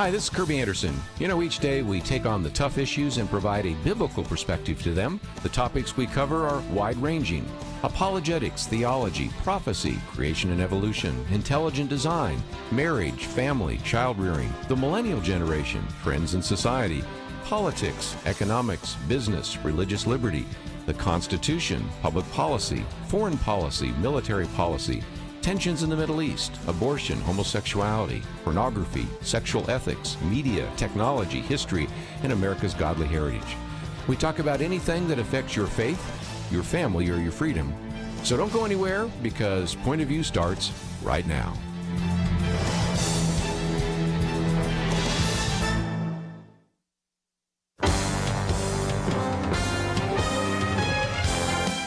Hi, this is Kerby Anderson. Each day we take on the tough issues and provide a biblical perspective to them. The topics we cover are wide-ranging. Apologetics, theology, prophecy, creation and evolution, intelligent design, marriage, family, child-rearing, the millennial generation, trends in society, politics, economics, business, religious liberty, the Constitution, public policy, foreign policy, military policy, tensions in the Middle East, abortion, homosexuality, pornography, sexual ethics, media, technology, history, and America's godly heritage. We talk about anything that affects your faith, your family, or your freedom. So don't go anywhere, because Point of View starts right now.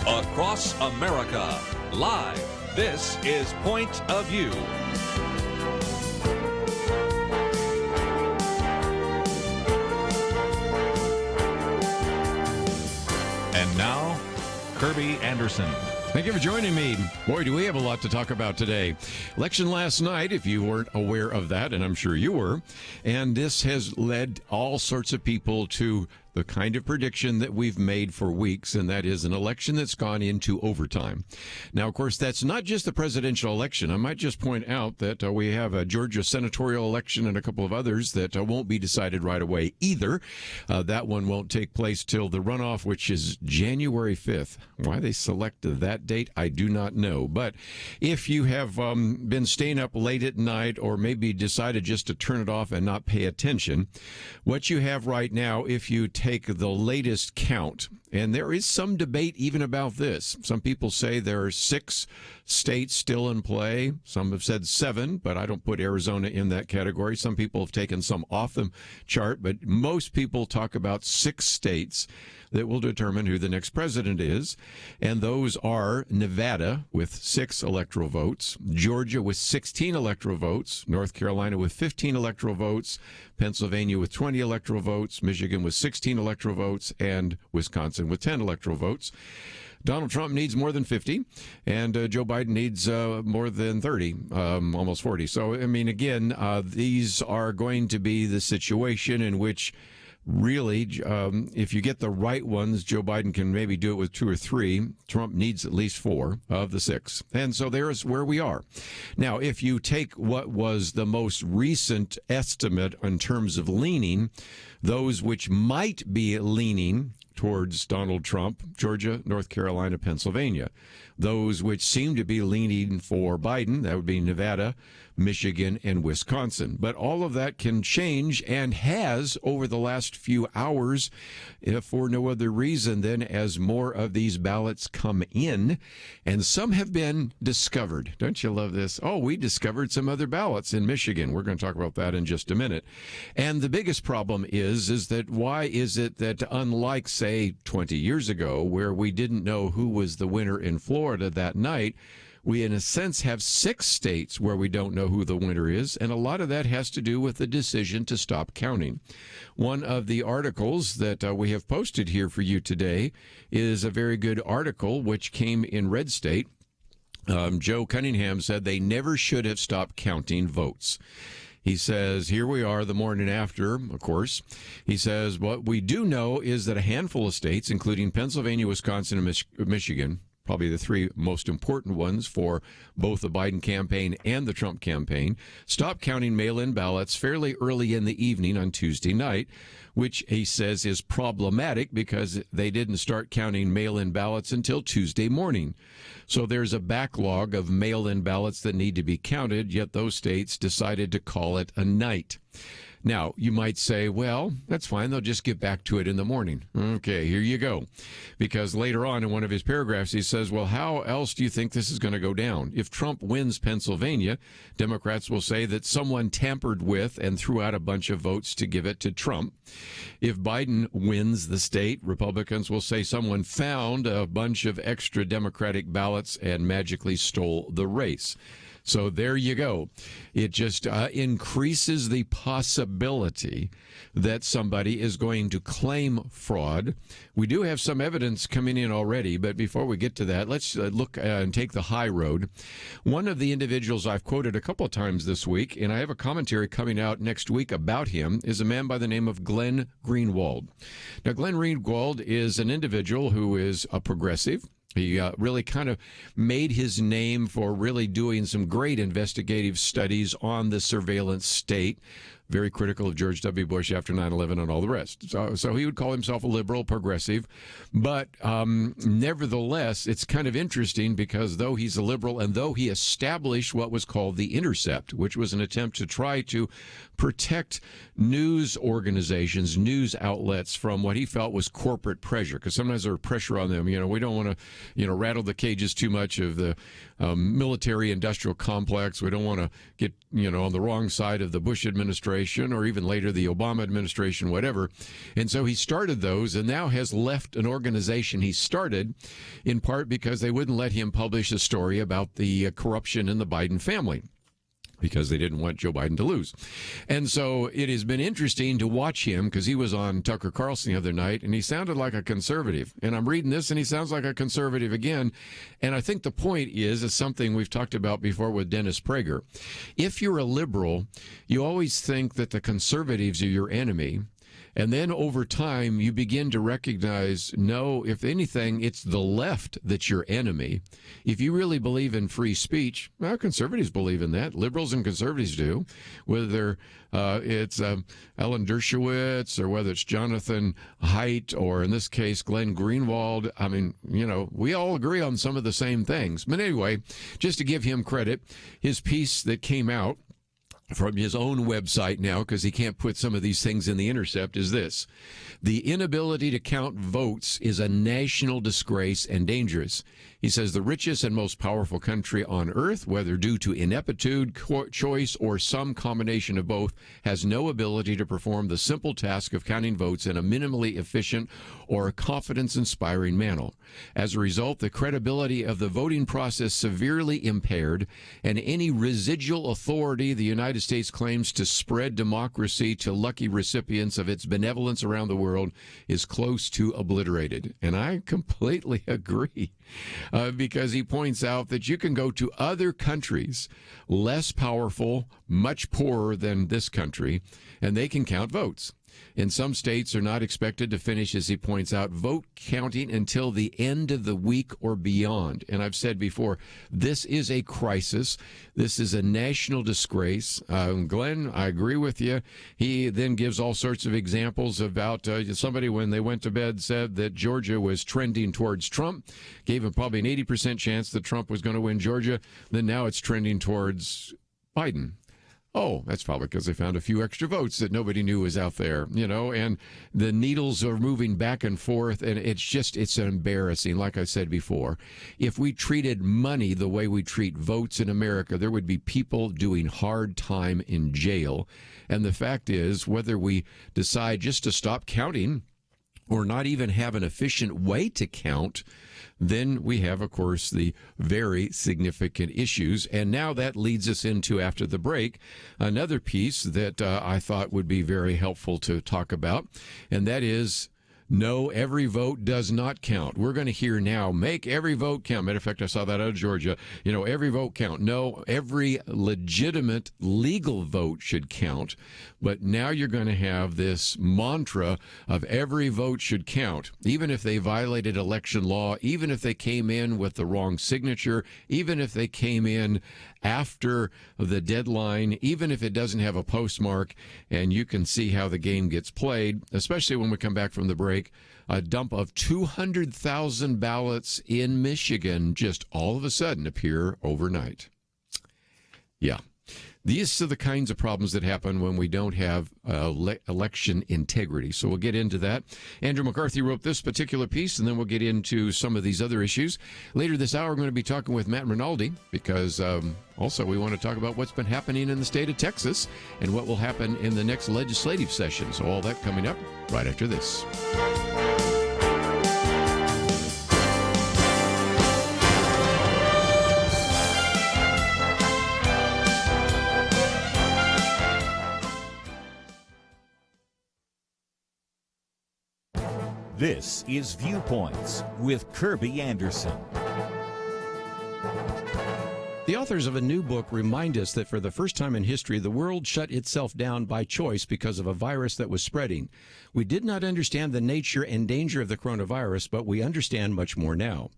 Across America, live. This is Point of View. And now, Kerby Anderson. Thank you for joining me. Boy, do we have a lot to talk about today. Election last night, if you weren't aware of that, and I'm sure you were, and this has led all sorts of people to the kind of prediction that we've made for weeks, and that is an election that's gone into overtime. Now, of course, that's not just the presidential election. I might just point out that we have a Georgia senatorial election and a couple of others that won't be decided right away either. That one won't take place till the runoff, which is January 5th. Why they selected that date, I do not know. But if you have been staying up late at night or maybe decided just to turn it off and not pay attention, what you have right now, if you take the latest count, and there is some debate even about this. Some people say there are 6 states still in play. Some have said 7, but I don't put Arizona in that category. Some people have taken some off the chart, but most people talk about 6 states that will determine who the next president is. And those are Nevada with 6 electoral votes, Georgia with 16 electoral votes, North Carolina with 15 electoral votes, Pennsylvania with 20 electoral votes, Michigan with 16 electoral votes, and Wisconsin with 10 electoral votes. Donald Trump needs more than 50, and Joe Biden needs more than 30, almost 40. So, I mean, again, these are going to be the situation in which really, if you get the right ones, Joe Biden can maybe do it with 2 or 3. Trump needs at least 4 of the 6. And so there's where we are. Now, if you take what was the most recent estimate in terms of leaning, those which might be leaning towards Donald Trump, Georgia, North Carolina, Pennsylvania. Those which seem to be leaning for Biden, that would be Nevada, Michigan, and Wisconsin. But all of that can change, and has over the last few hours, if for no other reason than as more of these ballots come in, and some have been discovered. Don't you love this? Oh, we discovered some other ballots in Michigan. We're going to talk about that in just a minute. And the biggest problem is that why is it that, unlike, say, 20 years ago, where we didn't know who was the winner in Florida that night, we, in a sense, have 6 states where we don't know who the winner is, and a lot of that has to do with the decision to stop counting. One of the articles that we have posted here for you today is a very good article which came in Red State. Joe Cunningham said they never should have stopped counting votes. He says, here we are the morning after, of course. He says, what we do know is that a handful of states, including Pennsylvania, Wisconsin, and Michigan, probably the 3 most important ones for both the Biden campaign and the Trump campaign, stopped counting mail-in ballots fairly early in the evening on Tuesday night, which he says is problematic because they didn't start counting mail-in ballots until Tuesday morning. So there's a backlog of mail-in ballots that need to be counted, yet those states decided to call it a night. Now, you might say, well, that's fine. They'll just get back to it in the morning. Okay, here you go. Because later on in one of his paragraphs, he says, well, how else do you think this is going to go down? If Trump wins Pennsylvania, Democrats will say that someone tampered with and threw out a bunch of votes to give it to Trump. If Biden wins the state, Republicans will say someone found a bunch of extra Democratic ballots and magically stole the race. So there you go. It just increases the possibility that somebody is going to claim fraud. We do have some evidence coming in already, but before we get to that, let's look and take the high road. One of the individuals I've quoted a couple of times this week, and I have a commentary coming out next week about him, is a man by the name of Glenn Greenwald. Now, Glenn Greenwald is an individual who is a progressive. He really kind of made his name for really doing some great investigative studies on the surveillance state. Very critical of George W. Bush after 9/11 and all the rest. So he would call himself a liberal progressive. But nevertheless, it's kind of interesting because though he's a liberal and though he established what was called the Intercept, which was an attempt to try to protect news organizations, news outlets from what he felt was corporate pressure, because sometimes there's pressure on them. We don't want to, rattle the cages too much of the military-industrial complex. We don't want to get, on the wrong side of the Bush administration or even later the Obama administration, whatever. And so he started those and now has left an organization he started in part because they wouldn't let him publish a story about the corruption in the Biden family, because they didn't want Joe Biden to lose. And so it has been interesting to watch him, because he was on Tucker Carlson the other night, and he sounded like a conservative. And I'm reading this, and he sounds like a conservative again. And I think the point is something we've talked about before with Dennis Prager. If you're a liberal, you always think that the conservatives are your enemy. And then over time, you begin to recognize, no, if anything, it's the left that's your enemy. If you really believe in free speech, well, conservatives believe in that. Liberals and conservatives do. Whether it's Alan Dershowitz or whether it's Jonathan Haidt or, in this case, Glenn Greenwald, I mean, we all agree on some of the same things. But anyway, just to give him credit, his piece that came out from his own website now, because he can't put some of these things in the Intercept, is this: the inability to count votes is a national disgrace and dangerous. He says the richest and most powerful country on earth, whether due to ineptitude, choice, or some combination of both, has no ability to perform the simple task of counting votes in a minimally efficient or confidence-inspiring manner. As a result, the credibility of the voting process severely impaired, and any residual authority the United States claims to spread democracy to lucky recipients of its benevolence around the world is close to obliterated. And I completely agree, because he points out that you can go to other countries, less powerful, much poorer than this country, and they can count votes. And some states are not expected to finish, as he points out, vote counting until the end of the week or beyond. And I've said before, this is a crisis. This is a national disgrace. Glenn, I agree with you. He then gives all sorts of examples about somebody, when they went to bed, said that Georgia was trending towards Trump, gave him probably an 80% chance that Trump was going to win Georgia. Then now it's trending towards Biden. Oh, that's probably because they found a few extra votes that nobody knew was out there, and the needles are moving back and forth, and it's embarrassing. Like I said before, if we treated money the way we treat votes in America, there would be people doing hard time in jail. And the fact is, whether we decide just to stop counting or not even have an efficient way to count, then we have, of course, the very significant issues. And now that leads us into, after the break, another piece that I thought would be very helpful to talk about, and that is, no, every vote does not count. We're going to hear now, make every vote count. Matter of fact, I saw that out of Georgia. Every vote count. No, every legitimate legal vote should count. But now you're going to have this mantra of every vote should count, even if they violated election law, even if they came in with the wrong signature, even if they came in after the deadline, even if it doesn't have a postmark. And you can see how the game gets played, especially when we come back from the break. A dump of 200,000 ballots in Michigan just all of a sudden appear overnight. Yeah. These are the kinds of problems that happen when we don't have election integrity. So we'll get into that. Andrew McCarthy wrote this particular piece, and then we'll get into some of these other issues. Later this hour, we're going to be talking with Matt Rinaldi, because also we want to talk about what's been happening in the state of Texas and what will happen in the next legislative session. So all that coming up right after this. This is Viewpoints with Kerby Anderson. The authors of a new book remind us that for the first time in history, the world shut itself down by choice because of a virus that was spreading. We did not understand the nature and danger of the coronavirus, but we understand much more now.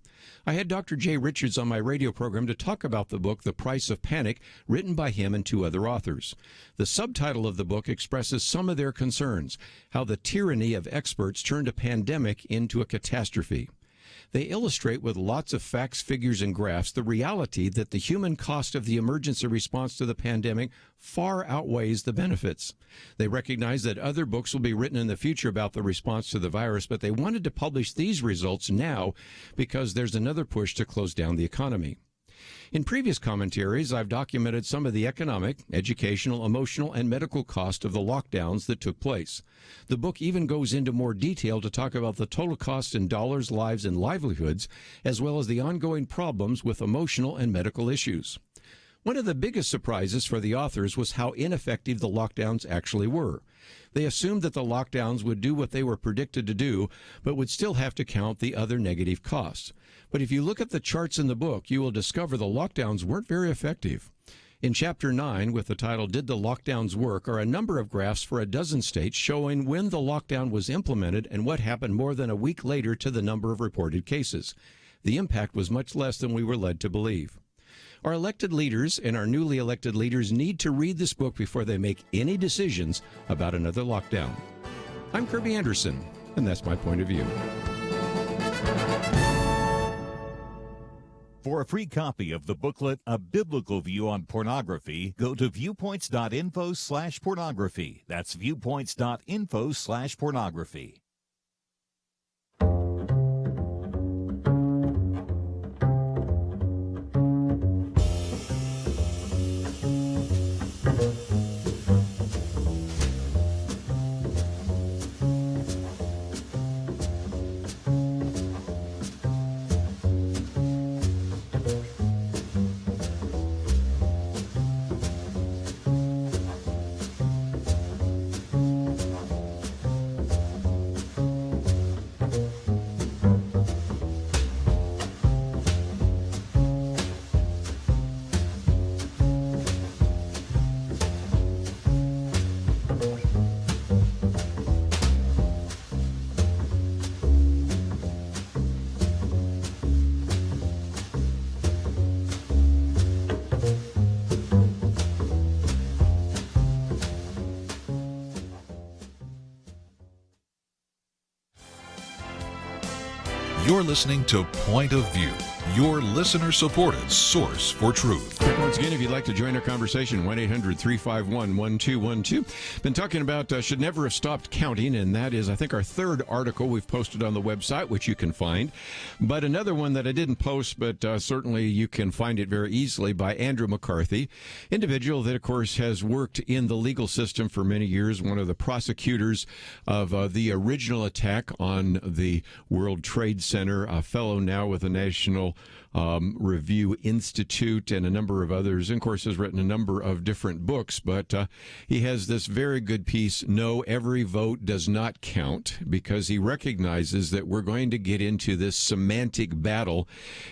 I had Dr. Jay Richards on my radio program to talk about the book, The Price of Panic, written by him and two other authors. The subtitle of the book expresses some of their concerns, how the tyranny of experts turned a pandemic into a catastrophe. They illustrate with lots of facts, figures, and graphs the reality that the human cost of the emergency response to the pandemic far outweighs the benefits. They recognize that other books will be written in the future about the response to the virus, but they wanted to publish these results now because there's another push to close down the economy. In previous commentaries, I've documented some of the economic, educational, emotional, and medical cost of the lockdowns that took place. The book even goes into more detail to talk about the total cost in dollars, lives, and livelihoods, as well as the ongoing problems with emotional and medical issues. One of the biggest surprises for the authors was how ineffective the lockdowns actually were. They assumed that the lockdowns would do what they were predicted to do, but would still have to count the other negative costs. But if you look at the charts in the book, you will discover the lockdowns weren't very effective. In Chapter 9, with the title, Did the Lockdowns Work?, are a number of graphs for a dozen states showing when the lockdown was implemented and what happened more than a week later to the number of reported cases. The impact was much less than we were led to believe. Our elected leaders and our newly elected leaders need to read this book before they make any decisions about another lockdown. I'm Kerby Anderson, and that's my point of view. For a free copy of the booklet, A Biblical View on Pornography, go to viewpoints.info/pornography. That's viewpoints.info/pornography. You're listening to Point of View, your listener-supported source for truth. Once again, if you'd like to join our conversation, 1-800-351-1212. Been talking about should never have stopped counting, and that is, I think, our third article we've posted on the website, which you can find. But another one that I didn't post, but certainly you can find it very easily, by Andrew McCarthy, individual that, of course, has worked in the legal system for many years, one of the prosecutors of the original attack on the World Trade Center, a fellow now with the National Review Institute and a number of others, and of course has written a number of different books, but he has this very good piece, No, Every Vote Does Not Count, because he recognizes that we're going to get into this semantic battle,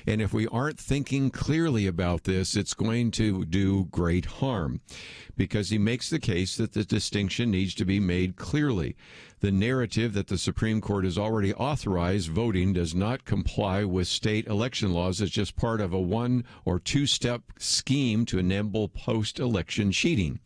and if we aren't thinking clearly about this, it's going to do great harm, because he makes the case that the distinction needs to be made clearly. The narrative that the Supreme Court has already authorized voting does not comply with state election laws is just part of a one- or two-step scheme to enable post-election cheating.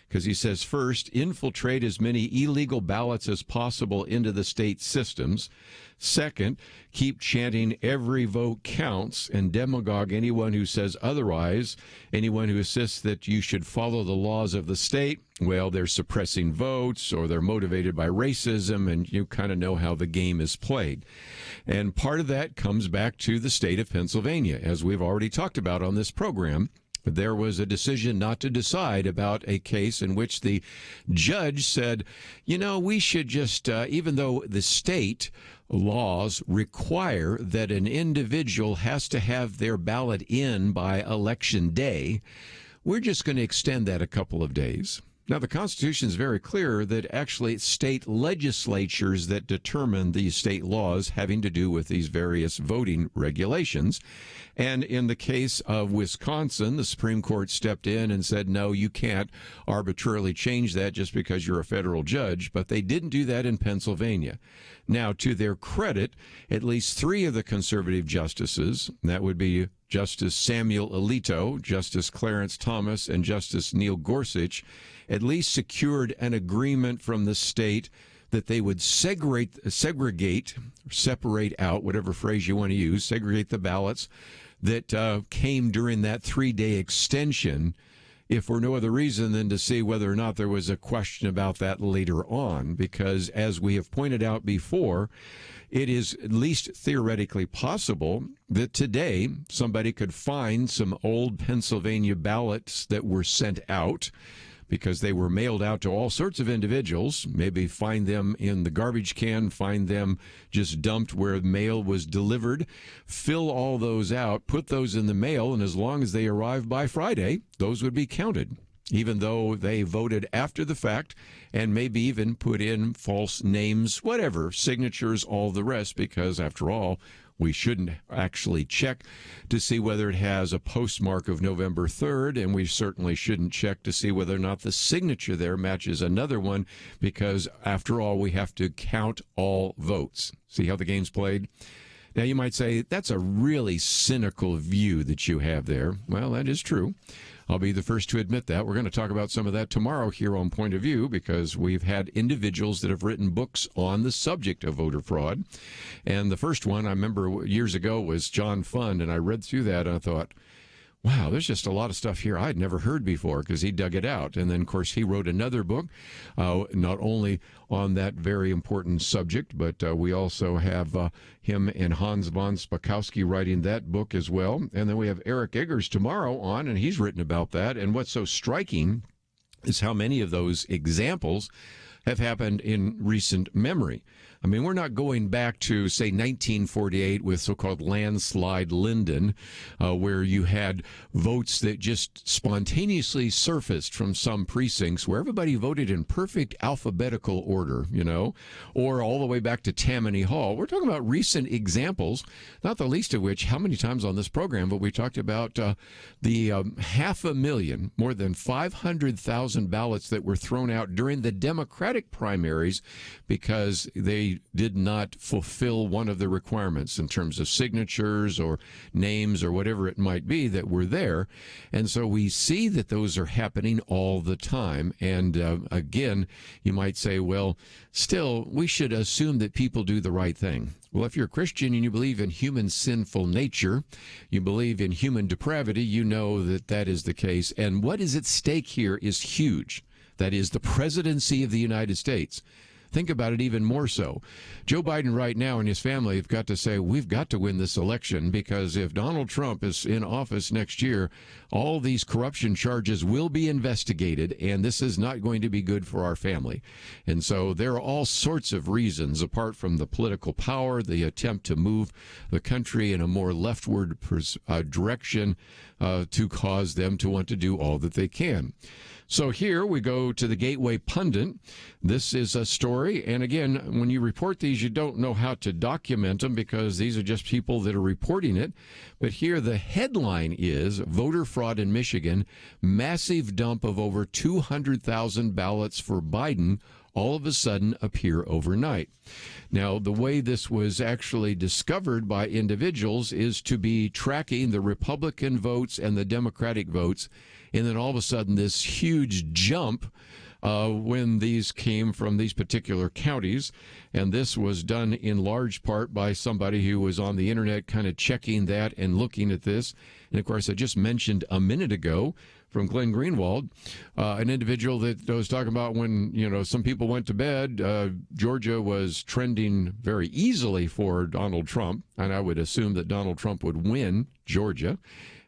Because he says, first, infiltrate as many illegal ballots as possible into the state systems. Second, keep chanting every vote counts and demagogue anyone who says otherwise. Anyone who insists that you should follow the laws of the state, well, they're suppressing votes or they're motivated by racism, and you kind of know how the game is played. And part of that comes back to the state of Pennsylvania, as we've already talked about on this program. There was a decision not to decide about a case in which the judge said, you know, we should just, even though the state laws require that an individual has to have their ballot in by election day, we're just going to extend that a couple of days. Now, the Constitution is very clear that actually it's state legislatures that determine these state laws having to do with these various voting regulations. And in the case of Wisconsin, the Supreme Court stepped in and said, no, you can't arbitrarily change that just because you're a federal judge. But they didn't do that in Pennsylvania. Now, to their credit, at least three of the conservative justices, that would be Justice Samuel Alito, Justice Clarence Thomas, and Justice Neil Gorsuch, at least secured an agreement from the state that they would separate out, whatever phrase you want to use, segregate the ballots that came during that 3-day extension, if for no other reason than to see whether or not there was a question about that later on. Because as we have pointed out before, it is at least theoretically possible that today somebody could find some old Pennsylvania ballots that were sent out because they were mailed out to all sorts of individuals, maybe find them in the garbage can, find them just dumped where mail was delivered, fill all those out, put those in the mail, and as long as they arrive by Friday, those would be counted, even though they voted after the fact and maybe even put in false names, whatever, signatures, all the rest, because after all, we shouldn't actually check to see whether it has a postmark of November 3rd, and we certainly shouldn't check to see whether or not the signature there matches another one, because after all, we have to count all votes. See how the game's played? Now, you might say, that's a really cynical view that you have there. Well, that is true. I'll be the first to admit that. We're going to talk about some of that tomorrow here on Point of View, because we've had individuals that have written books on the subject of voter fraud. And the first one I remember years ago was John Fund, and I read through that and I thought, wow, there's just a lot of stuff here I'd never heard before, because he dug it out. And then, of course, he wrote another book, not only on that very important subject, but we also have him and Hans von Spakovsky writing that book as well. And then we have Eric Eggers tomorrow on, and he's written about that. And what's so striking is how many of those examples have happened in recent memory. I mean, we're not going back to, say, 1948 with so-called landslide Lyndon, where you had votes that just spontaneously surfaced from some precincts where everybody voted in perfect alphabetical order, you know, or all the way back to Tammany Hall. We're talking about recent examples, not the least of which, how many times on this program, but we talked about the 500,000, more than 500,000 ballots that were thrown out during the Democratic primaries because they did not fulfill one of the requirements in terms of signatures or names or whatever it might be that were there. And so we see that those are happening all the time. And again, you might say, well, still, we should assume that people do the right thing. Well, if you're a Christian and you believe in human sinful nature, you believe in human depravity, you know that that is the case. And what is at stake here is huge. That is the presidency of the United States. Think about it even more so. Joe Biden right now and his family have got to say, we've got to win this election, because if Donald Trump is in office next year, all these corruption charges will be investigated, and this is not going to be good for our family. And so there are all sorts of reasons, apart from the political power, the attempt to move the country in a more leftward direction to cause them to want to do all that they can. So here we go to the Gateway Pundit. This is a story. And again, when you report these, you don't know how to document them because these are just people that are reporting it. But here the headline is Voter Fraud in Michigan, Massive Dump of Over 200,000 Ballots for Biden all of a sudden appear overnight. Now, the way this was actually discovered by individuals is to be tracking the Republican votes and the Democratic votes, and then all of a sudden this huge jump when these came from these particular counties. And this was done in large part by somebody who was on the internet kind of checking that and looking at this. And of course, I just mentioned a minute ago from Glenn Greenwald, an individual that was talking about when, you know, some people went to bed, Georgia was trending very easily for Donald Trump, and I would assume that Donald Trump would win Georgia.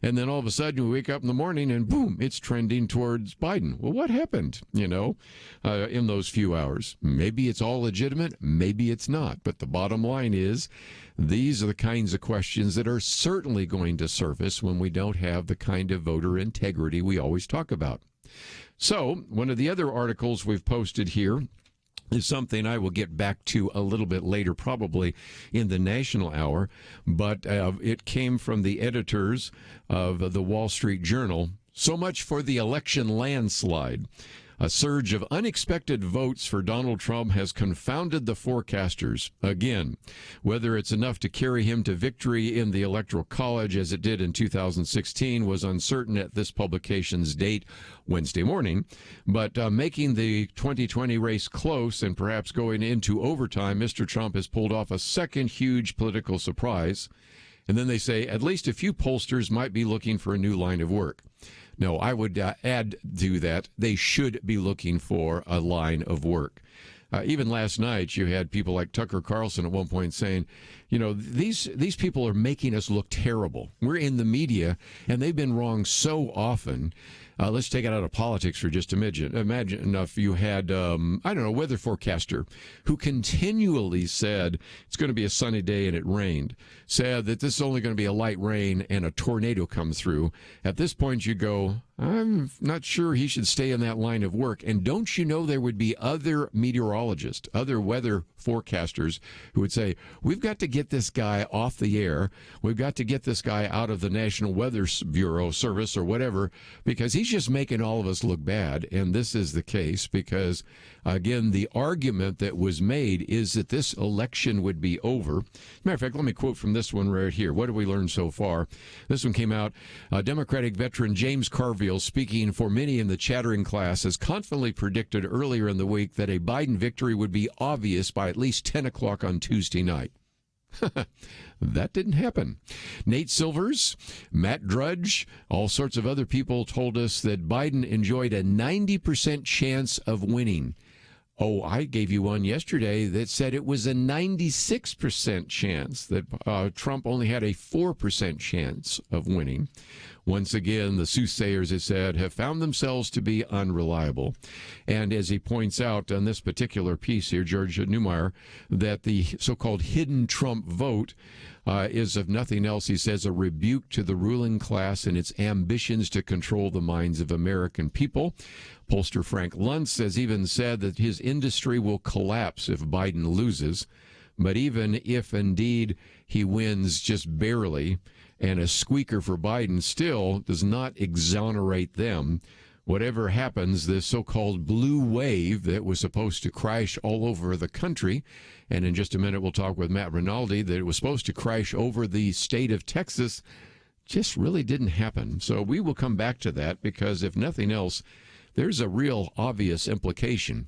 And then all of a sudden we wake up in the morning and boom, it's trending towards Biden. Well, what happened, you know, in those few hours? Maybe it's all legitimate, maybe it's not. But the bottom line is these are the kinds of questions that are certainly going to surface when we don't have the kind of voter integrity we always talk about. So, one of the other articles we've posted here is something I will get back to a little bit later, probably in the national hour, but it came from the editors of the Wall Street Journal. So much for the election landslide. A surge of unexpected votes for Donald Trump has confounded the forecasters. Again, whether it's enough to carry him to victory in the Electoral College as it did in 2016 was uncertain at this publication's date, Wednesday morning. But making the 2020 race close and perhaps going into overtime, Mr. Trump has pulled off a second huge political surprise. And then they say at least a few pollsters might be looking for a new line of work. No, I would add to that, they should be looking for a line of work. Even last night, you had people like Tucker Carlson at one point saying, you know, these people are making us look terrible. We're in the media, and they've been wrong so often. Let's take it out of politics for just a minute. Imagine if you had, a weather forecaster who continually said it's going to be a sunny day and it rained, said that this is only going to be a light rain and a tornado comes through. At this point, you go, I'm not sure he should stay in that line of work. And don't you know there would be other meteorologists, other weather forecasters who would say, we've got to get this guy off the air. We've got to get this guy out of the National Weather Bureau service or whatever, because he's just making all of us look bad. And this is the case because, again, the argument that was made is that this election would be over. Matter of fact, let me quote from this one right here. What have we learned so far? This one came out. Democratic veteran James Carville, speaking for many in the chattering class, has confidently predicted earlier in the week that a Biden victory would be obvious by at least 10 o'clock on Tuesday night. That didn't happen. Nate Silvers, Matt Drudge, all sorts of other people told us that Biden enjoyed a 90% chance of winning. Oh, I gave you one yesterday that said it was a 96% chance, that Trump only had a 4% chance of winning. Once again, the soothsayers, it said, have found themselves to be unreliable. And as he points out on this particular piece here, George Neumeier, that the so-called hidden Trump vote is, if nothing else, he says, a rebuke to the ruling class and its ambitions to control the minds of American people. Pollster Frank Luntz has even said that his industry will collapse if Biden loses. But even if indeed he wins just barely, and a squeaker for Biden still does not exonerate them. Whatever happens, this so-called blue wave that was supposed to crash all over the country, and in just a minute we'll talk with Matt Rinaldi, that it was supposed to crash over the state of Texas, just really didn't happen. So we will come back to that because, if nothing else, there's a real obvious implication.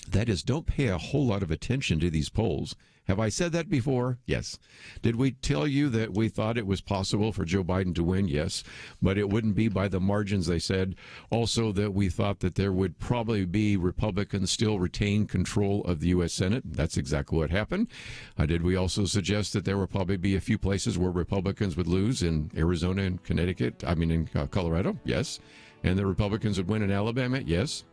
That is, don't pay a whole lot of attention to these polls. Have I said that before? Yes. Did we tell you that we thought it was possible for Joe Biden to win? Yes. But it wouldn't be by the margins they said. Also, that we thought that there would probably be Republicans still retain control of the U.S. Senate. That's exactly what happened. Did we also suggest that there would probably be a few places where Republicans would lose in Arizona and Connecticut? In Colorado? Yes. And the Republicans would win in Alabama? Yes.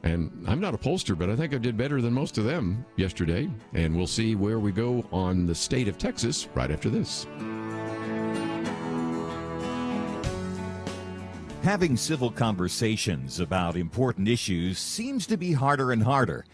And I'm not a pollster, but I think I did better than most of them yesterday. And we'll see where we go on the state of Texas right after this. Having civil conversations about important issues seems to be harder and harder.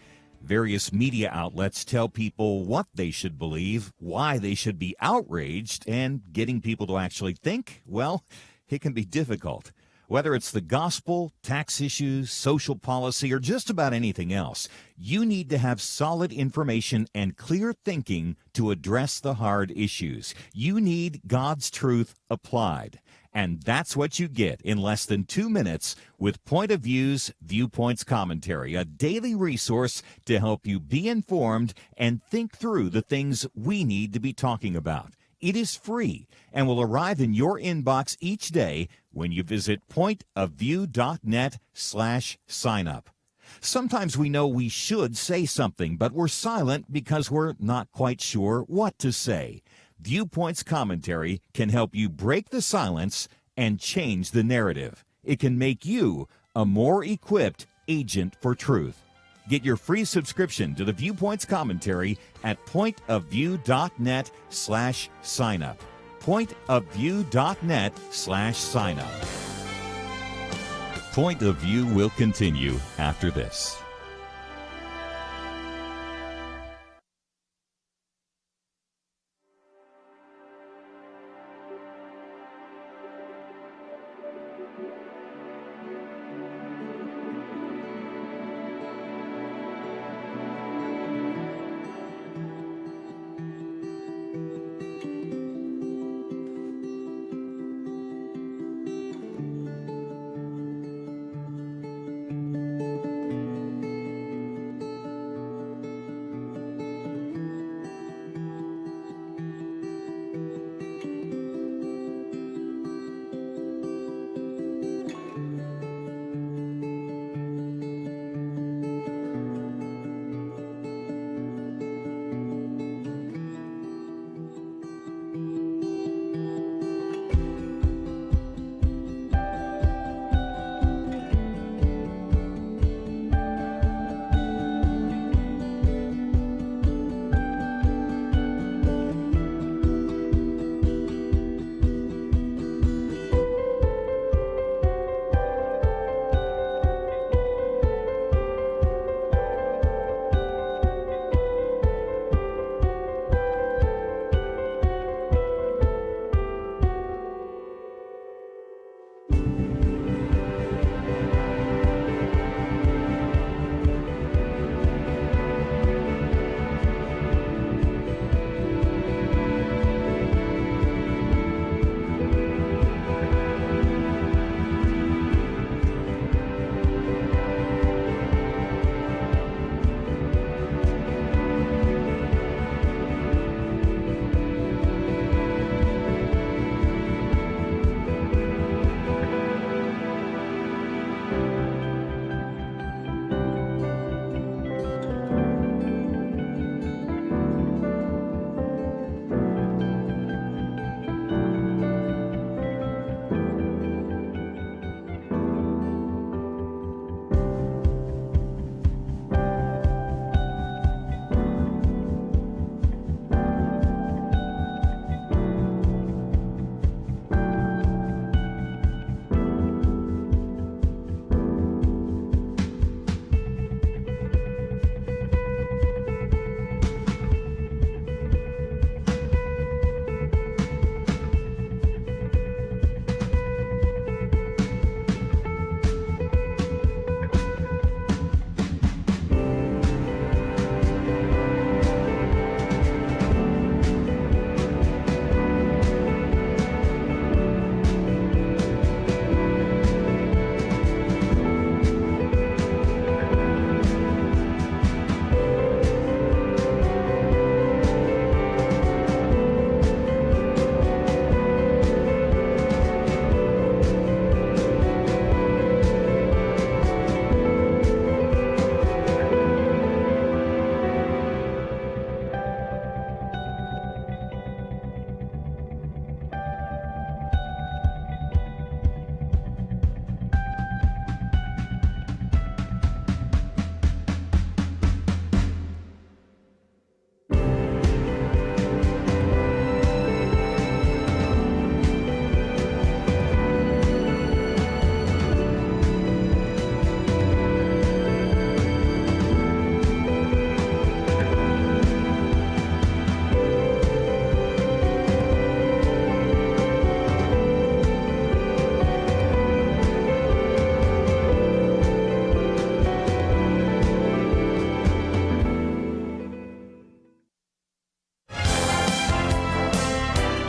Various media outlets tell people what they should believe, why they should be outraged, and getting people to actually think, well, it can be difficult. Whether it's the gospel, tax issues, social policy, or just about anything else, you need to have solid information and clear thinking to address the hard issues. You need God's truth applied. And that's what you get in less than 2 minutes with Point of View's Viewpoints Commentary, a daily resource to help you be informed and think through the things we need to be talking about. It is free and will arrive in your inbox each day when you visit pointofview.net/signup. Sometimes we know we should say something, but we're silent because we're not quite sure what to say. Viewpoints Commentary can help you break the silence and change the narrative. It can make you a more equipped agent for truth. Get your free subscription to the Viewpoints Commentary at pointofview.net/signup. Pointofview.net/signup. Point of View will continue after this.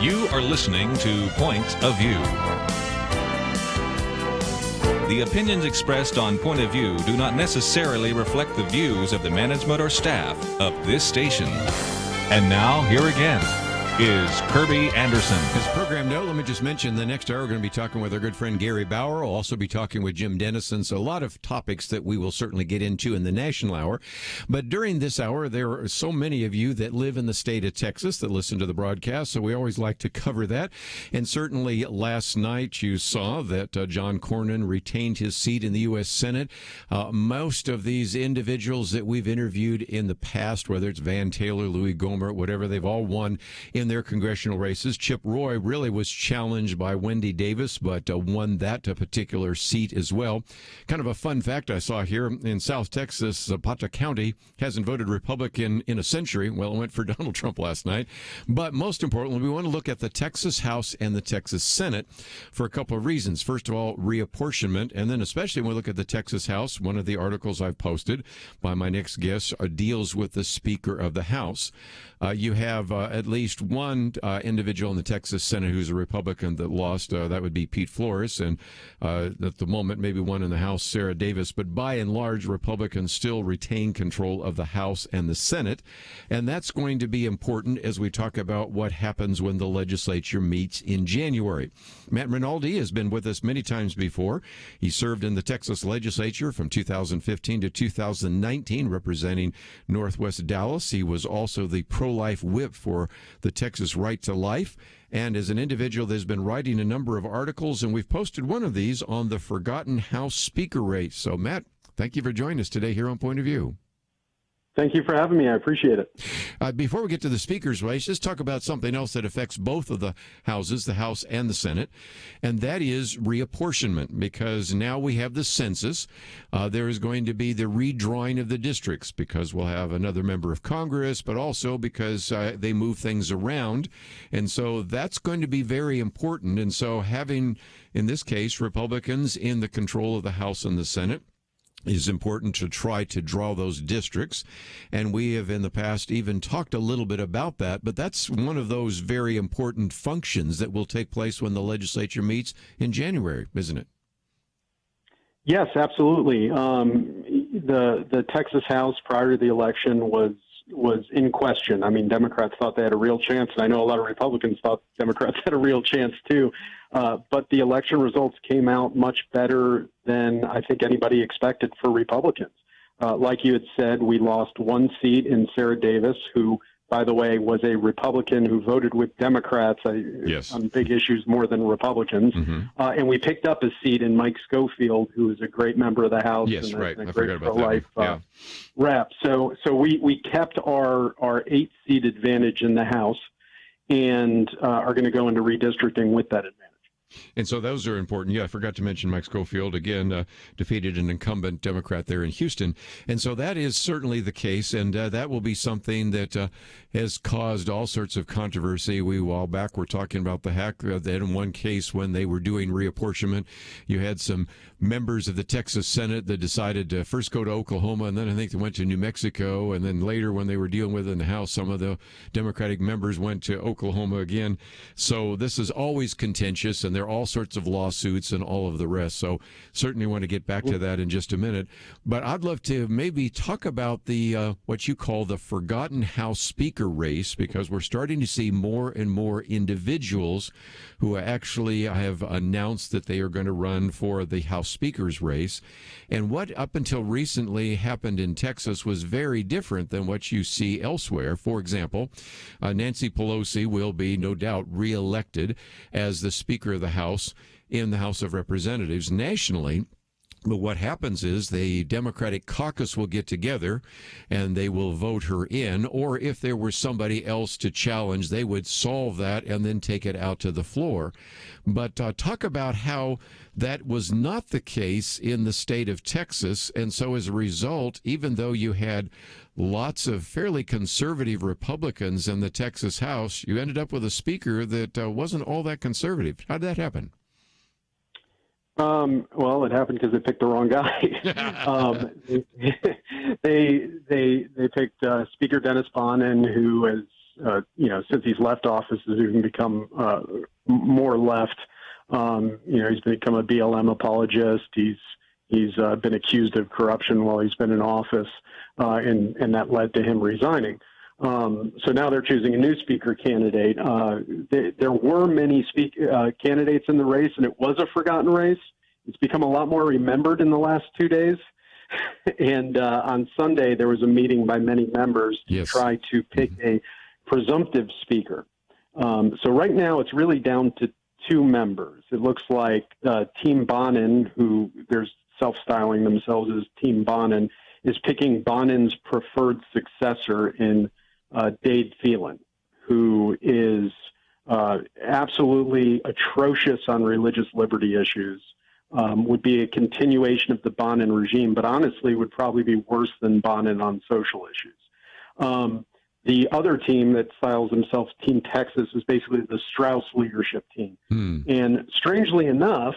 You are listening to Point of View. The opinions expressed on Point of View do not necessarily reflect the views of the management or staff of this station. And now, here again is Kerby Anderson. As program note, let me just mention the next hour we're going to be talking with our good friend Gary Bauer. We'll also be talking with Jim Denison. So a lot of topics that we will certainly get into in the national hour. But during this hour, there are so many of you that live in the state of Texas that listen to the broadcast. So we always like to cover that. And certainly last night you saw that John Cornyn retained his seat in the U.S. Senate. Most of these individuals that we've interviewed in the past, whether it's Van Taylor, Louis Gohmert, whatever, they've all won in in their congressional races. Chip Roy really was challenged by Wendy Davis, but won that particular seat as well. Kind of a fun fact I saw here in South Texas, Zapata County hasn't voted Republican in a century. Well, it went for Donald Trump last night. But most importantly, we want to look at the Texas House and the Texas Senate for a couple of reasons. First of all, reapportionment, and then especially when we look at the Texas House, one of the articles I've posted by my next guest deals with the Speaker of the House. You have at least one individual in the Texas Senate who's a Republican that lost. That would be Pete Flores, and at the moment, maybe one in the House, Sarah Davis. But by and large, Republicans still retain control of the House and the Senate, and that's going to be important as we talk about what happens when the legislature meets in January. Matt Rinaldi has been with us many times before. He served in the Texas legislature from 2015 to 2019, representing Northwest Dallas. He was also the pro-life whip for the Texas Right to Life, and as an individual that's been writing a number of articles, and we've posted one of these on the forgotten House Speaker race. So, Matt, thank you for joining us today here on Point of View. Thank you for having me. I appreciate it. Before we get to the Speaker's race, let's talk about something else that affects both of the houses, the House and the Senate, and that is reapportionment, because now we have the census. There is going to be the redrawing of the districts because we'll have another member of Congress, but also because they move things around. And so that's going to be very important. And so having, in this case, Republicans in the control of the House and the Senate is important to try to draw those districts. And we have in the past even talked a little bit about that, but that's one of those very important functions that will take place when the legislature meets in January, isn't it? Yes, absolutely. The Texas House prior to the election was in question. I mean, Democrats thought they had a real chance, and I know a lot of Republicans thought Democrats had a real chance too. But the election results came out much better than I think anybody expected for Republicans. Like you had said, we lost one seat in Sarah Davis, who, by the way, was a Republican who voted with Democrats on big issues more than Republicans. Mm-hmm. And we picked up a seat in Mike Schofield, who is a great member of the House. Yes, and right. a I great forgot about pro-life that. rep. So we kept our 8-seat advantage in the House and are going to go into redistricting with that advantage. And so those are important. Yeah, I forgot to mention Mike Schofield, again, defeated an incumbent Democrat there in Houston. And so that is certainly the case, and that will be something that has caused all sorts of controversy. We, a while back, were talking about the hack that in one case when they were doing reapportionment, you had some members of the Texas Senate that decided to first go to Oklahoma, and then I think they went to New Mexico, and then later when they were dealing with it in the House, some of the Democratic members went to Oklahoma again. So this is always contentious, and there are all sorts of lawsuits and all of the rest. So certainly want to get back to that in just a minute. But I'd love to maybe talk about the what you call the forgotten House Speaker race, because we're starting to see more and more individuals who actually have announced that they are going to run for the House Speaker's race. And what up until recently happened in Texas was very different than what you see elsewhere. For example, Nancy Pelosi will be no doubt reelected as the Speaker of the House in the House of Representatives nationally. But what happens is the Democratic caucus will get together and they will vote her in, or if there were somebody else to challenge, they would solve that and then take it out to the floor. But talk about how that was not the case in the state of Texas. And so as a result, even though you had lots of fairly conservative Republicans in the Texas House, you ended up with a speaker that wasn't all that conservative. How did that happen? Well, it happened because they picked the wrong guy. They picked Speaker Dennis Bonnen, who has, since he's left office, has even become more left. He's become a BLM apologist. He's been accused of corruption while he's been in office, and that led to him resigning. So now they're choosing a new speaker candidate. There were many candidates in the race, and it was a forgotten race. It's become a lot more remembered in the last 2 days. And on Sunday, there was a meeting by many members to try to pick a presumptive speaker. So right now, it's really down to 2 members. It looks like Team Bonnen, who they're self-styling themselves as Team Bonnen, is picking Bonnen's preferred successor in Dade Phelan, who is absolutely atrocious on religious liberty issues, would be a continuation of the Bonin regime, but honestly would probably be worse than Bonin on social issues. The other team that styles themselves Team Texas is basically the Strauss leadership team. And strangely enough,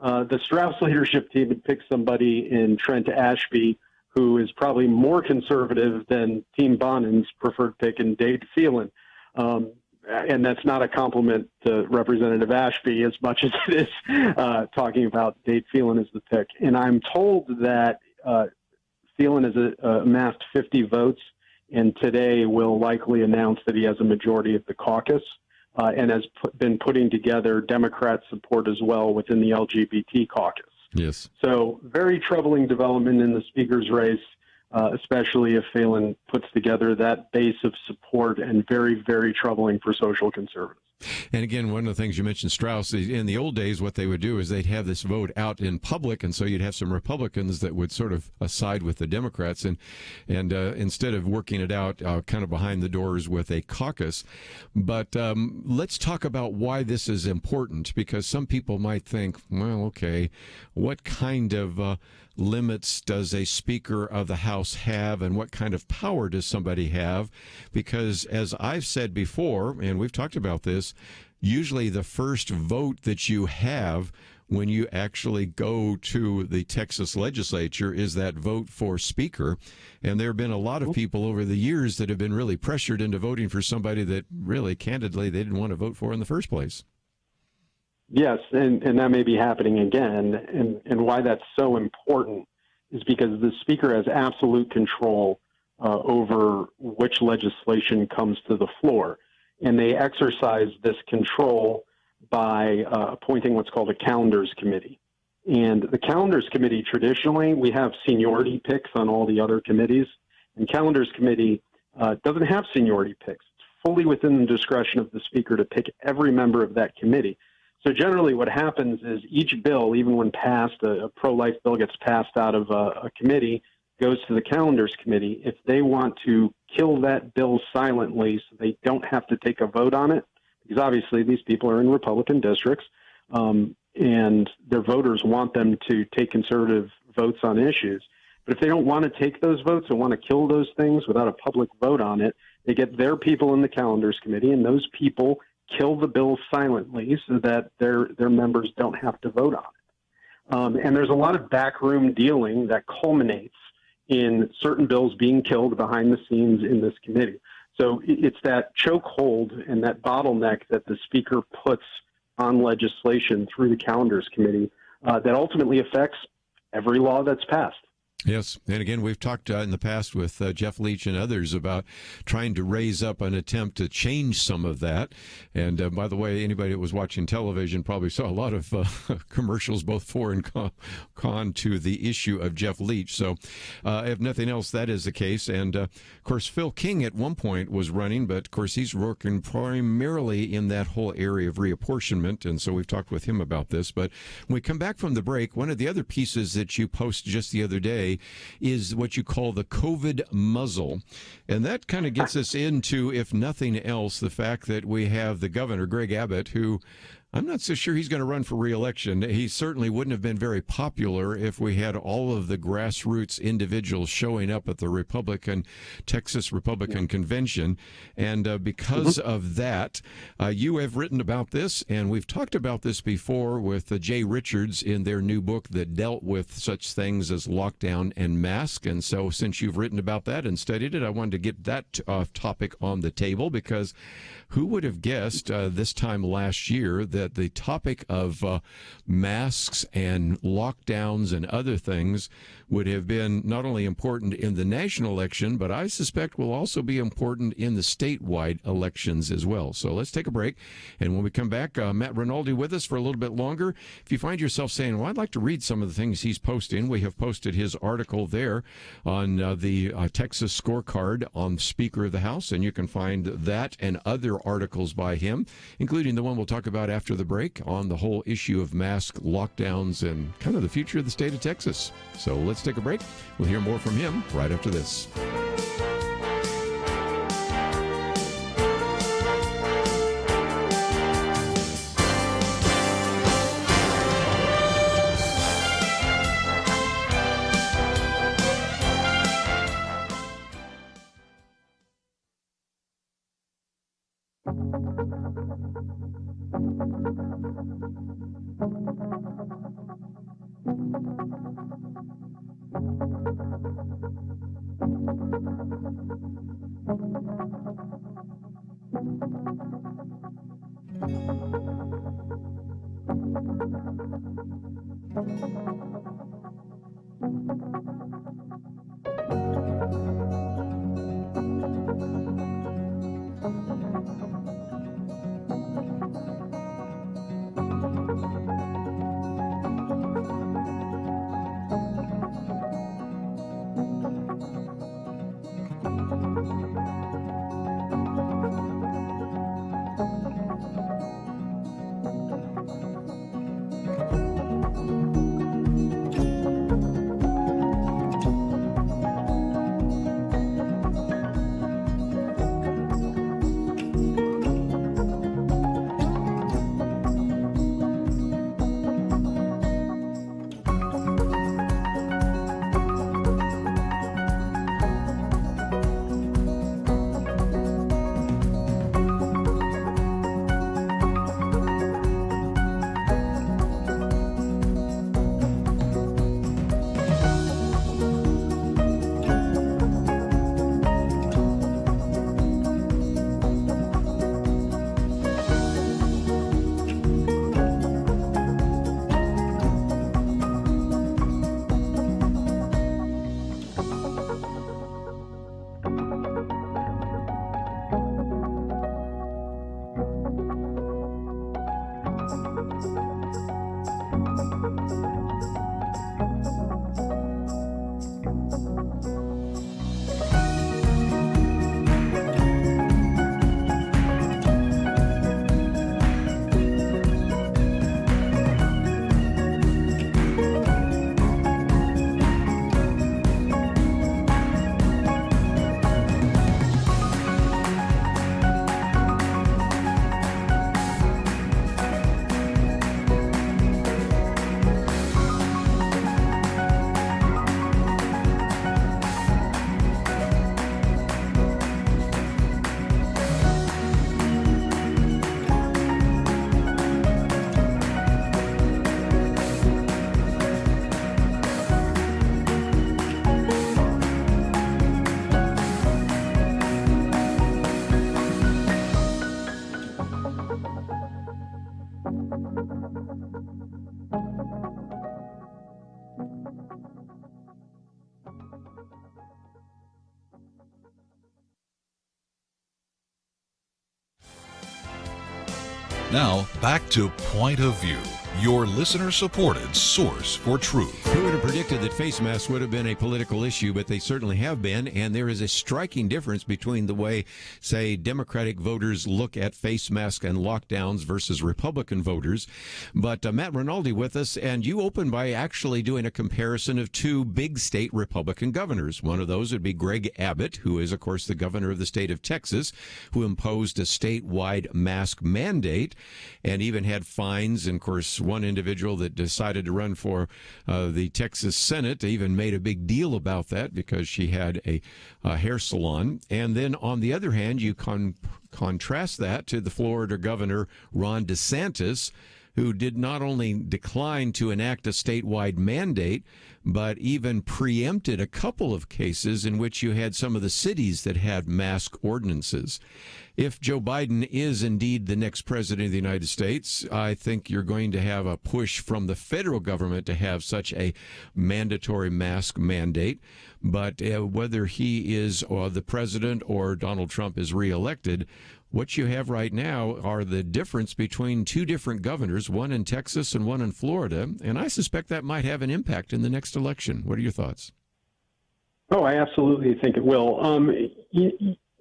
the Strauss leadership team had picked somebody in Trent Ashby who is probably more conservative than Team Bonin's preferred pick in Dade Phelan. And that's not a compliment to Representative Ashby as much as it is talking about Dade Phelan as the pick. And I'm told that Phelan has amassed 50 votes, and today will likely announce that he has a majority of the caucus, and has been putting together Democrat support as well within the LGBT caucus. Yes. So very troubling development in the speaker's race, especially if Phelan puts together that base of support, and very, very troubling for social conservatives. And again, one of the things you mentioned, Strauss, in the old days, what they would do is they'd have this vote out in public, and so you'd have some Republicans that would sort of side with the Democrats, and instead of working it out kind of behind the doors with a caucus. But let's talk about why this is important, because some people might think, well, okay, what kind of limits does a Speaker of the House have, and what kind of power does somebody have? Because as I've said before, and we've talked about this, usually the first vote that you have when you actually go to the Texas legislature is that vote for Speaker. And there have been a lot of people over the years that have been really pressured into voting for somebody that really, candidly, they didn't want to vote for in the first place. Yes, and that may be happening again. And why that's so important is because the Speaker has absolute control over which legislation comes to the floor. And they exercise this control by appointing what's called a calendars committee. And the calendars committee, traditionally, we have seniority picks on all the other committees. And calendars committee doesn't have seniority picks. It's fully within the discretion of the Speaker to pick every member of that committee. So generally what happens is each bill, even when passed, a pro-life bill gets passed out of a committee, goes to the calendars committee. If they want to kill that bill silently so they don't have to take a vote on it, because obviously these people are in Republican districts, and their voters want them to take conservative votes on issues. But if they don't want to take those votes and want to kill those things without a public vote on it, they get their people in the calendars committee, and those people kill the bill silently so that their members don't have to vote on it. And there's a lot of backroom dealing that culminates in certain bills being killed behind the scenes in this committee. So it's that chokehold and that bottleneck that the Speaker puts on legislation through the calendars committee that ultimately affects every law that's passed. Yes, and again, we've talked in the past with Jeff Leach and others about trying to raise up an attempt to change some of that. And by the way, anybody that was watching television probably saw a lot of commercials, both for and con to the issue of Jeff Leach. So if nothing else, that is the case. And of course, Phil King at one point was running, but of course, he's working primarily in that whole area of reapportionment. And so we've talked with him about this. But when we come back from the break, one of the other pieces that you posted just the other day is what you call the COVID muzzle. And that kind of gets us into, if nothing else, the fact that we have the governor, Greg Abbott, who I'm not so sure he's going to run for re-election. He certainly wouldn't have been very popular if we had all of the grassroots individuals showing up at the Texas Republican Convention. And because of that, you have written about this, and we've talked about this before with Jay Richards in their new book that dealt with such things as lockdown and mask. And so since you've written about that and studied it, I wanted to get that topic on the table, because who would have guessed this time last year that the topic of masks and lockdowns and other things would have been not only important in the national election, but I suspect will also be important in the statewide elections as well. So let's take a break. And when we come back, Matt Rinaldi with us for a little bit longer. If you find yourself saying, well, I'd like to read some of the things he's posting, we have posted his article there on the Texas scorecard on Speaker of the House, and you can find that and other articles by him, including the one we'll talk about after the break on the whole issue of mask lockdowns and kind of the future of the state of Texas. So let's take a break. We'll hear more from him right after this. Now, back to Point of View, your listener-supported source for truth. Who would have predicted that face masks would have been a political issue, but they certainly have been, and there is a striking difference between the way, say, Democratic voters look at face masks and lockdowns versus Republican voters. But Matt Rinaldi with us, and you opened by actually doing a comparison of two big state Republican governors. One of those would be Greg Abbott, who is, of course, the governor of the state of Texas, who imposed a statewide mask mandate and even had fines. And, of course, one individual that decided to run for the Texas Senate even made a big deal about that because she had a hair salon. And then on the other hand, you contrast that to the Florida governor, Ron DeSantis, who did not only decline to enact a statewide mandate, but even preempted a couple of cases in which you had some of the cities that had mask ordinances. If Joe Biden is indeed the next president of the United States, I think you're going to have a push from the federal government to have such a mandatory mask mandate. But whether he is the president or Donald Trump is reelected, what you have right now are the difference between two different governors, one in Texas and one in Florida, and I suspect that might have an impact in the next election. What are your thoughts? Oh, I absolutely think it will.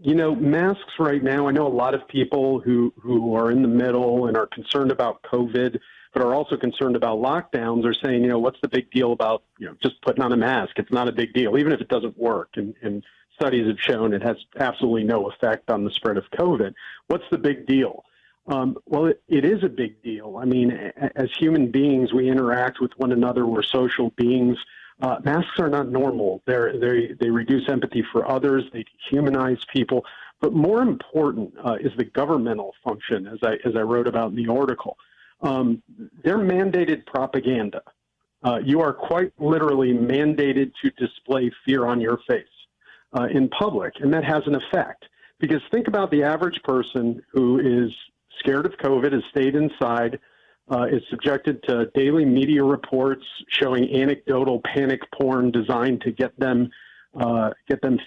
You know, masks right now, I know a lot of people who are in the middle and are concerned about COVID, but are also concerned about lockdowns, are saying, you know, what's the big deal about, you know, just putting on a mask? It's not a big deal, even if it doesn't work. And studies have shown it has absolutely no effect on the spread of COVID. What's the big deal? Well, it is a big deal. I mean, as human beings, we interact with one another. We're social beings. Masks are not normal. They reduce empathy for others. They dehumanize people. But more important is the governmental function, as I wrote about in the article. They're mandated propaganda. You are quite literally mandated to display fear on your face in public, and that has an effect. Because think about the average person who is scared of COVID, has stayed inside, is subjected to daily media reports showing anecdotal panic porn designed to get them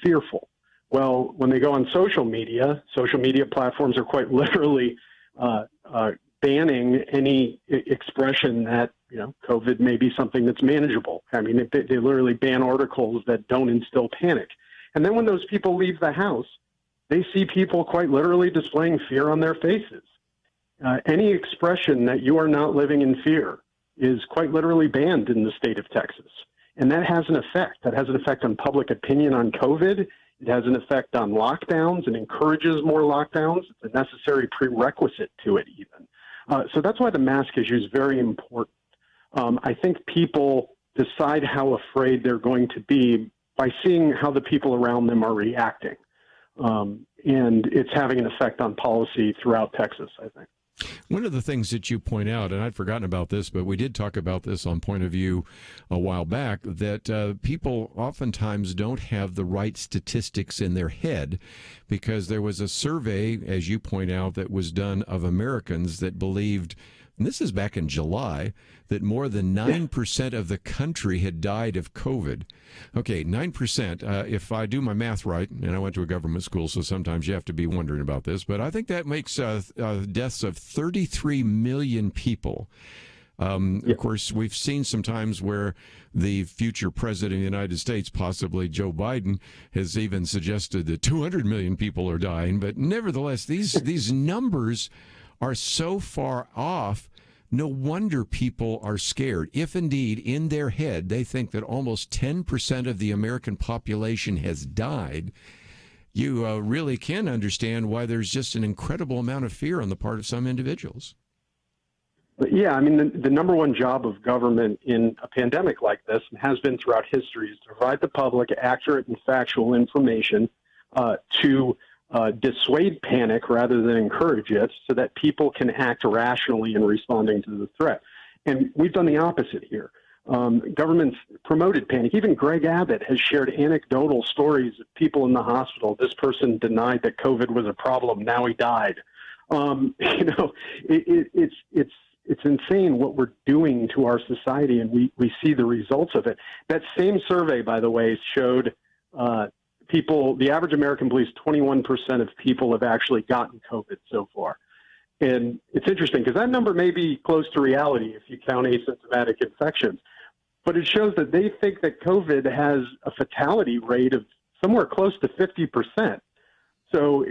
fearful. Well, when they go on social media platforms are quite literally banning any expression that COVID may be something that's manageable. I mean, they literally ban articles that don't instill panic. And then when those people leave the house, they see people quite literally displaying fear on their faces. Any expression that you are not living in fear is quite literally banned in the state of Texas. And that has an effect. That has an effect on public opinion on COVID. It has an effect on lockdowns and encourages more lockdowns. It's a necessary prerequisite to it even. So that's why the mask issue is very important. I think people decide how afraid they're going to be by seeing how the people around them are reacting. And it's having an effect on policy throughout Texas, I think. One of the things that you point out, and I'd forgotten about this, but we did talk about this on Point of View a while back, that people oftentimes don't have the right statistics in their head, because there was a survey, as you point out, that was done of Americans that believed, and this is back in July, that more than 9% of the country had died of COVID. Okay, 9%. If I do my math right, and I went to a government school, so sometimes you have to be wondering about this, but I think that makes deaths of 33 million people. Of course, we've seen some times where the future president of the United States, possibly Joe Biden, has even suggested that 200 million people are dying. But nevertheless, these numbers are so far off. No wonder people are scared. If indeed in their head they think that almost 10% of the American population has died, you really can understand why there's just an incredible amount of fear on the part of some individuals. Yeah, I mean, the number one job of government in a pandemic like this, and has been throughout history, is to provide the public accurate and factual information to dissuade panic rather than encourage it, so that people can act rationally in responding to the threat. And we've done the opposite here. Government's promoted panic. Even Greg Abbott has shared anecdotal stories of people in the hospital. This person denied that COVID was a problem. Now he died. It's insane what we're doing to our society, and we see the results of it. That same survey, by the way, showed the average American believes 21% of people have actually gotten COVID so far. And it's interesting because that number may be close to reality if you count asymptomatic infections. But it shows that they think that COVID has a fatality rate of somewhere close to 50%. So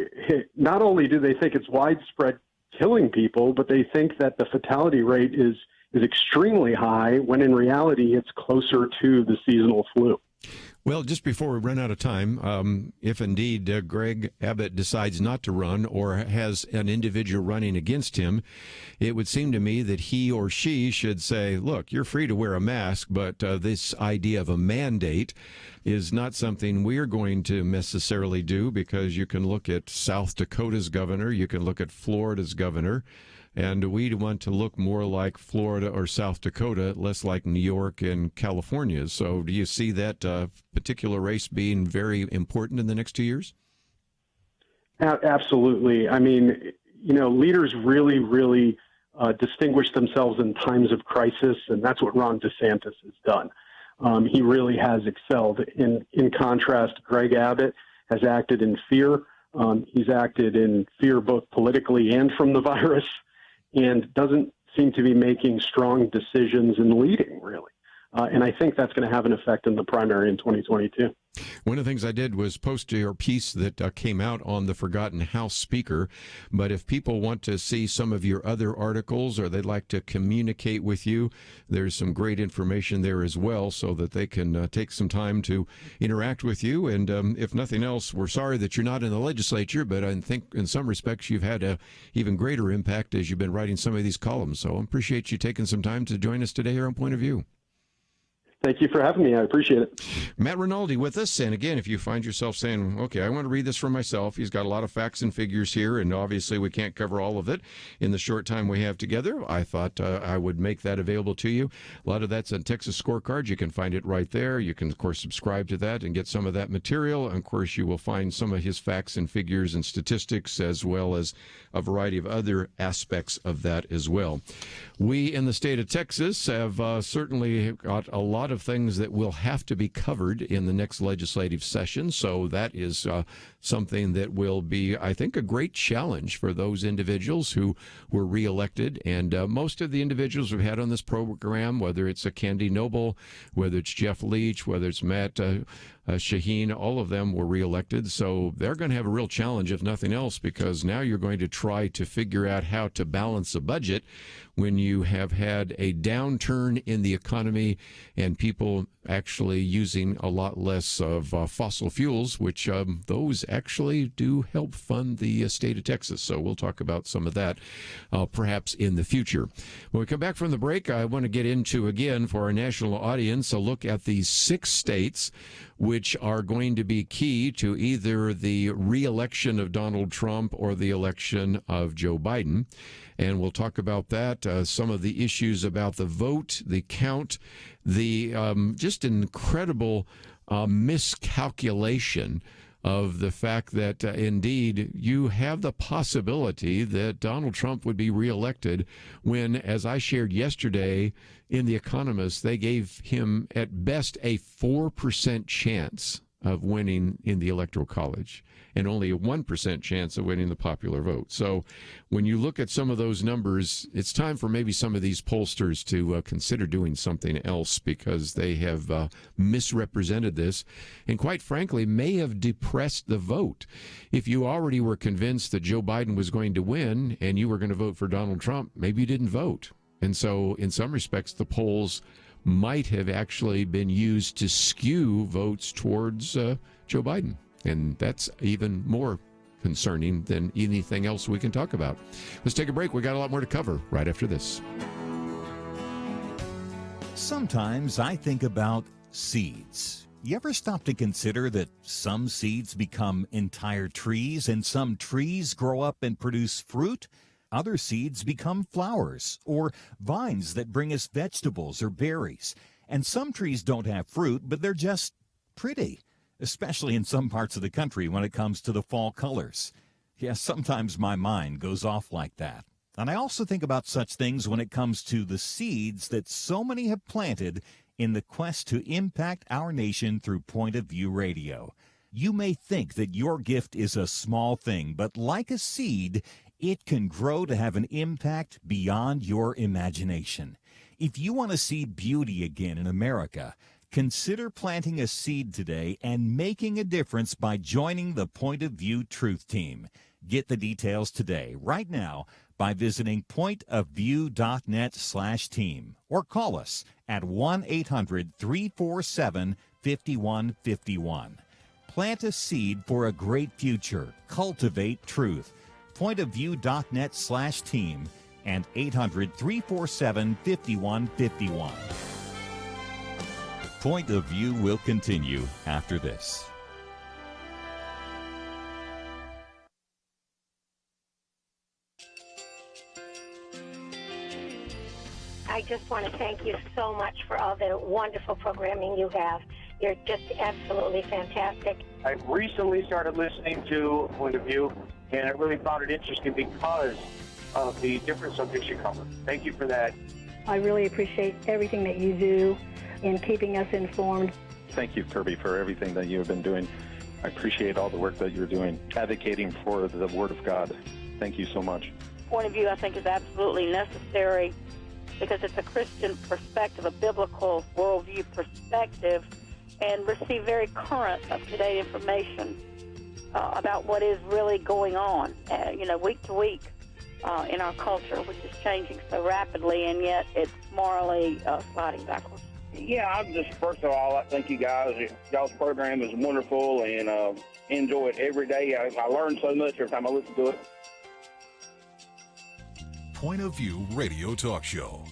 not only do they think it's widespread killing people, but they think that the fatality rate is extremely high, when in reality it's closer to the seasonal flu. Well, just before we run out of time, if indeed Greg Abbott decides not to run or has an individual running against him, it would seem to me that he or she should say, look, you're free to wear a mask, but this idea of a mandate is not something we're going to necessarily do, because you can look at South Dakota's governor, you can look at Florida's governor, and we want to look more like Florida or South Dakota, less like New York and California. So do you see that particular race being very important in the next 2 years? Absolutely. I mean, leaders really, really distinguish themselves in times of crisis, and that's what Ron DeSantis has done. He really has excelled. In contrast, Greg Abbott has acted in fear. He's acted in fear both politically and from the virus, and doesn't seem to be making strong decisions in leading, really. And I think that's going to have an effect in the primary in 2022. One of the things I did was post your piece that came out on the Forgotten House Speaker. But if people want to see some of your other articles, or they'd like to communicate with you, there's some great information there as well, so that they can take some time to interact with you. And if nothing else, we're sorry that you're not in the legislature, but I think in some respects you've had an even greater impact as you've been writing some of these columns. So I appreciate you taking some time to join us today here on Point of View. Thank you for having me. I appreciate it. Matt Rinaldi with us. And again, if you find yourself saying, okay, I want to read this for myself, he's got a lot of facts and figures here, and obviously we can't cover all of it in the short time we have together. I thought I would make that available to you. A lot of that's on Texas Scorecard. You can find it right there. You can, of course, subscribe to that and get some of that material. And of course, you will find some of his facts and figures and statistics, as well as a variety of other aspects of that as well. We in the state of Texas have certainly got a lot of things that will have to be covered in the next legislative session. So that is something that will be, I think, a great challenge for those individuals who were reelected. And most of the individuals we've had on this program, whether it's a Candy Noble, whether it's Jeff Leach, whether it's Matt Shaheen, all of them were reelected. So they're going to have a real challenge, if nothing else, because now you're going to try to figure out how to balance a budget when you have had a downturn in the economy and people actually using a lot less of fossil fuels, which those actually do help fund the state of Texas. So we'll talk about some of that perhaps in the future. When we come back from the break, I want to get into, again, for our national audience, a look at the 6 states which are going to be key to either the re-election of Donald Trump or the election of Joe Biden. And we'll talk about that, some of the issues about the vote, the count, the just incredible miscalculation of the fact that, indeed, you have the possibility that Donald Trump would be reelected when, as I shared yesterday in The Economist, they gave him at best a 4% chance of winning in the Electoral College and only a 1% chance of winning the popular vote. So when you look at some of those numbers, it's time for maybe some of these pollsters to consider doing something else, because they have misrepresented this and, quite frankly, may have depressed the vote. If you already were convinced that Joe Biden was going to win and you were going to vote for Donald Trump, maybe you didn't vote. And so in some respects, the polls might have actually been used to skew votes towards Joe Biden. And that's even more concerning than anything else we can talk about. Let's take a break. We got a lot more to cover right after this. Sometimes I think about seeds. You ever stop to consider that some seeds become entire trees and some trees grow up and produce fruit? Other seeds become flowers or vines that bring us vegetables or berries. And some trees don't have fruit, but they're just pretty, especially in some parts of the country when it comes to the fall colors. Yes, sometimes my mind goes off like that. And I also think about such things when it comes to the seeds that so many have planted in the quest to impact our nation through Point of View Radio. You may think that your gift is a small thing, but like a seed, it can grow to have an impact beyond your imagination. If you want to see beauty again in America, consider planting a seed today and making a difference by joining the Point of View Truth Team. Get the details today, right now, by visiting pointofview.net/team or call us at 1-800-347-5151. Plant a seed for a great future. Cultivate truth. Pointofview.net/team and 800-347-5151. Point of View will continue after this. I just want to thank you so much for all the wonderful programming you have. You're just absolutely fantastic. I recently started listening to Point of View, and I really found it interesting because of the different subjects you cover. Thank you for that. I really appreciate everything that you do in keeping us informed. Thank you, Kerby, for everything that you have been doing. I appreciate all the work that you're doing, advocating for the Word of God. Thank you so much. Point of View, I think, is absolutely necessary because it's a Christian perspective, a biblical worldview perspective, and receive very current, up-to-date information about what is really going on, week to week in our culture, which is changing so rapidly, and yet it's morally sliding backwards. Yeah, I'm just, first of all, I thank you guys. Y'all's program is wonderful, and enjoy it every day. I learn so much every time I listen to it. Point of View Radio Talk Show.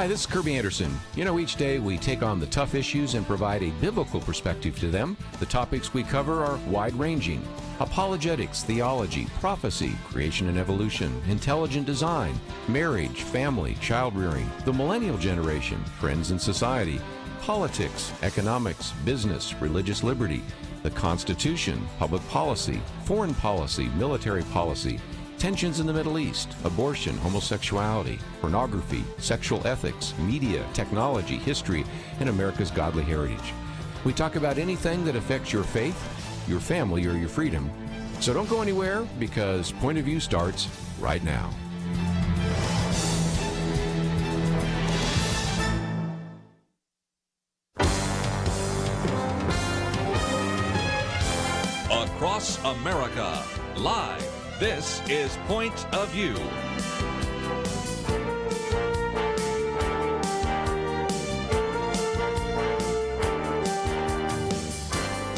Hi, this is Kerby Anderson. Each day we take on the tough issues and provide a biblical perspective to them. The topics we cover are wide-ranging. Apologetics, theology, prophecy, creation and evolution, intelligent design, marriage, family, child-rearing, the millennial generation, friends and society, politics, economics, business, religious liberty, the Constitution, public policy, foreign policy, military policy, tensions in the Middle East, abortion, homosexuality, pornography, sexual ethics, media, technology, history, and America's godly heritage. We talk about anything that affects your faith, your family, or your freedom. So don't go anywhere, because Point of View starts right now. Across America, live. This is Point of View.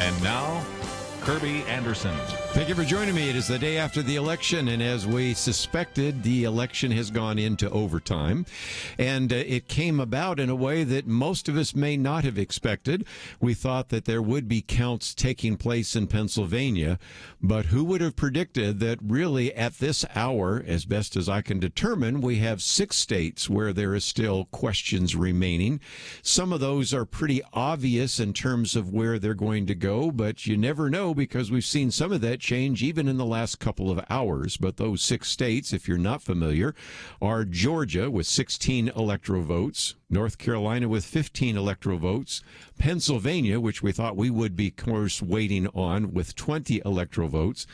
And now, Kerby Anderson. Thank you for joining me. It is the day after the election, and as we suspected, the election has gone into overtime, and it came about in a way that most of us may not have expected. We thought that there would be counts taking place in Pennsylvania, but who would have predicted that really at this hour, as best as I can determine, we have 6 states where there is still questions remaining. Some of those are pretty obvious in terms of where they're going to go, but you never know, because we've seen some of that change even in the last couple of hours. But those 6 states, if you're not familiar, are Georgia with 16 electoral votes, North Carolina with 15 electoral votes, Pennsylvania, which we thought we would be, of course, waiting on, with 20 electoral votes.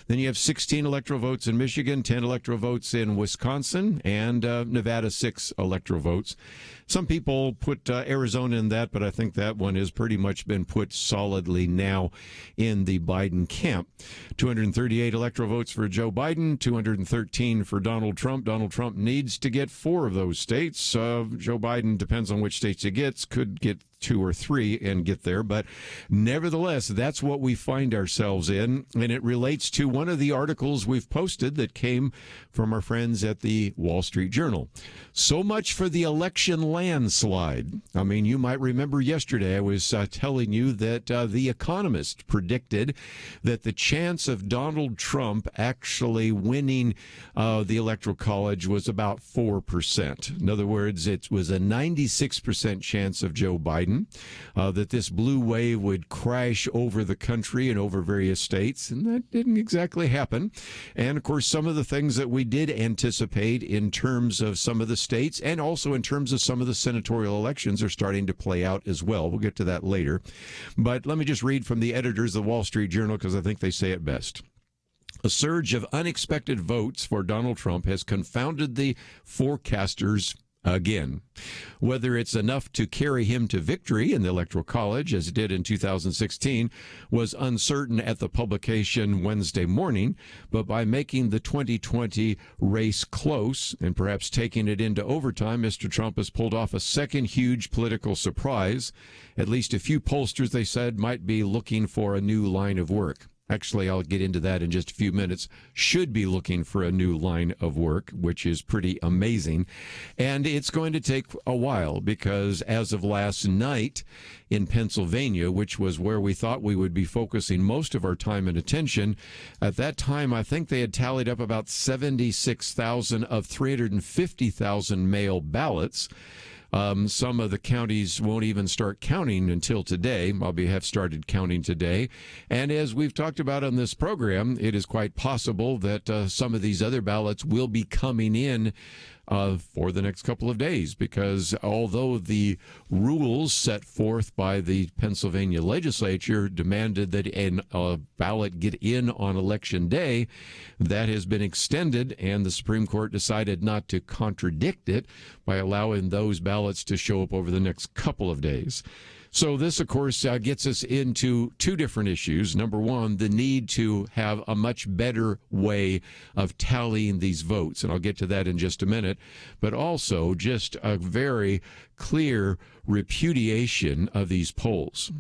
Then you have 16 electoral votes in Michigan, 10 electoral votes in Wisconsin, and Nevada 6 electoral votes. Some people put Arizona in that, but I think that one has pretty much been put solidly now in the Biden camp. 238 electoral votes for Joe Biden, 213 for Donald Trump. Donald Trump needs to get 4 of those states. Joe Biden, depends on which states he gets, could get 2 or 3 and get there. But nevertheless, that's what we find ourselves in. And it relates to one of the articles we've posted that came from our friends at the Wall Street Journal. So much for the election landslide. I mean, you might remember yesterday I was telling you that The Economist predicted that the chance of Donald Trump actually winning the Electoral College was about 4%. In other words, it was a 96% chance of Joe Biden. That this blue wave would crash over the country and over various states, and that didn't exactly happen. And, of course, some of the things that we did anticipate in terms of some of the states and also in terms of some of the senatorial elections are starting to play out as well. We'll get to that later. But let me just read from the editors of the Wall Street Journal, because I think they say it best. A surge of unexpected votes for Donald Trump has confounded the forecasters again. Whether it's enough to carry him to victory in the Electoral College, as it did in 2016, was uncertain at the publication Wednesday morning, but by making the 2020 race close and perhaps taking it into overtime, Mr. Trump has pulled off a second huge political surprise. At least a few pollsters, they said, might be looking for a new line of work. Actually, I'll get into that in just a few minutes. Should be looking for a new line of work, which is pretty amazing. And it's going to take a while, because as of last night in Pennsylvania, which was where we thought we would be focusing most of our time and attention, at that time, I think they had tallied up about 76,000 of 350,000 mail ballots. Some of the counties won't even start counting until today. Have started counting today. And as we've talked about on this program, it is quite possible that some of these other ballots will be coming in for the next couple of days, because although the rules set forth by the Pennsylvania legislature demanded that a ballot get in on Election Day, that has been extended, and the Supreme Court decided not to contradict it by allowing those ballots to show up over the next couple of days. So this, of course, gets us into 2 different issues. Number one, the need to have a much better way of tallying these votes, and I'll get to that in just a minute, but also just a very clear repudiation of these polls.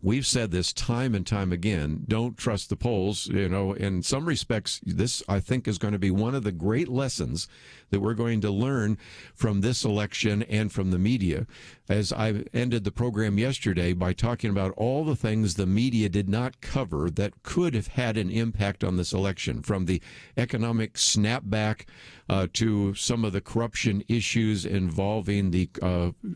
we've said this time and time again. Don't trust the polls. In some respects, this, I think, is going to be one of the great lessons that we're going to learn from this election and from the media. As I ended the program yesterday by talking about all the things the media did not cover that could have had an impact on this election, from the economic snapback to some of the corruption issues involving the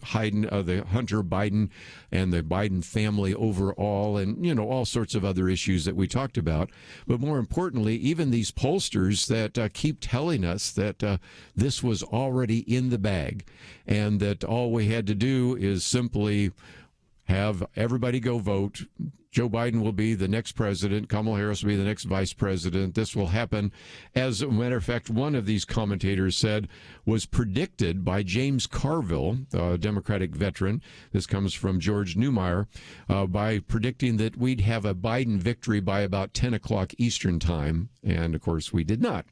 Hunter Biden and the Biden family overall, and all sorts of other issues that we talked about. But more importantly, even these pollsters that keep telling us that this was already in the bag, and that all we had to do is simply have everybody go vote. Joe Biden will be the next president. Kamala Harris will be the next vice president. This will happen. As a matter of fact, one of these commentators said was predicted by James Carville, a Democratic veteran. This comes from George Neumeier, by predicting that we'd have a Biden victory by about 10 o'clock Eastern time. And, of course, we did not.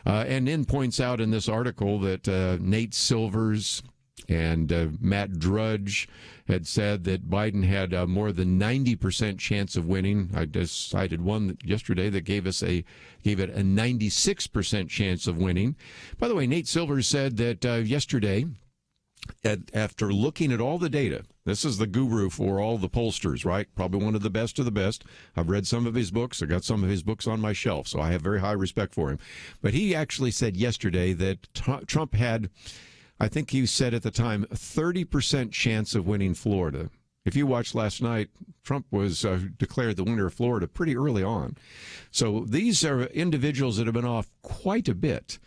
And then points out in this article that Nate Silvers and Matt Drudge had said that Biden had more than 90% chance of winning. I just cited one yesterday that gave it a 96% chance of winning. By the way, Nate Silvers said that yesterday, after looking at all the data, this is the guru for all the pollsters, right? Probably one of the best of the best. I've read some of his books. I got some of his books on my shelf, so I have very high respect for him. But he actually said yesterday that Trump had, I think he said at the time, 30% chance of winning Florida. If you watched last night, Trump was declared the winner of Florida pretty early on. So these are individuals that have been off quite a bit.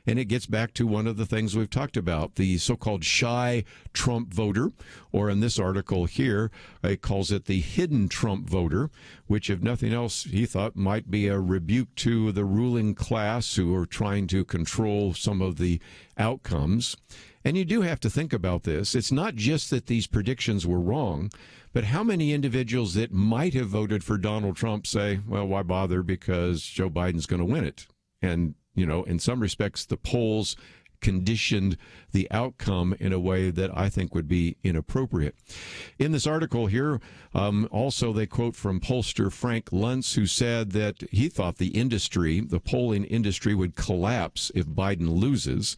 And it gets back to one of the things we've talked about, the so-called shy Trump voter, or in this article here, it calls it the hidden Trump voter, which, if nothing else, he thought might be a rebuke to the ruling class who are trying to control some of the outcomes. And you do have to think about this. It's not just that these predictions were wrong, but how many individuals that might have voted for Donald Trump say, well, why bother, because Joe Biden's going to win it? And in some respects, the polls conditioned the outcome in a way that I think would be inappropriate. In this article here, also they quote from pollster Frank Luntz, who said that he thought the polling industry would collapse if Biden loses.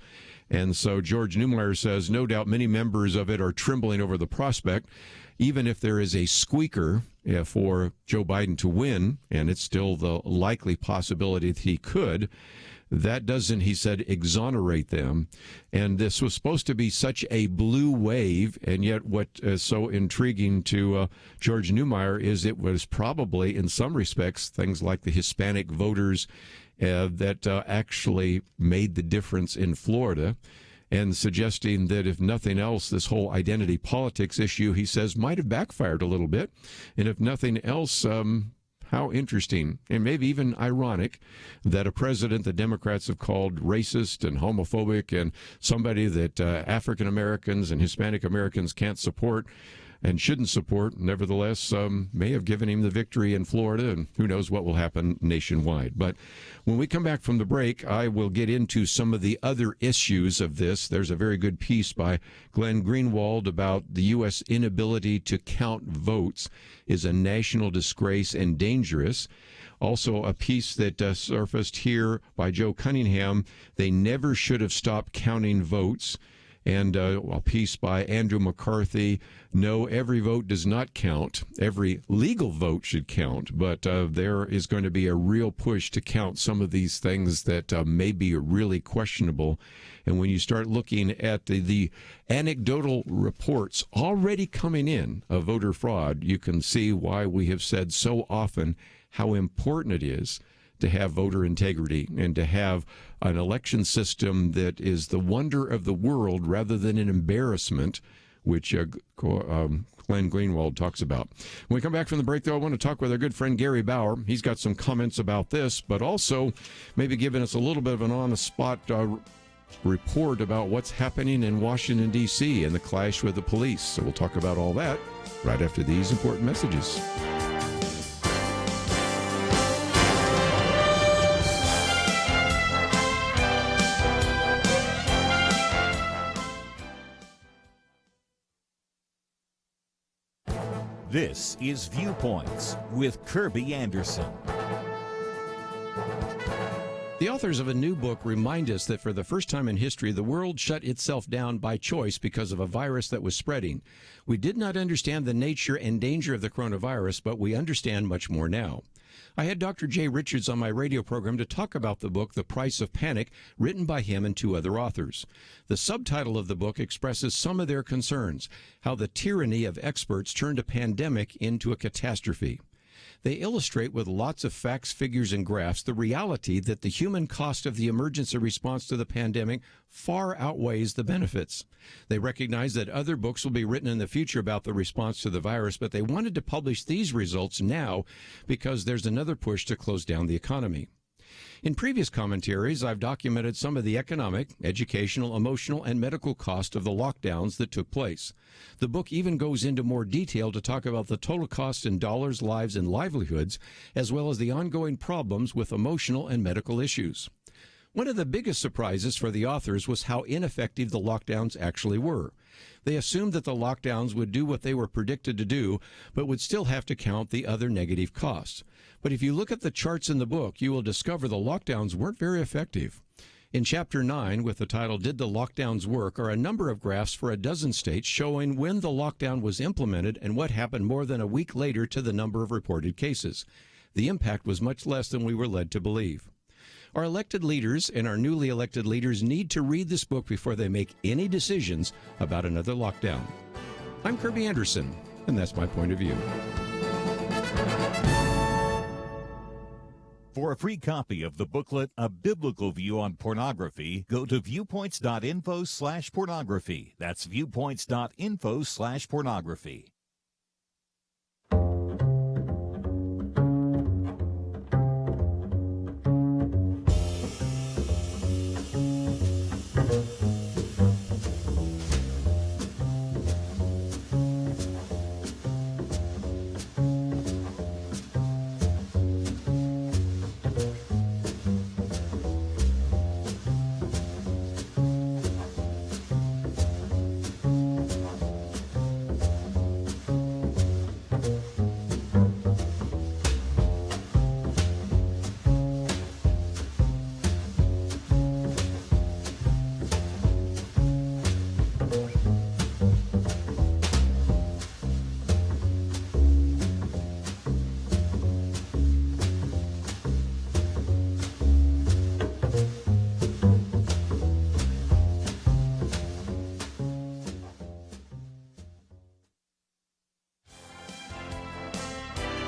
And so George Neumeier says, no doubt many members of it are trembling over the prospect, even if there is a squeaker for Joe Biden to win, and it's still the likely possibility that he could. That doesn't, he said, exonerate them. And this was supposed to be such a blue wave, and yet what is so intriguing to George Neumeier is it was probably, in some respects, things like the Hispanic voters that actually made the difference in Florida, and suggesting that if nothing else, this whole identity politics issue, he says, might have backfired a little bit. And if nothing else, how interesting, and maybe even ironic, that a president the Democrats have called racist and homophobic and somebody that African Americans and Hispanic Americans can't support and shouldn't support, nevertheless, may have given him the victory in Florida, and who knows what will happen nationwide. But when we come back from the break, I will get into some of the other issues of this. There's a very good piece by Glenn Greenwald about the U.S. inability to count votes is a national disgrace and dangerous. Also, a piece that surfaced here by Joe Cunningham, they never should have stopped counting votes. And a piece by Andrew McCarthy, no, every vote does not count. Every legal vote should count, but there is going to be a real push to count some of these things that may be really questionable. And when you start looking at the anecdotal reports already coming in of voter fraud, you can see why we have said so often how important it is to have voter integrity and to have an election system that is the wonder of the world rather than an embarrassment, which Glenn Greenwald talks about. When we come back from the break, though, I want to talk with our good friend Gary Bauer. He's got some comments about this, but also maybe giving us a little bit of an on-the-spot report about what's happening in Washington, D.C. and the clash with the police. So we'll talk about all that right after these important messages. This is Viewpoints with Kerby Anderson. The authors of a new book remind us that for the first time in history, the world shut itself down by choice because of a virus that was spreading. We did not understand the nature and danger of the coronavirus, but we understand much more now. I had Dr. Jay Richards on my radio program to talk about the book, The Price of Panic, written by him and two other authors. The subtitle of the book expresses some of their concerns, how the tyranny of experts turned a pandemic into a catastrophe. They illustrate with lots of facts, figures, and graphs the reality that the human cost of the emergency response to the pandemic far outweighs the benefits. They recognize that other books will be written in the future about the response to the virus, but they wanted to publish these results now because there's another push to close down the economy. In previous commentaries, I've documented some of the economic, educational, emotional, and medical cost of the lockdowns that took place. The book even goes into more detail to talk about the total cost in dollars, lives, and livelihoods, as well as the ongoing problems with emotional and medical issues. One of the biggest surprises for the authors was how ineffective the lockdowns actually were. They assumed that the lockdowns would do what they were predicted to do, but would still have to count the other negative costs. But if you look at the charts in the book, you will discover the lockdowns weren't very effective. In Chapter 9, with the title, Did the Lockdowns Work?, are a number of graphs for a dozen states showing when the lockdown was implemented and what happened more than a week later to the number of reported cases. The impact was much less than we were led to believe. Our elected leaders and our newly elected leaders need to read this book before they make any decisions about another lockdown. I'm Kerby Anderson, and that's my point of view. For a free copy of the booklet, A Biblical View on Pornography, go to viewpoints.info/pornography. That's viewpoints.info/pornography.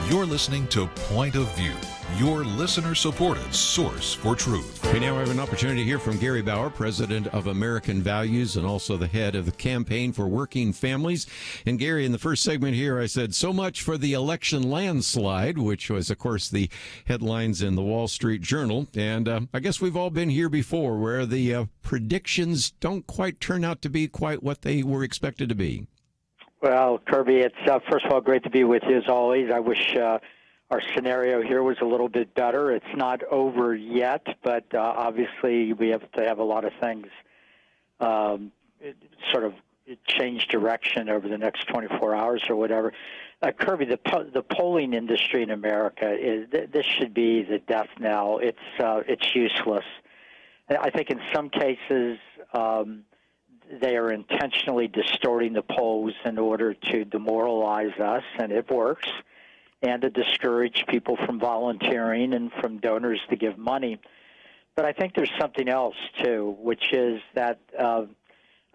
You're listening to Point of View, your listener-supported source for truth. We now have an opportunity to hear from Gary Bauer, president of American Values and also the head of the Campaign for Working Families. And Gary, in the first segment here, I said so much for the election landslide, which was, of course, the headlines in the Wall Street Journal. And I guess we've all been here before where the predictions don't quite turn out to be quite what they were expected to be. Well, Kerby, it's first of all great to be with you as always. I wish our scenario here was a little bit better. It's not over yet, but obviously we have to have a lot of things sort of change direction over the next 24 hours or whatever. Kerby, the polling industry in America this should be the death knell. It's useless. I think in some cases they are intentionally distorting the polls in order to demoralize us, and it works, and to discourage people from volunteering and from donors to give money. But I think there's something else, too, which is that I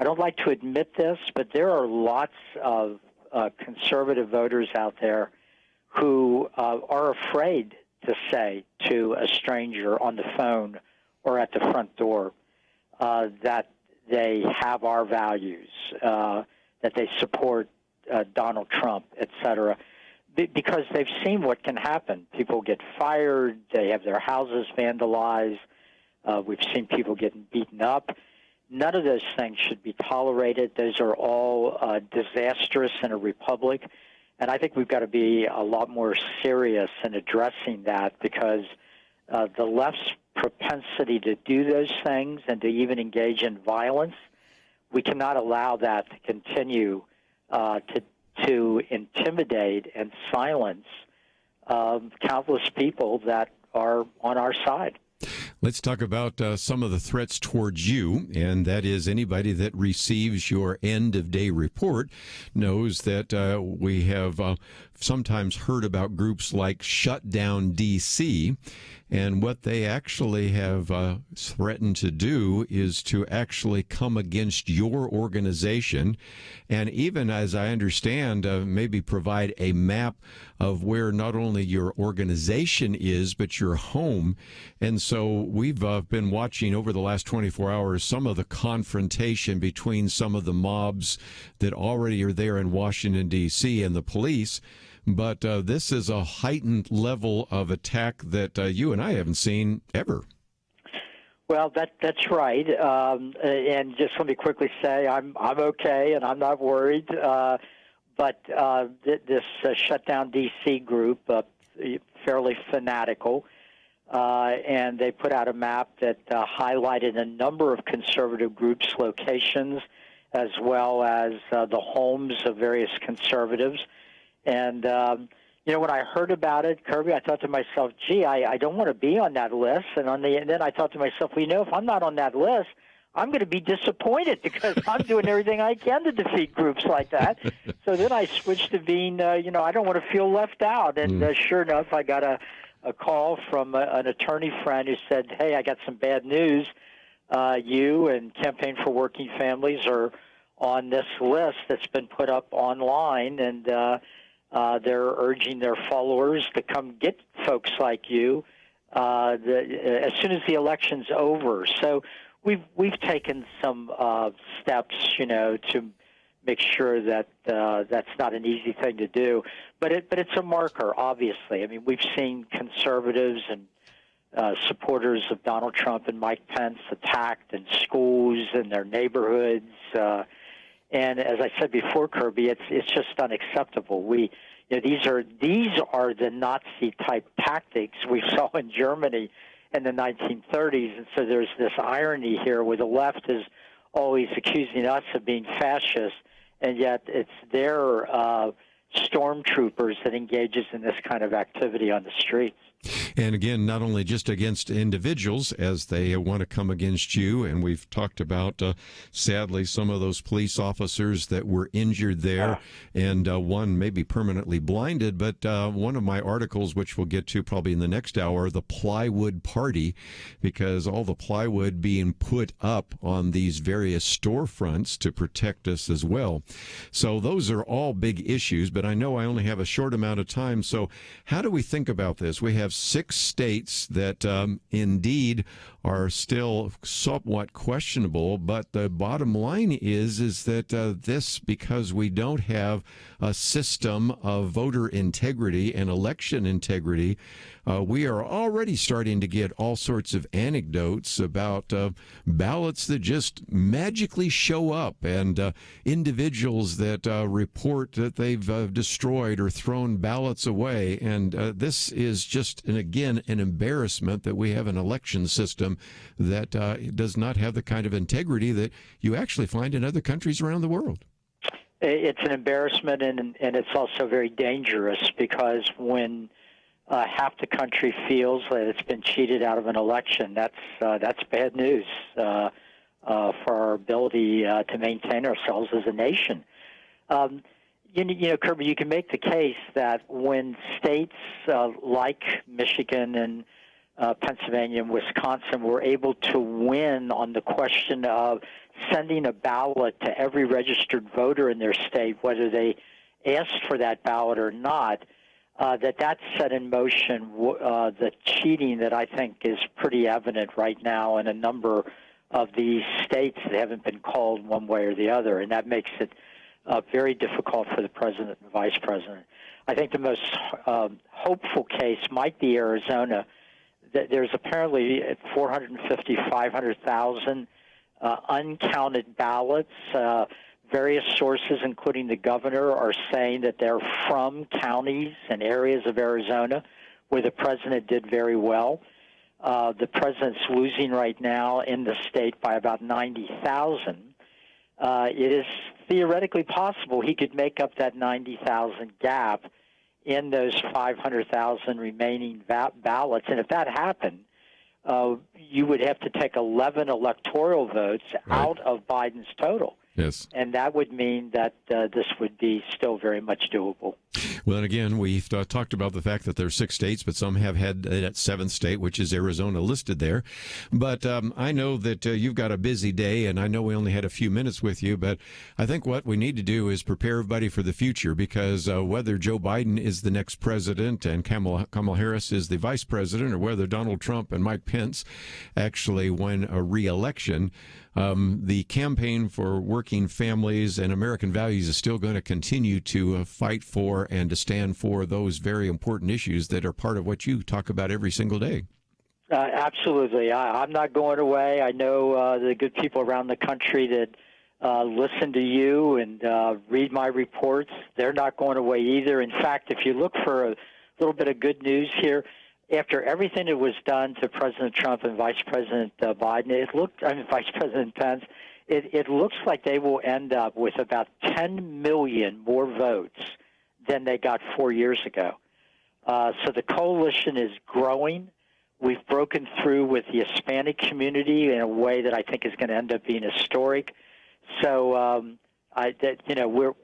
don't like to admit this, but there are lots of conservative voters out there who are afraid to say to a stranger on the phone or at the front door that they have our values, that they support Donald Trump, et cetera, because they've seen what can happen. People get fired. They have their houses vandalized. We've seen people getting beaten up. None of those things should be tolerated. Those are all disastrous in a republic. And I think we've got to be a lot more serious in addressing that because the left's propensity to do those things and to even engage in violence, we cannot allow that to continue to intimidate and silence countless people that are on our side. Let's talk about some of the threats towards you, and that is anybody that receives your end-of-day report knows that we have sometimes heard about groups like Shut Down D.C., and what they actually have threatened to do is to actually come against your organization, and even, as I understand, maybe provide a map of where not only your organization is, but your home. And so we've been watching over the last 24 hours some of the confrontation between some of the mobs that already are there in Washington, D.C. and the police. But this is a heightened level of attack that you and I haven't seen ever. Well, that's right. And just let me quickly say I'm okay and I'm not worried. But this Shutdown D.C. group, fairly fanatical, and they put out a map that highlighted a number of conservative groups' locations, as well as the homes of various conservatives. And, when I heard about it, Kerby, I thought to myself, gee, I don't want to be on that list. And then I thought to myself, if I'm not on that list, I'm going to be disappointed because I'm doing everything I can to defeat groups like that. So then I switched to being, I don't want to feel left out. And sure enough, I got a call from an attorney friend who said, hey, I got some bad news. You and Campaign for Working Families are on this list that's been put up online, and they're urging their followers to come get folks like you as soon as the election's over. So we've taken some steps, to make sure that that's not an easy thing to do. But it's a marker, obviously. I mean, we've seen conservatives and supporters of Donald Trump and Mike Pence attacked in schools and their neighborhoods. And as I said before, Kerby, it's just unacceptable. These are the Nazi type tactics we saw in Germany in the 1930s, and so there's this irony here where the left is always accusing us of being fascist, and yet it's their stormtroopers that engages in this kind of activity on the streets. And again, not only just against individuals as they want to come against you, and we've talked about, sadly, some of those police officers that were injured there, and one may be permanently blinded, but one of my articles, which we'll get to probably in the next hour, the plywood party, because all the plywood being put up on these various storefronts to protect us as well. So those are all big issues, but I know I only have a short amount of time, so how do we think about this? We have 6 states that indeed are still somewhat questionable, but the bottom line is that this, because we don't have a system of voter integrity and election integrity, we are already starting to get all sorts of anecdotes about ballots that just magically show up, and individuals that report that they've destroyed or thrown ballots away. And this is just, and again, an embarrassment that we have an election system that does not have the kind of integrity that you actually find in other countries around the world. It's an embarrassment, and it's also very dangerous, because when half the country feels that it's been cheated out of an election, that's bad news for our ability to maintain ourselves as a nation. Kerby, you can make the case that when states like Michigan and Pennsylvania and Wisconsin were able to win on the question of sending a ballot to every registered voter in their state, whether they asked for that ballot or not, that set in motion the cheating that I think is pretty evident right now in a number of these states that haven't been called one way or the other, and that makes it very difficult for the president and vice president. I think the most hopeful case might be Arizona. There's apparently 450, 500,000 uncounted ballots. Various sources, including the governor, are saying that they're from counties and areas of Arizona where the president did very well. The president's losing right now in the state by about 90,000. It is theoretically possible he could make up that 90,000 gap in those 500,000 remaining ballots. And if that happened, you would have to take 11 electoral votes out of Biden's total. Yes. And that would mean that this would be still very much doable. Well, and again, we've talked about the fact that there are 6 states, but some have had that 7th state, which is Arizona, listed there. But I know that you've got a busy day, and I know we only had a few minutes with you, but I think what we need to do is prepare everybody for the future, because whether Joe Biden is the next president and Kamala Harris is the vice president, or whether Donald Trump and Mike Pence actually win a re-election, the campaign for working families and American values is still going to continue to fight for and to stand for those very important issues that are part of what you talk about every single day. Absolutely. I'm not going away. I know the good people around the country that listen to you and read my reports. They're not going away either. In fact, if you look for a little bit of good news here, after everything that was done to President Trump and Vice President Biden, Vice President Pence, it looks like they will end up with about 10 million more votes than they got 4 years ago. So the coalition is growing. We've broken through with the Hispanic community in a way that I think is going to end up being historic. So we're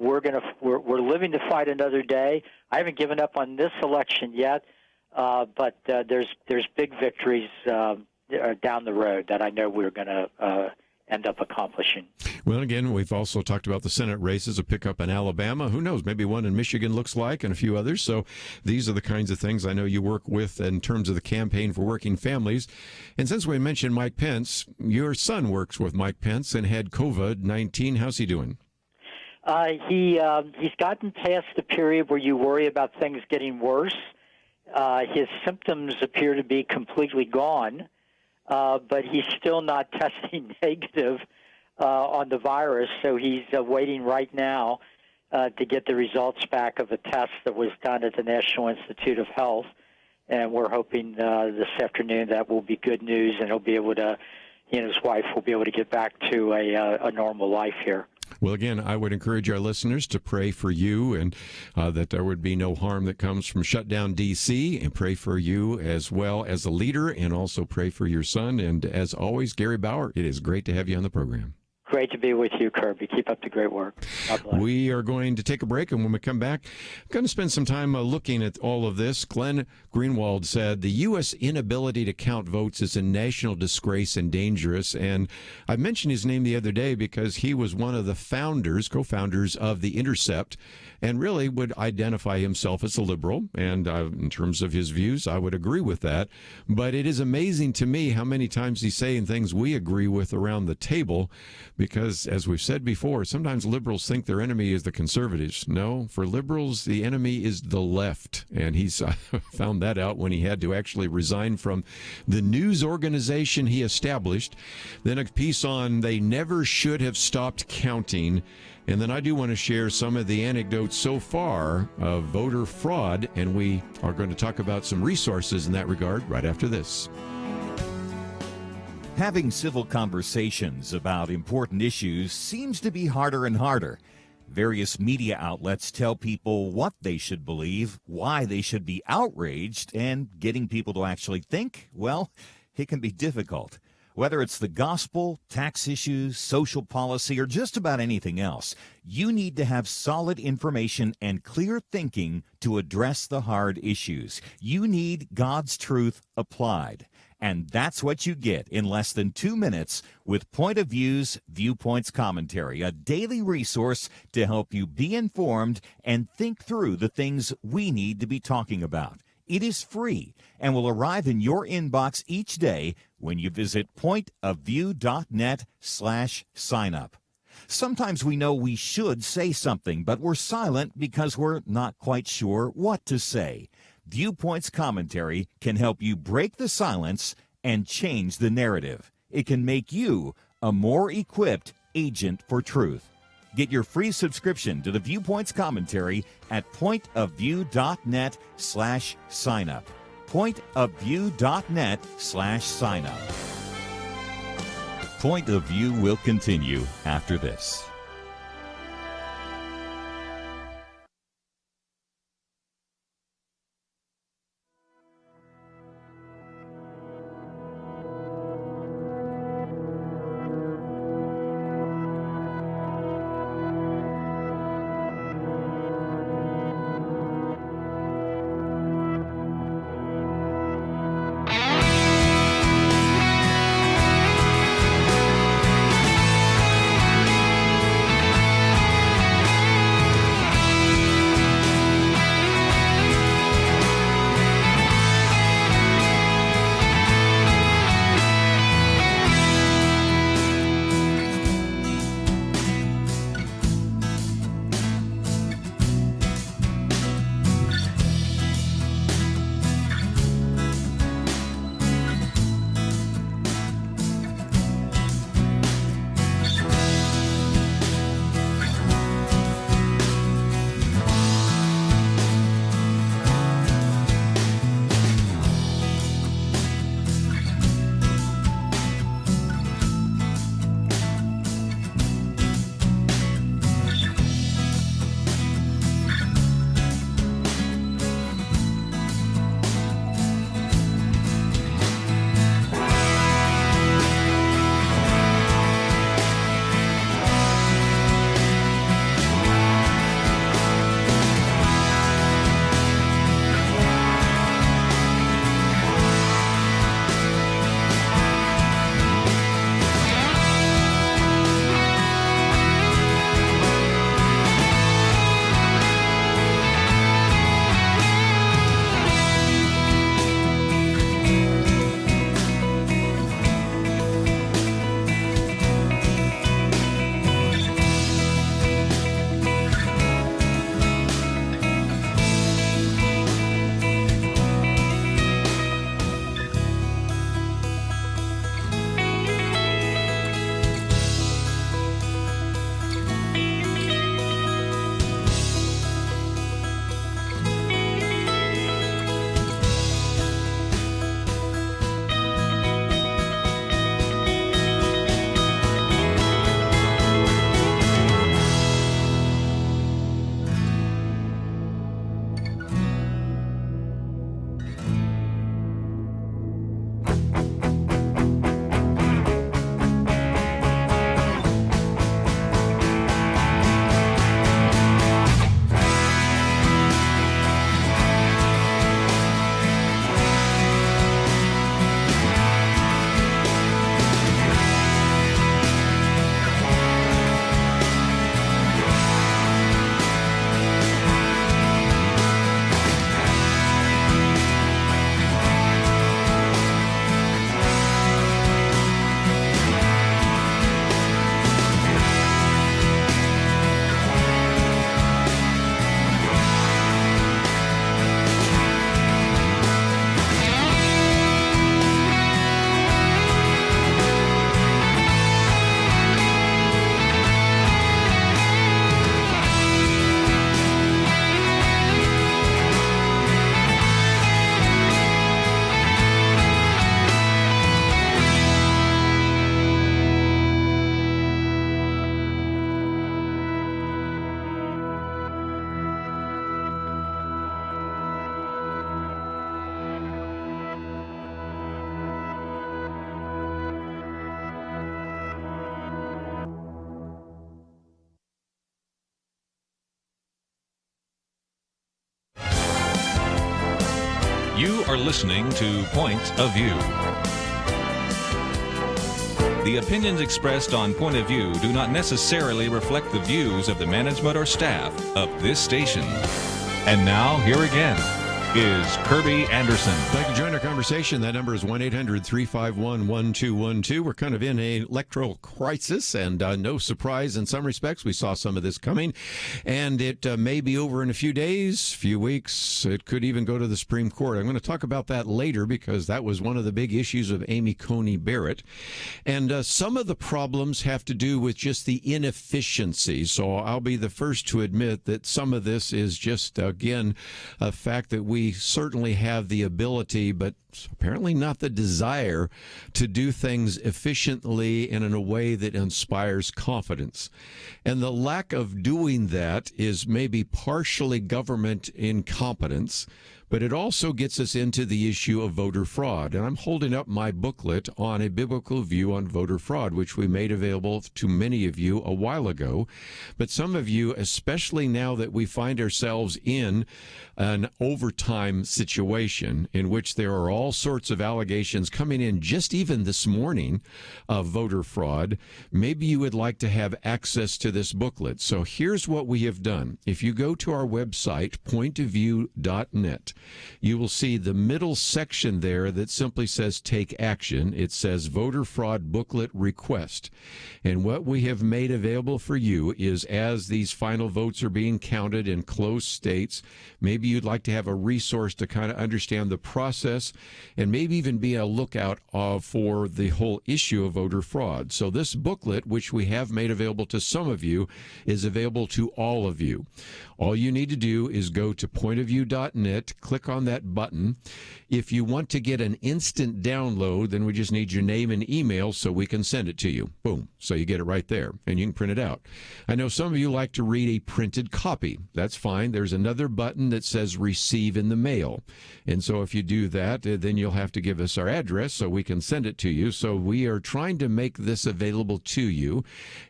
living to fight another day. I haven't given up on this election yet. But there's big victories down the road that I know we're going to end up accomplishing. Well, again, we've also talked about the Senate races, a pickup in Alabama. Who knows? Maybe one in Michigan looks like, and a few others. So these are the kinds of things I know you work with in terms of the campaign for working families. And since we mentioned Mike Pence, your son works with Mike Pence and had COVID-19. How's he doing? He's gotten past the period where you worry about things getting worse. His symptoms appear to be completely gone, but he's still not testing negative on the virus, so he's waiting right now to get the results back of a test that was done at the National Institute of Health, and we're hoping this afternoon that will be good news, and he'll be able to, he and his wife will be able to get back to a normal life here. Well, again, I would encourage our listeners to pray for you and that there would be no harm that comes from shutdown D.C., and pray for you as well as a leader, and also pray for your son. And as always, Gary Bauer, it is great to have you on the program. Great to be with you, Kerby. Keep up the great work. God bless. We are going to take a break, and when we come back, I'm going to spend some time looking at all of this. Glenn Greenwald said the U.S. inability to count votes is a national disgrace and dangerous. And I mentioned his name the other day because he was one of the co-founders of The Intercept, and really would identify himself as a liberal. And in terms of his views, I would agree with that. But it is amazing to me how many times he's saying things we agree with around the table, because, as we've said before, sometimes liberals think their enemy is the conservatives. No, for liberals, the enemy is the left. And he's found that out when he had to actually resign from the news organization he established. Then a piece on they never should have stopped counting. And then I do want to share some of the anecdotes so far of voter fraud, and we are going to talk about some resources in that regard right after this. Having civil conversations about important issues seems to be harder and harder. Various media outlets tell people what they should believe, why they should be outraged, and getting people to actually think, well, it can be difficult. Whether it's the gospel, tax issues, social policy, or just about anything else, you need to have solid information and clear thinking to address the hard issues. You need God's truth applied. And that's what you get in less than 2 minutes with Point of View's Viewpoints Commentary, a daily resource to help you be informed and think through the things we need to be talking about. It is free and will arrive in your inbox each day when you visit pointofview.net/signup. Sometimes we know we should say something, but we're silent because we're not quite sure what to say. Viewpoints Commentary can help you break the silence and change the narrative. It can make you a more equipped agent for truth. Get your free subscription to the Viewpoints Commentary at pointofview.net/signup. Pointofview.net/signup. Point of View will continue after this. You are listening to Point of View. The opinions expressed on Point of View do not necessarily reflect the views of the management or staff of this station. And now, here again is Kerby Anderson. I'd like to join our conversation. That number is 1-800-351-1212. We're kind of in an electoral crisis, and no surprise in some respects. We saw some of this coming, and it may be over in a few days, few weeks. It could even go to the Supreme Court. I'm going to talk about that later because that was one of the big issues of Amy Coney Barrett. And some of the problems have to do with just the inefficiency. So I'll be the first to admit that some of this is just, again, a fact that we certainly have the ability, but apparently not the desire, to do things efficiently and in a way that inspires confidence. And the lack of doing that is maybe partially government incompetence, but it also gets us into the issue of voter fraud. And I'm holding up my booklet on a biblical view on voter fraud, which we made available to many of you a while ago. But some of you, especially now that we find ourselves in an overtime situation in which there are all sorts of allegations coming in just even this morning of voter fraud, maybe you would like to have access to this booklet. So here's what we have done. If you go to our website, pointofview.net, you will see the middle section there that simply says Take Action. It says Voter Fraud Booklet Request. And what we have made available for you is, as these final votes are being counted in close states, maybe you'd like to have a resource to kind of understand the process and maybe even be a lookout for the whole issue of voter fraud. So this booklet, which we have made available to some of you, is available to all of you. All you need to do is go to pointofview.net, click on that button. If you want to get an instant download, then we just need your name and email so we can send it to you. Boom. So you get it right there, and you can print it out. I know some of you like to read a printed copy. That's fine. There's another button that says Receive in the Mail. And so if you do that, then you'll have to give us our address so we can send it to you. So we are trying to make this available to you.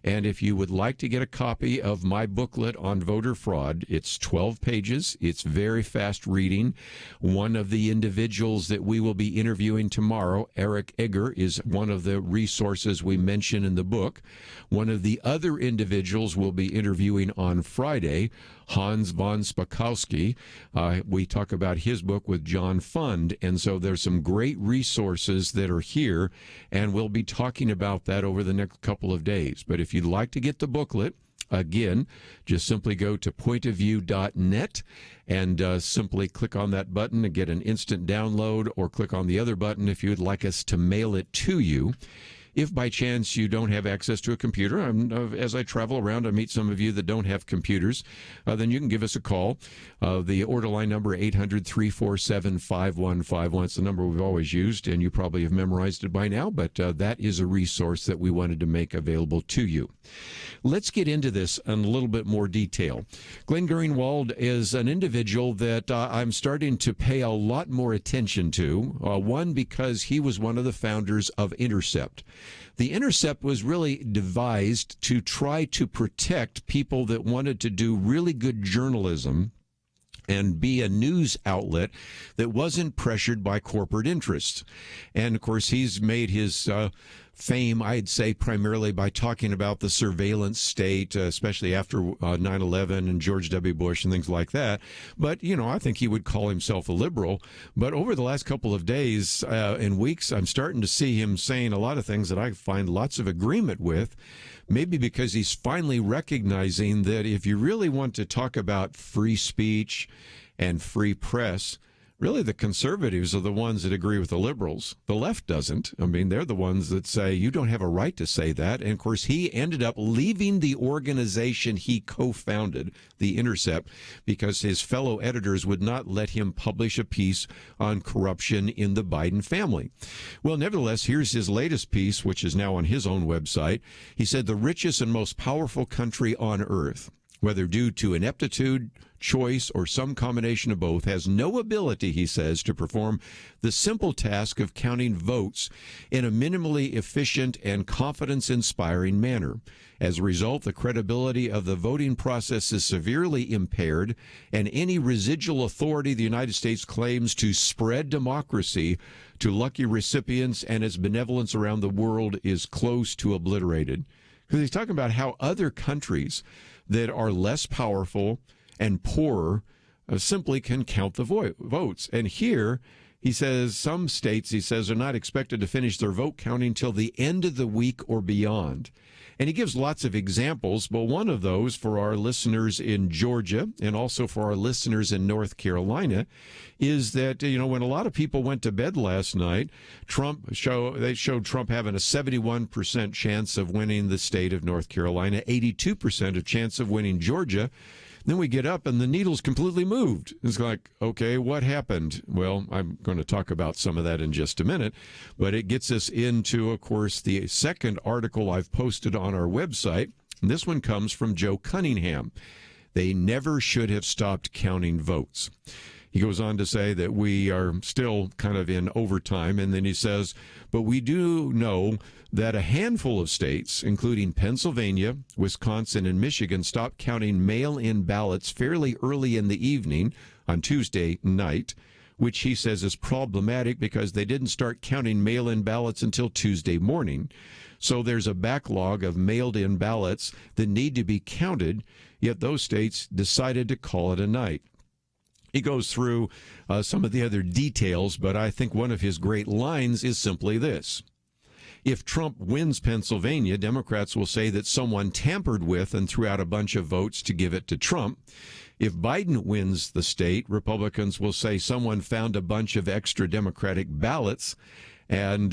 And if you would like to get a copy of my booklet on voter fraud, it's 12 pages. It's very fast reading. One of the individuals that we will be interviewing tomorrow, Eric Egger, is one of the resources we mention in the book. One of the other individuals we'll be interviewing on Friday, Hans von Spakowski. We talk about his book with John Fund, and so there's some great resources that are here, and we'll be talking about that over the next couple of days. But if you'd like to get the booklet, again, just simply go to pointofview.net and simply click on that button to get an instant download, or click on the other button if you'd like us to mail it to you. If by chance you don't have access to a computer, as I travel around, I meet some of you that don't have computers, then you can give us a call. The order line number, 800-347-5151. It's the number we've always used, and you probably have memorized it by now, but that is a resource that we wanted to make available to you. Let's get into this in a little bit more detail. Glenn Greenwald is an individual that I'm starting to pay a lot more attention to. One, because he was one of the founders of Intercept. The Intercept was really devised to try to protect people that wanted to do really good journalism and be a news outlet that wasn't pressured by corporate interests. And, of course, he's made his fame, I'd say, primarily by talking about the surveillance state, especially after 9/11 and George W. Bush and things like that. But, you know, I think he would call himself a liberal. But over the last couple of days and weeks, I'm starting to see him saying a lot of things that I find lots of agreement with, maybe because he's finally recognizing that if you really want to talk about free speech and free press, really the conservatives are the ones that agree with the liberals. The left doesn't. I mean, they're the ones that say you don't have a right to say that. And, of course, he ended up leaving the organization he co-founded, The Intercept, because his fellow editors would not let him publish a piece on corruption in the Biden family. Well, nevertheless, here's his latest piece, which is now on his own website. He said, the richest and most powerful country on earth whether due to ineptitude, choice, or some combination of both, has no ability, he says, to perform the simple task of counting votes in a minimally efficient and confidence-inspiring manner. As a result, the credibility of the voting process is severely impaired, and any residual authority the United States claims to spread democracy to lucky recipients and its benevolence around the world is close to obliterated. Because he's talking about how other countries that are less powerful and poorer simply can count the votes. And here, he says, some states, he says, are not expected to finish their vote counting till the end of the week or beyond. And he gives lots of examples, but one of those for our listeners in Georgia and also for our listeners in North Carolina is that, when a lot of people went to bed last night, they showed Trump having a 71% chance of winning the state of North Carolina, 82% of chance of winning Georgia. Then we get up and the needle's completely moved. It's like, okay, what happened? Well, I'm going to talk about some of that in just a minute, but it gets us into, of course, the second article I've posted on our website. And this one comes from Joe Cunningham. They never should have stopped counting votes. He goes on to say that we are still kind of in overtime, and then he says, but we do know that a handful of states, including Pennsylvania, Wisconsin, and Michigan, stopped counting mail-in ballots fairly early in the evening on Tuesday night, which he says is problematic because they didn't start counting mail-in ballots until Tuesday morning. So there's a backlog of mailed-in ballots that need to be counted, yet those states decided to call it a night. He goes through some of the other details, but I think one of his great lines is simply this. If Trump wins Pennsylvania, Democrats will say that someone tampered with and threw out a bunch of votes to give it to Trump. If Biden wins the state, Republicans will say someone found a bunch of extra Democratic ballots and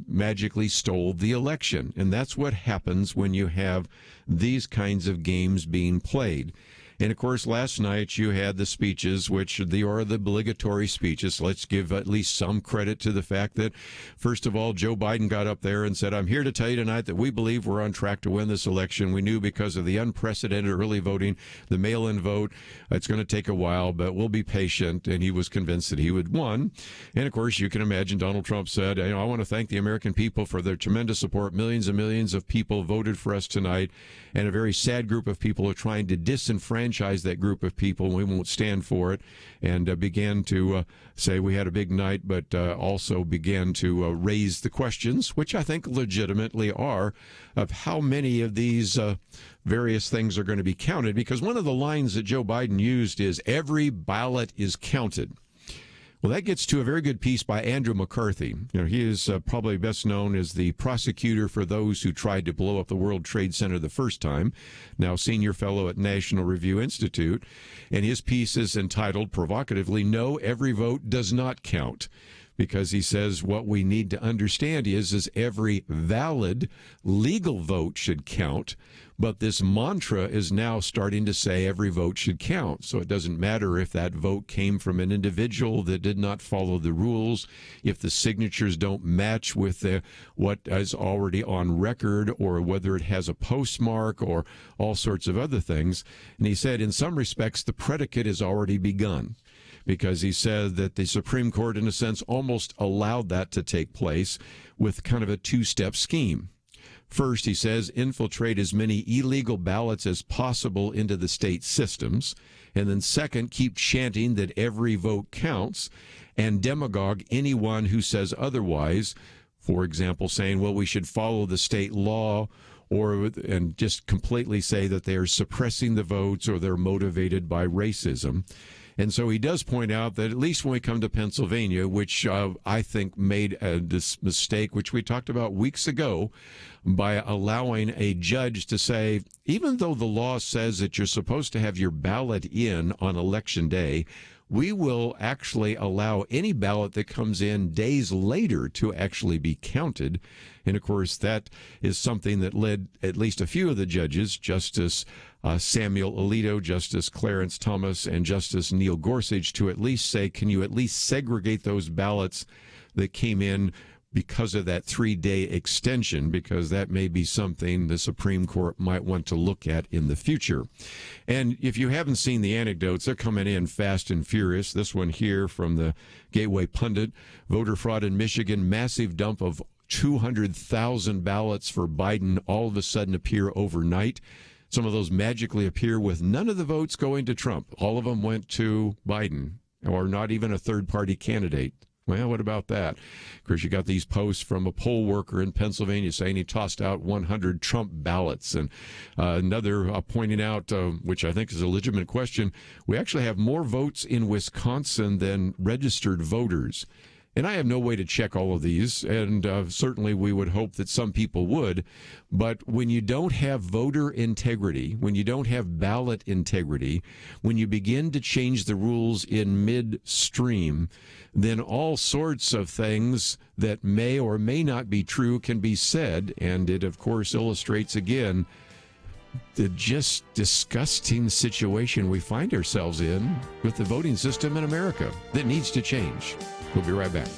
magically stole the election. And that's what happens when you have these kinds of games being played. And, of course, last night you had the speeches, which are the obligatory speeches. Let's give at least some credit to the fact that, first of all, Joe Biden got up there and said, I'm here to tell you tonight that we believe we're on track to win this election. We knew because of the unprecedented early voting, the mail-in vote, it's going to take a while, but we'll be patient. And he was convinced that he would win. And, of course, you can imagine Donald Trump said, I want to thank the American people for their tremendous support. Millions and millions of people voted for us tonight. And a very sad group of people are trying to disenfranchise that group of people. We won't stand for it. And began to say we had a big night, but also began to raise the questions, which I think legitimately are, of how many of these various things are going to be counted. Because one of the lines that Joe Biden used is every ballot is counted. Well, that gets to a very good piece by Andrew McCarthy. He is probably best known as the prosecutor for those who tried to blow up the World Trade Center the first time, now senior fellow at National Review Institute. And his piece is entitled, provocatively, No, Every Vote Does Not Count. Because he says what we need to understand is every valid legal vote should count, but this mantra is now starting to say every vote should count. So it doesn't matter if that vote came from an individual that did not follow the rules, if the signatures don't match with what is already on record, or whether it has a postmark or all sorts of other things. And he said, in some respects, the predicate has already begun. Because he said that the Supreme Court, in a sense, almost allowed that to take place with kind of a two-step scheme. First, he says, infiltrate as many illegal ballots as possible into the state systems. And then second, keep chanting that every vote counts and demagogue anyone who says otherwise. For example, saying, well, we should follow the state law, and just completely say that they are suppressing the votes or they're motivated by racism. And so he does point out that at least when we come to Pennsylvania, which I think made this mistake, which we talked about weeks ago, by allowing a judge to say, even though the law says that you're supposed to have your ballot in on Election Day, we will actually allow any ballot that comes in days later to actually be counted. And, of course, that is something that led at least a few of the judges, Justice Samuel Alito, Justice Clarence Thomas, and Justice Neil Gorsuch, to at least say, can you at least segregate those ballots that came in because of that 3-day extension, because that may be something the Supreme Court might want to look at in the future. And if you haven't seen the anecdotes, they're coming in fast and furious. This one here from the Gateway Pundit: voter fraud in Michigan, massive dump of 200,000 ballots for Biden all of a sudden appear overnight. Some of those magically appear with none of the votes going to Trump. All of them went to Biden, or not even a third-party candidate. Well, what about that? Of course, you got these posts from a poll worker in Pennsylvania saying he tossed out 100 Trump ballots. And another pointing out, which I think is a legitimate question, we actually have more votes in Wisconsin than registered voters. And I have no way to check all of these, and certainly we would hope that some people would. But when you don't have voter integrity, when you don't have ballot integrity, when you begin to change the rules in midstream, then all sorts of things that may or may not be true can be said. And it, of course, illustrates again the just disgusting situation we find ourselves in with the voting system in America that needs to change. We'll be right back.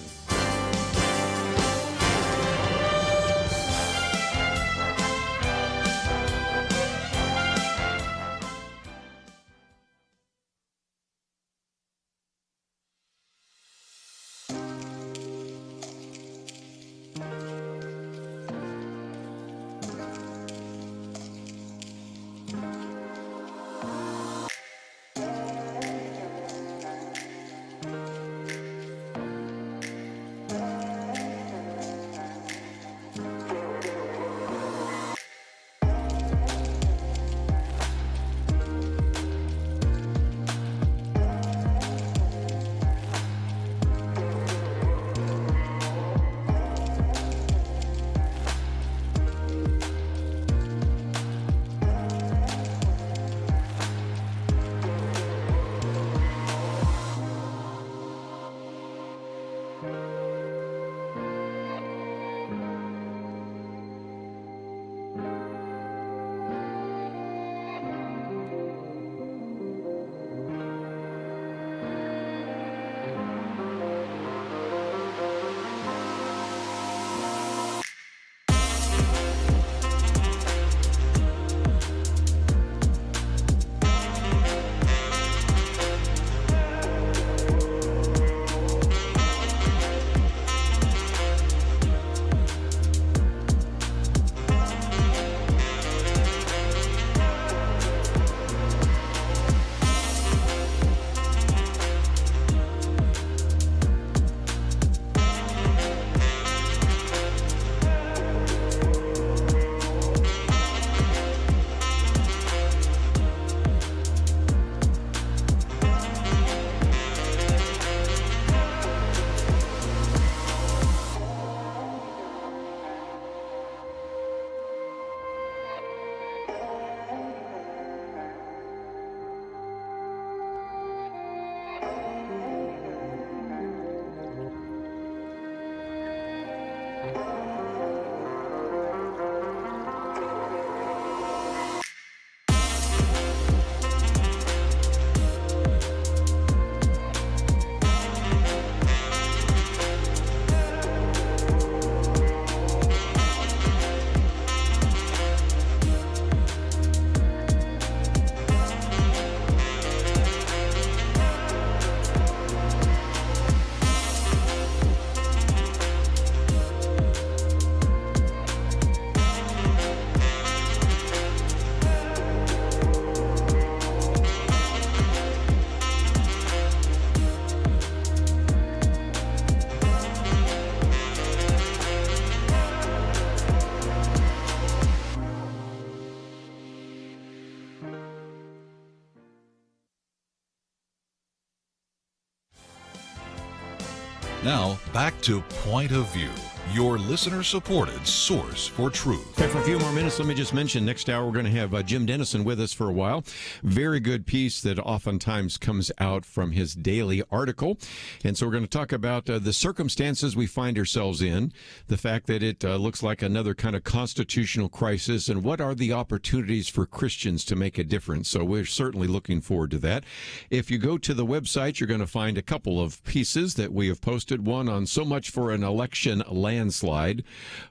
Now, back to Point of View, your listener-supported source for truth. Okay, for a few more minutes, let me just mention, next hour we're going to have Jim Denison with us for a while. Very good piece that oftentimes comes out from his daily article. And so we're going to talk about the circumstances we find ourselves in, the fact that it looks like another kind of constitutional crisis, and what are the opportunities for Christians to make a difference. So we're certainly looking forward to that. If you go to the website, you're going to find a couple of pieces that we have posted. One on so much for an election land landslide,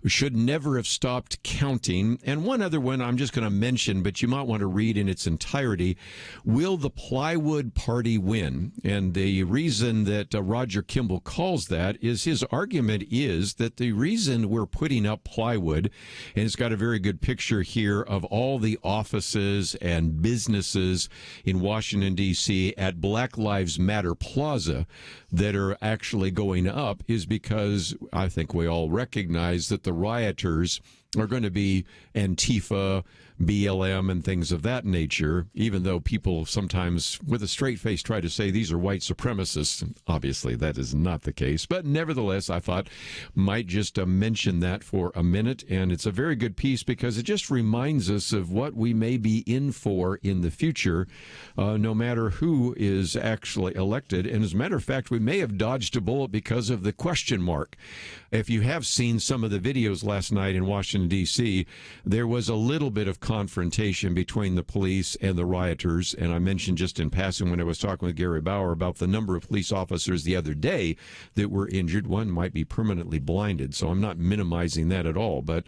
should never have stopped counting. And one other one I'm just going to mention, but you might want to read in its entirety. Will the plywood party win? And the reason that Roger Kimball calls that is his argument is that the reason we're putting up plywood, and it's got a very good picture here of all the offices and businesses in Washington, D.C. at Black Lives Matter Plaza that are actually going up, is because I think we all recognize that the rioters are going to be Antifa, BLM, and things of that nature, even though people sometimes with a straight face try to say these are white supremacists. Obviously, that is not the case. But nevertheless, I thought might just mention that for a minute. And it's a very good piece because it just reminds us of what we may be in for in the future, no matter who is actually elected. And as a matter of fact, we may have dodged a bullet because of the question mark. If you have seen some of the videos last night in Washington, D.C., there was a little bit of confrontation between the police and the rioters. And I mentioned just in passing when I was talking with Gary Bauer about the number of police officers the other day that were injured. One might be permanently blinded, so I'm not minimizing that at all. But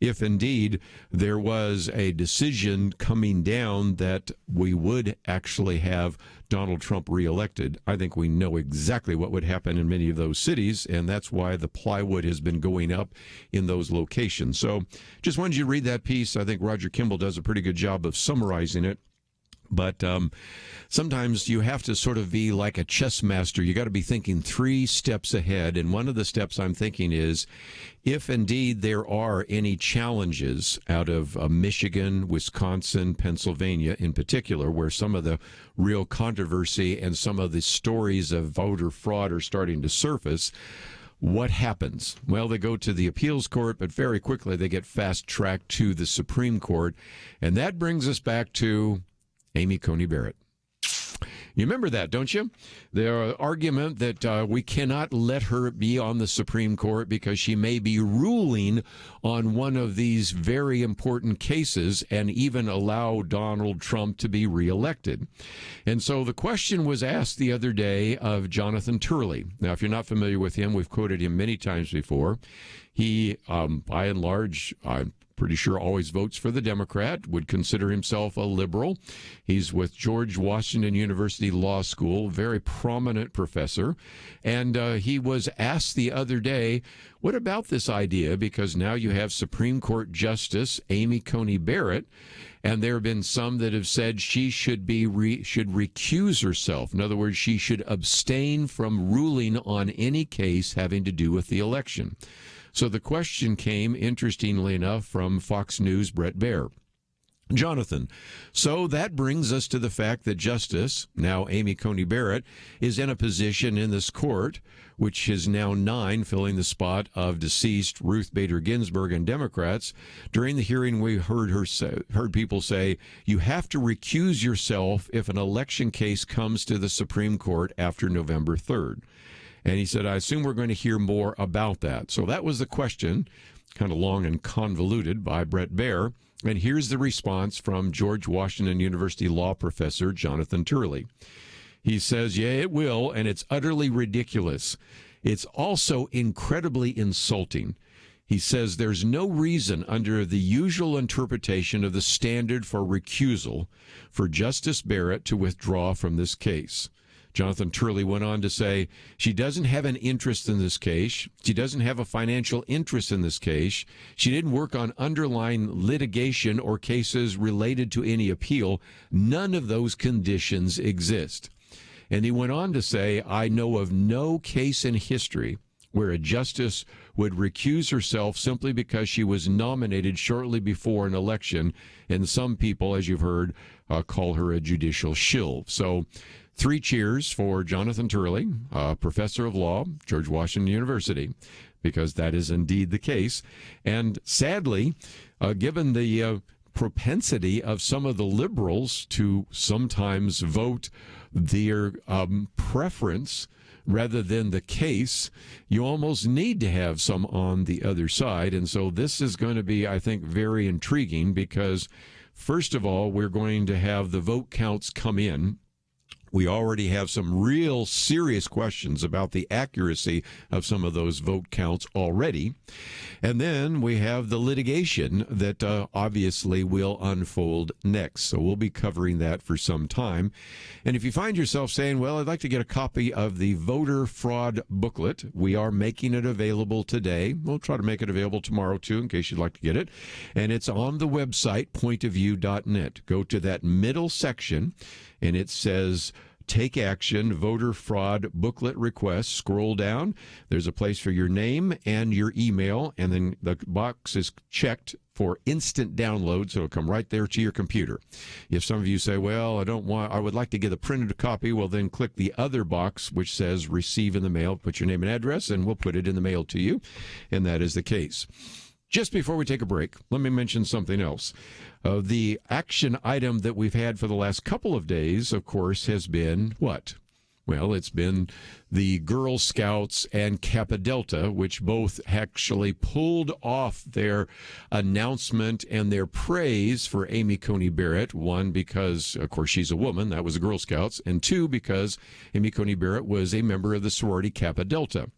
if indeed there was a decision coming down that we would actually have Donald Trump reelected, I think we know exactly what would happen in many of those cities, and that's why the plywood has been going up in those locations. So just wanted you to read that piece. I think Roger Kimball does a pretty good job of summarizing it. But sometimes you have to sort of be like a chess master. You got to be thinking 3 steps ahead. And one of the steps I'm thinking is, if indeed there are any challenges out of Michigan, Wisconsin, Pennsylvania in particular, where some of the real controversy and some of the stories of voter fraud are starting to surface, what happens? Well, they go to the appeals court, but very quickly they get fast-tracked to the Supreme Court. And that brings us back to Amy Coney Barrett. You remember that, don't you? The argument that we cannot let her be on the Supreme Court because she may be ruling on one of these very important cases and even allow Donald Trump to be reelected. And so the question was asked the other day of Jonathan Turley. Now, if you're not familiar with him, we've quoted him many times before. He, by and large, pretty sure always votes for the Democrat, would consider himself a liberal. He's with George Washington University Law School, very prominent professor. And he was asked the other day, what about this idea? Because now you have Supreme Court Justice Amy Coney Barrett, and there have been some that have said she should recuse herself. In other words, she should abstain from ruling on any case having to do with the election. So the question came, interestingly enough, from Fox News' Brett Baier. Jonathan, so that brings us to the fact that Justice, now Amy Coney Barrett, is in a position in this court, which is now 9, filling the spot of deceased Ruth Bader Ginsburg and Democrats. During the hearing, we heard people say, you have to recuse yourself if an election case comes to the Supreme Court after November 3rd. And he said, I assume we're going to hear more about that. So that was the question, kind of long and convoluted, by Brett Baier. And here's the response from George Washington University law professor Jonathan Turley. He says, yeah, it will, and it's utterly ridiculous. It's also incredibly insulting. He says there's no reason under the usual interpretation of the standard for recusal for Justice Barrett to withdraw from this case. Jonathan Turley went on to say, she doesn't have an interest in this case. She doesn't have a financial interest in this case. She didn't work on underlying litigation or cases related to any appeal. None of those conditions exist. And he went on to say, I know of no case in history where a justice would recuse herself simply because she was nominated shortly before an election. And some people, as you've heard, call her a judicial shill. So 3 cheers for Jonathan Turley, professor of law, George Washington University, because that is indeed the case. And sadly, given the propensity of some of the liberals to sometimes vote their preference rather than the case, you almost need to have some on the other side. And so this is going to be, I think, very intriguing because, first of all, we're going to have the vote counts come in We already have some real serious questions about the accuracy of some of those vote counts already. And then we have the litigation that obviously will unfold next. So we'll be covering that for some time. And if you find yourself saying, well, I'd like to get a copy of the voter fraud booklet, we are making it available today. We'll try to make it available tomorrow, too, in case you'd like to get it. And it's on the website, pointofview.net. Go to that middle section, and it says Take Action Voter Fraud Booklet Request. Scroll down. There's a place for your name and your email, and then the box is checked for instant download, so it'll come right there to your computer. If some of you say, well, I would like to get a printed copy, well, then click the other box, which says Receive in the Mail. Put your name and address, and we'll put it in the mail to you, and that is the case. Just before we take a break, let me mention something else. The action item that we've had for the last couple of days, of course, has been what? Well, it's been the Girl Scouts and Kappa Delta, which both actually pulled off their announcement and their praise for Amy Coney Barrett. One, because, of course, she's a woman. That was the Girl Scouts. And two, because Amy Coney Barrett was a member of the sorority Kappa Delta.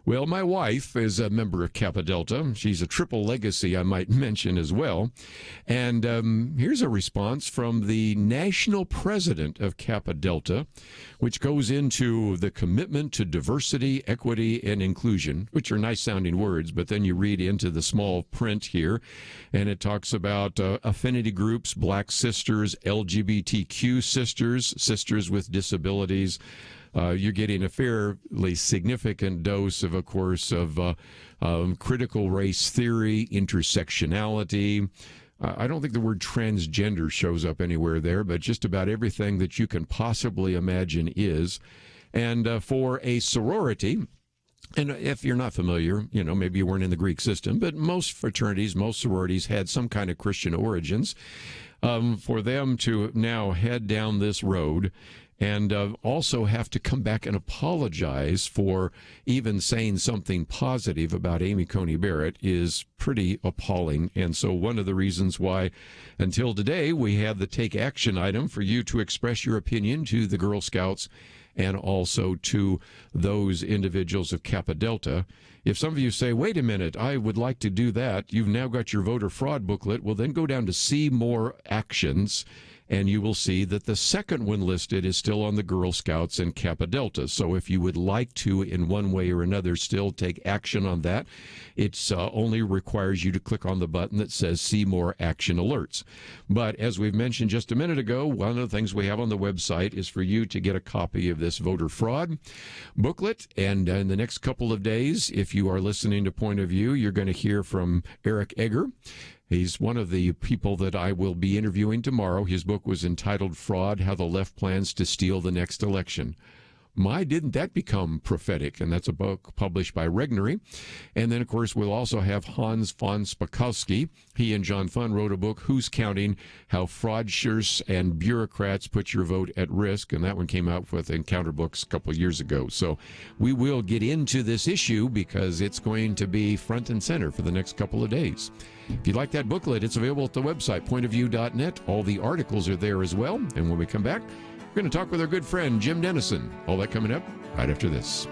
Well, my wife is a member of Kappa Delta. She's a triple legacy, I might mention as well. And here's a response from the national president of Kappa Delta, which goes into the commitment to diversity, equity, and inclusion, which are nice-sounding words, but then you read into the small print here, and it talks about affinity groups, Black sisters, LGBTQ sisters, sisters with disabilities. You're getting a fairly significant dose of course, of critical race theory, intersectionality. I don't think the word transgender shows up anywhere there, but just about everything that you can possibly imagine is. And for a sorority, and if you're not familiar, maybe you weren't in the Greek system, but most fraternities, most sororities had some kind of Christian origins. For them to now head down this road and also have to come back and apologize for even saying something positive about Amy Coney Barrett is pretty appalling. And so one of the reasons why until today we have the Take Action item for you to express your opinion to the Girl Scouts and also to those individuals of Kappa Delta. If some of you say, wait a minute, I would like to do that, you've now got your voter fraud booklet, well, then go down to See More Actions, and you will see that the second one listed is still on the Girl Scouts and Kappa Delta. So if you would like to, in one way or another, still take action on that, it only requires you to click on the button that says See More Action Alerts. But as we've mentioned just a minute ago, one of the things we have on the website is for you to get a copy of this voter fraud booklet. And in the next couple of days, if you are listening to Point of View, you're going to hear from Eric Egger. He's one of the people that I will be interviewing tomorrow. His book was entitled Fraud, How the Left Plans to Steal the Next Election. My, didn't that become prophetic? And that's a book published by Regnery. And then, of course, we'll also have Hans von Spakovsky. He and John Funn wrote a book, Who's Counting? How Fraudsters and Bureaucrats Put Your Vote at Risk. And that one came out with Encounter Books a couple of years ago. So we will get into this issue because it's going to be front and center for the next couple of days. If you'd like that booklet, it's available at the website, pointofview.net. All the articles are there as well. And when we come back, we're going to talk with our good friend, Jim Denison. All that coming up right after this.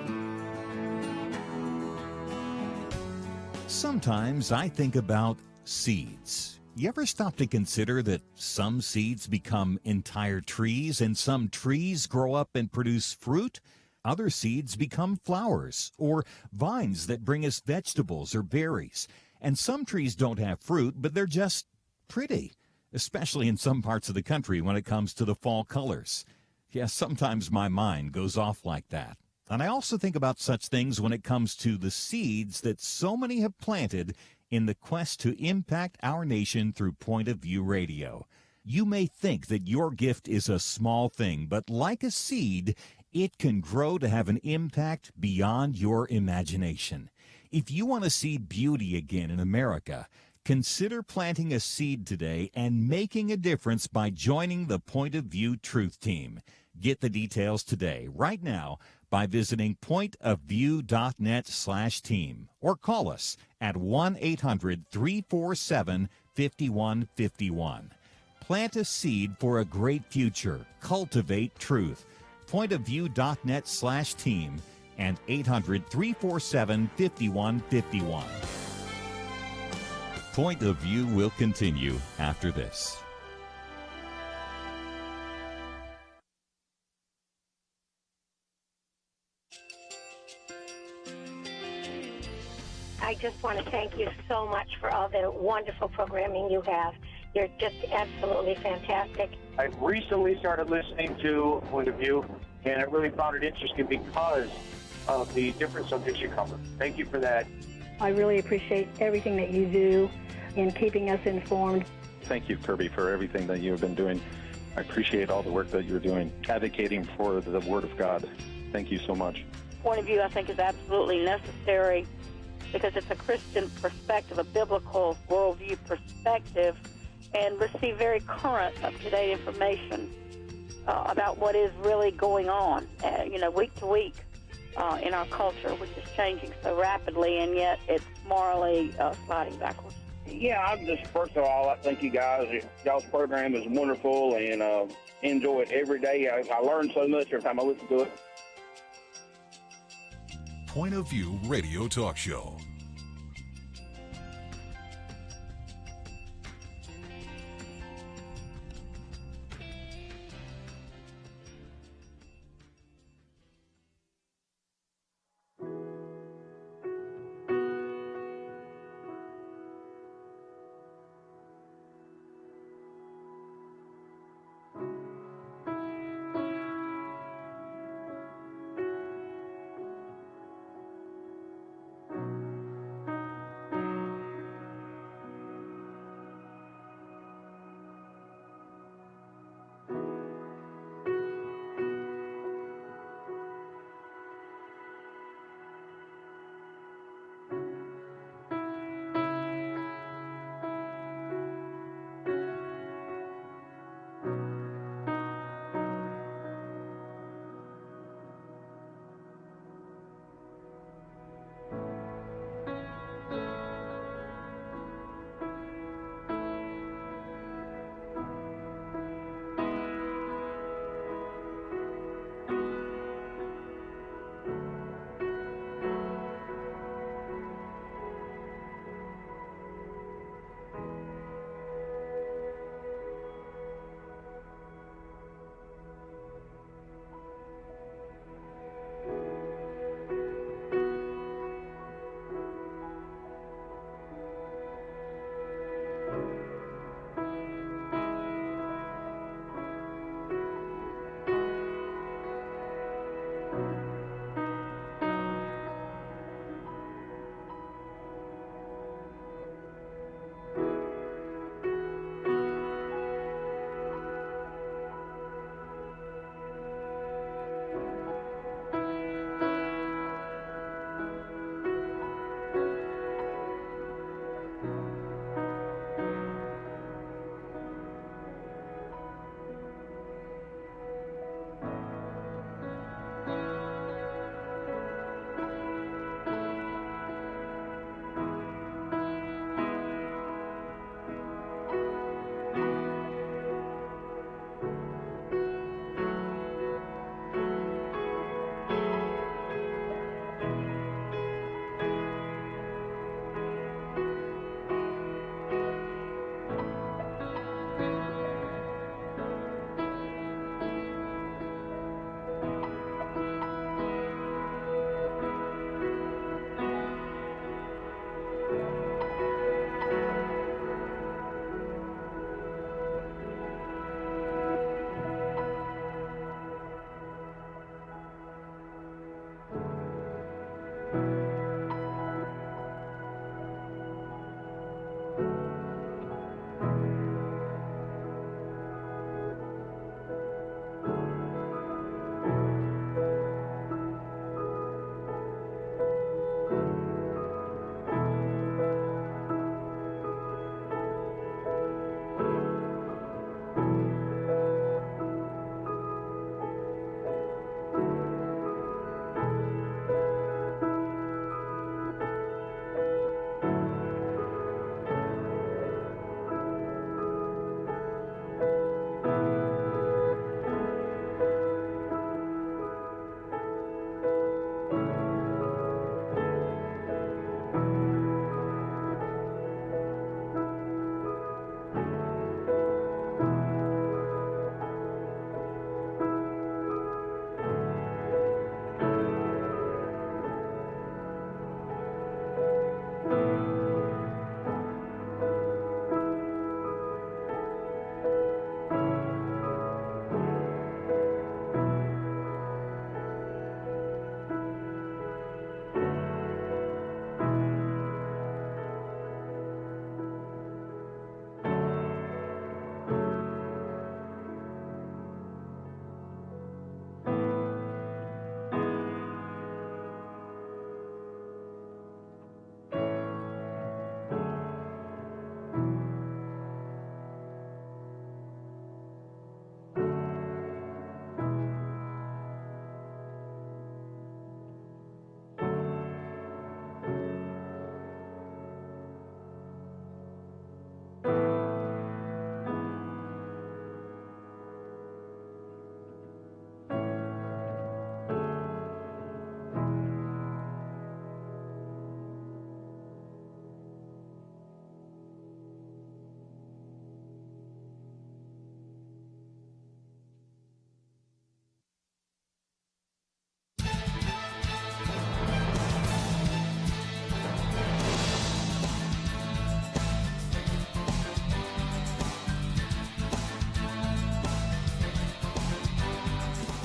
Sometimes I think about seeds. You ever stop to consider that some seeds become entire trees and some trees grow up and produce fruit? Other seeds become flowers or vines that bring us vegetables or berries. And some trees don't have fruit, but they're just pretty, especially in some parts of the country when it comes to the fall colors. Yes, sometimes my mind goes off like that. And I also think about such things when it comes to the seeds that so many have planted in the quest to impact our nation through Point of View Radio. You may think that your gift is a small thing, but like a seed, it can grow to have an impact beyond your imagination. If you want to see beauty again in America, consider planting a seed today and making a difference by joining the Point of View Truth Team. Get the details today, right now, by visiting pointofview.net/team or call us at 1-800-347-5151. Plant a seed for a great future. Cultivate truth. pointofview.net/team and 800-347-5151. Point of View will continue after this. I just want to thank you so much for all the wonderful programming you have. You're just absolutely fantastic. I recently started listening to Point of View, and I really found it interesting because of the different subjects you cover. Thank you for that. I really appreciate everything that you do in keeping us informed. Thank you, Kerby, for everything that you have been doing. I appreciate all the work that you're doing, advocating for the Word of God. Thank you so much. Point of View, I think, is absolutely necessary because it's a Christian perspective, a biblical worldview perspective, and receive very current, up-to-date information about what is really going on, week to week in our culture, which is changing so rapidly, and yet it's morally sliding backwards. Yeah, I'm just, first of all, I thank you guys. Y'all's program is wonderful, and enjoy it every day. I learn so much every time I listen to it. Point of View Radio Talk Show.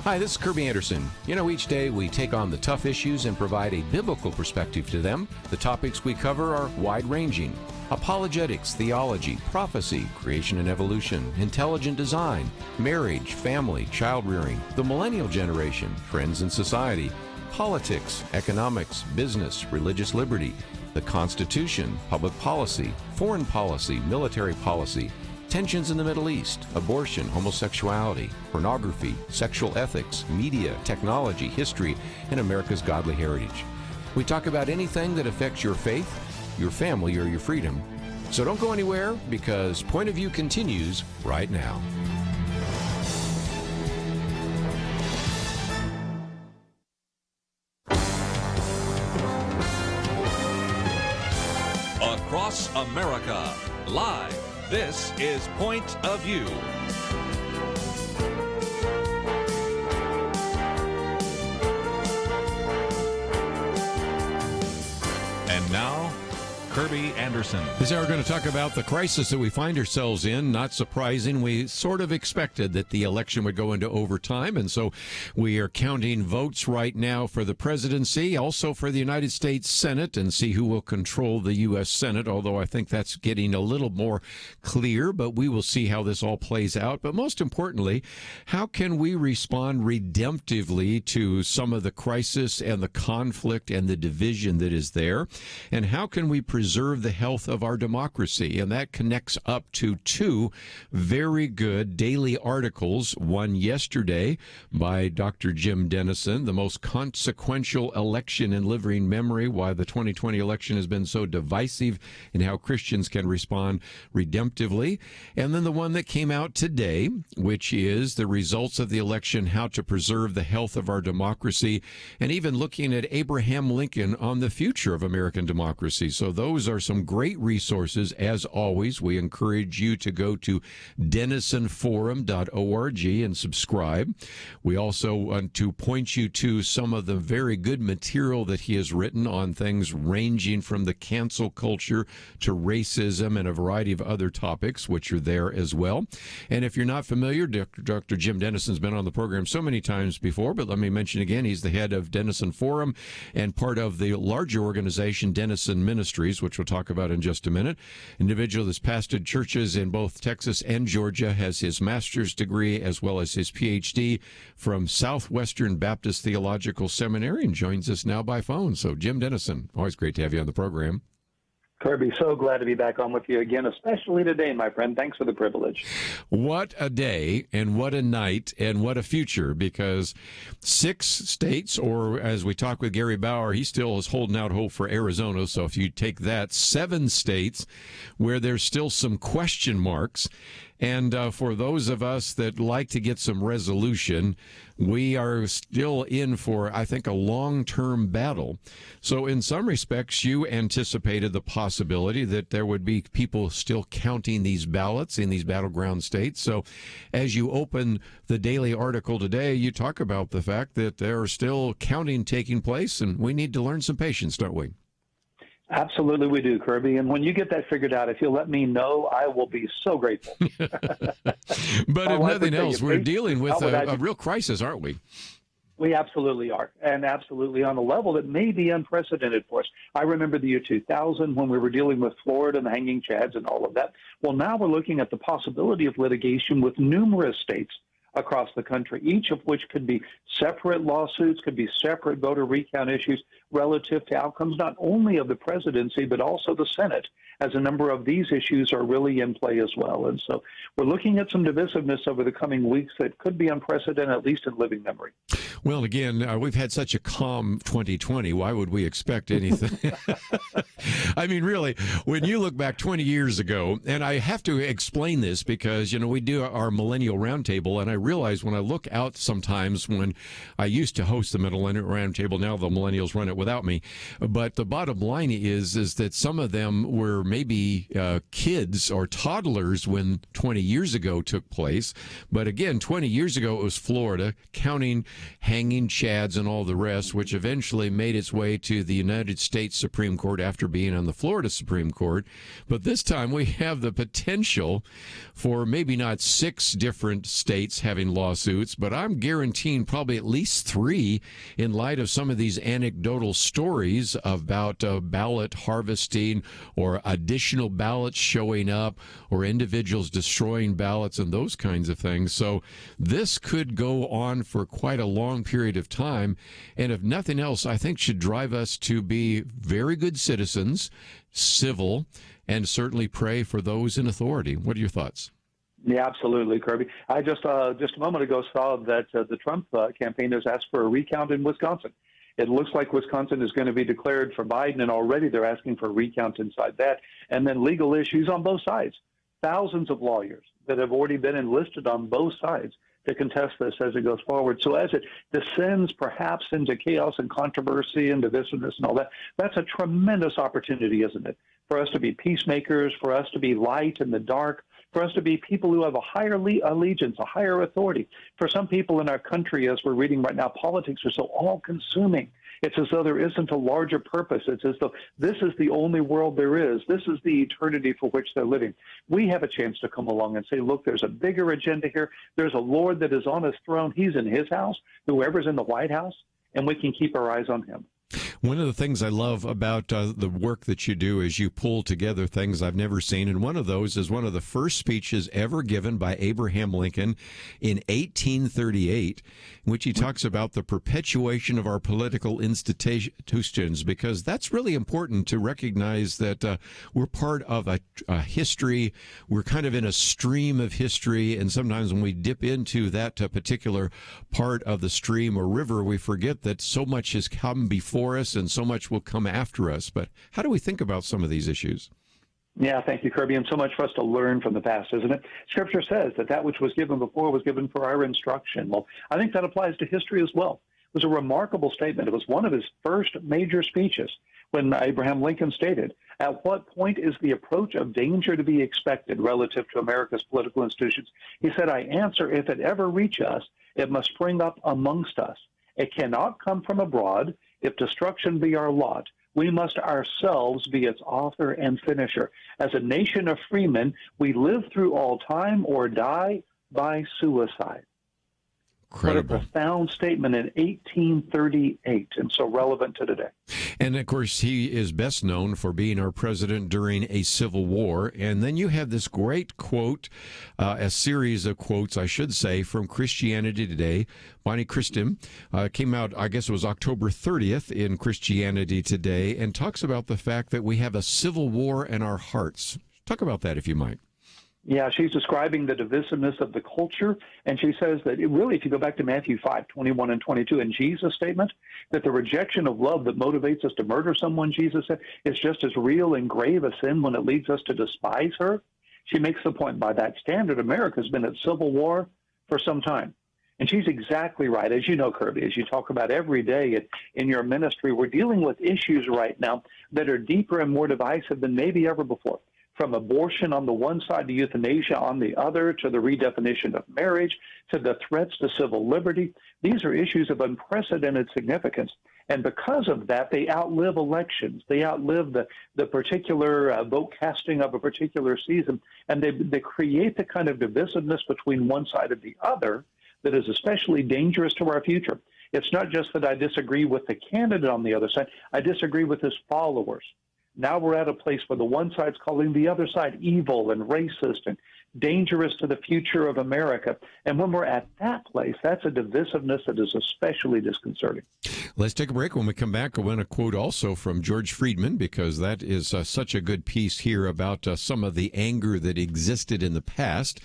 Hi, this is Kerby Anderson. Each day we take on the tough issues and provide a biblical perspective to them. The topics we cover are wide-ranging. Apologetics, theology, prophecy, creation and evolution, intelligent design, marriage, family, child-rearing, the millennial generation, trends in society, politics, economics, business, religious liberty, the Constitution, public policy, foreign policy, military policy, tensions in the Middle East, abortion, homosexuality, pornography, sexual ethics, media, technology, history, and America's godly heritage. We talk about anything that affects your faith, your family, or your freedom. So don't go anywhere, because Point of View continues right now. Across America, live. This is Point of View. And now, Kerby Anderson. This hour we're going to talk about the crisis that we find ourselves in. Not surprising. We sort of expected that the election would go into overtime, and so we are counting votes right now for the presidency, also for the United States Senate, and see who will control the U.S. Senate, although I think that's getting a little more clear, but we will see how this all plays out. But most importantly, how can we respond redemptively to some of the crisis and the conflict and the division that is there, and how can we preserve the health of our democracy? And that connects up to two very good daily articles. One yesterday by Dr. Jim Denison, the most consequential election in living memory, why the 2020 election has been so divisive and how Christians can respond redemptively. And then the one that came out today, which is the results of the election, how to preserve the health of our democracy, and even looking at Abraham Lincoln on the future of American democracy. So those are some great resources. As always, we encourage you to go to denisonforum.org and subscribe. We also want to point you to some of the very good material that he has written on things ranging from the cancel culture to racism and a variety of other topics, which are there as well. And if you're not familiar, Dr. Jim Denison's been on the program so many times before, but let me mention again, he's the head of Denison Forum and part of the larger organization, Denison Ministries, which we'll talk about in just a minute. Individual that's pastored churches in both Texas and Georgia, has his master's degree as well as his PhD from Southwestern Baptist Theological Seminary, and joins us now by phone. So, Jim Denison, always great to have you on the program. Kerby, so glad to be back on with you again, especially today, my friend. Thanks for the privilege. What a day, and what a night, and what a future, because 6 states, or as we talk with Gary Bauer, he still is holding out hope for Arizona. So if you take that, 7 states where there's still some question marks. And for those of us that like to get some resolution, we are still in for, I think, a long-term battle. So in some respects, you anticipated the possibility that there would be people still counting these ballots in these battleground states. So as you open the daily article today, you talk about the fact that there are still counting taking place, and we need to learn some patience, don't we? Absolutely, we do, Kerby. And when you get that figured out, if you'll let me know, I will be so grateful. But if nothing else, we're dealing with a real crisis, aren't we? We absolutely are, and absolutely on a level that may be unprecedented for us. I remember the year 2000 when we were dealing with Florida and the hanging chads and all of that. Well, now we're looking at the possibility of litigation with numerous states across the country, each of which could be separate lawsuits, could be separate voter recount issues relative to outcomes not only of the presidency, but also the Senate, as a number of these issues are really in play as well. And so we're looking at some divisiveness over the coming weeks that could be unprecedented, at least in living memory. Well, again, we've had such a calm 2020. Why would we expect anything? I mean, really, when you look back 20 years ago, and I have to explain this because, we do our Millennial Roundtable, and I realize when I look out sometimes when I used to host the Millennial Roundtable, now the millennials run it without me. But the bottom line is that some of them were maybe kids or toddlers when 20 years ago took place. But again, 20 years ago it was Florida, counting hanging chads and all the rest, which eventually made its way to the United States Supreme Court after being on the Florida Supreme Court. But this time we have the potential for maybe not 6 different states having lawsuits, but I'm guaranteeing probably at least 3 in light of some of these anecdotal stories about ballot harvesting or additional ballots showing up or individuals destroying ballots and those kinds of things. So this could go on for quite a long period of time, and if nothing else, I think should drive us to be very good citizens, civil, and certainly pray for those in authority. What are your thoughts? Yeah, absolutely, Kerby. I just a moment ago saw that the Trump campaign has asked for a recount in Wisconsin. It looks like Wisconsin is going to be declared for Biden, and already they're asking for a recount inside that. And then legal issues on both sides. Thousands of lawyers that have already been enlisted on both sides to contest this as it goes forward. So as it descends perhaps into chaos and controversy and divisiveness and all that, that's a tremendous opportunity, isn't it? For us to be peacemakers, for us to be light in the dark, for us to be people who have a higher allegiance, a higher authority. For some people in our country, as we're reading right now, politics are so all-consuming. It's as though there isn't a larger purpose. It's as though this is the only world there is. This is the eternity for which they're living. We have a chance to come along and say, look, there's a bigger agenda here. There's a Lord that is on his throne. He's in his house, whoever's in the White House, and we can keep our eyes on him. One of the things I love about the work that you do is you pull together things I've never seen, and one of those is one of the first speeches ever given by Abraham Lincoln in 1838, in which he talks about the perpetuation of our political institutions, because that's really important to recognize that we're part of a history. We're kind of in a stream of history, and sometimes when we dip into that particular part of the stream or river, we forget that so much has come before us and so much will come after us. But how do we think about some of these issues? Yeah, thank you, Kerby. And so much for us to learn from the past, isn't it? Scripture says that which was given before was given for our instruction. Well, I think that applies to history as well. It was a remarkable statement. It was one of his first major speeches when Abraham Lincoln stated, at what point is the approach of danger to be expected relative to America's political institutions? He said, I answer, if it ever reach us, it must spring up amongst us. It cannot come from abroad. If destruction be our lot, we must ourselves be its author and finisher. As a nation of freemen, we live through all time or die by suicide. Incredible. What a profound statement in 1838, and so relevant to today. And, of course, he is best known for being our president during a civil war. And then you have this great quote, a series of quotes, I should say, from Christianity Today. Bonnie Christim came out, I guess it was October 30th in Christianity Today, and talks about the fact that we have a civil war in our hearts. Talk about that, if you might. Yeah, she's describing the divisiveness of the culture, and she says that if you go back to Matthew 5:21 and 22, in Jesus' statement, that the rejection of love that motivates us to murder someone, Jesus said, is just as real and grave a sin when it leads us to despise her. She makes the point, by that standard, America's been at civil war for some time. And she's exactly right. As you know, Kerby, as you talk about every day in your ministry, we're dealing with issues right now that are deeper and more divisive than maybe ever before. From abortion on the one side to euthanasia on the other, to the redefinition of marriage, to the threats to civil liberty. These are issues of unprecedented significance. And because of that, they outlive elections. They outlive the particular vote casting of a particular season. And they create the kind of divisiveness between one side and the other that is especially dangerous to our future. It's not just that I disagree with the candidate on the other side. I disagree with his followers. Now we're at a place where the one side's calling the other side evil and racist and dangerous to the future of America. And when we're at that place, that's a divisiveness that is especially disconcerting. Let's take a break. When we come back, I want to quote also from George Friedman, because that is such a good piece here about some of the anger that existed in the past.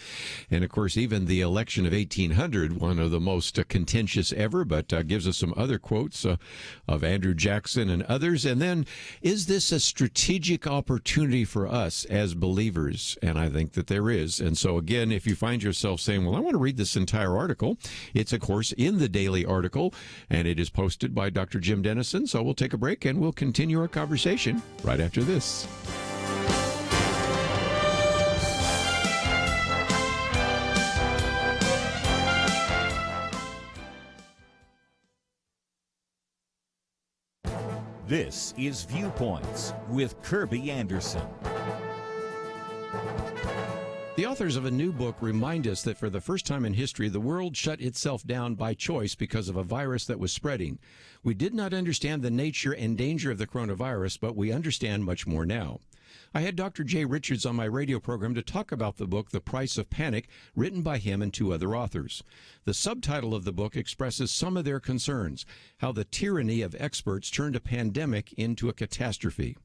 And, of course, even the election of 1800, one of the most contentious ever, but gives us some other quotes of Andrew Jackson and others. And then, is this a strategic opportunity for us as believers? And I think that there is. this. And so, again, if you find yourself saying, well, I want to read this entire article, it's, of course, in the daily article, and it is posted by Dr. Jim Denison. So we'll take a break, and we'll continue our conversation right after this. This is Viewpoints with Kerby Anderson. The authors of a new book remind us that for the first time in history, the world shut itself down by choice because of a virus that was spreading. We did not understand the nature and danger of the coronavirus, but we understand much more now. I had Dr. Jay Richards on my radio program to talk about the book, The Price of Panic, written by him and two other authors. The subtitle of the book expresses some of their concerns, how the tyranny of experts turned a pandemic into a catastrophe.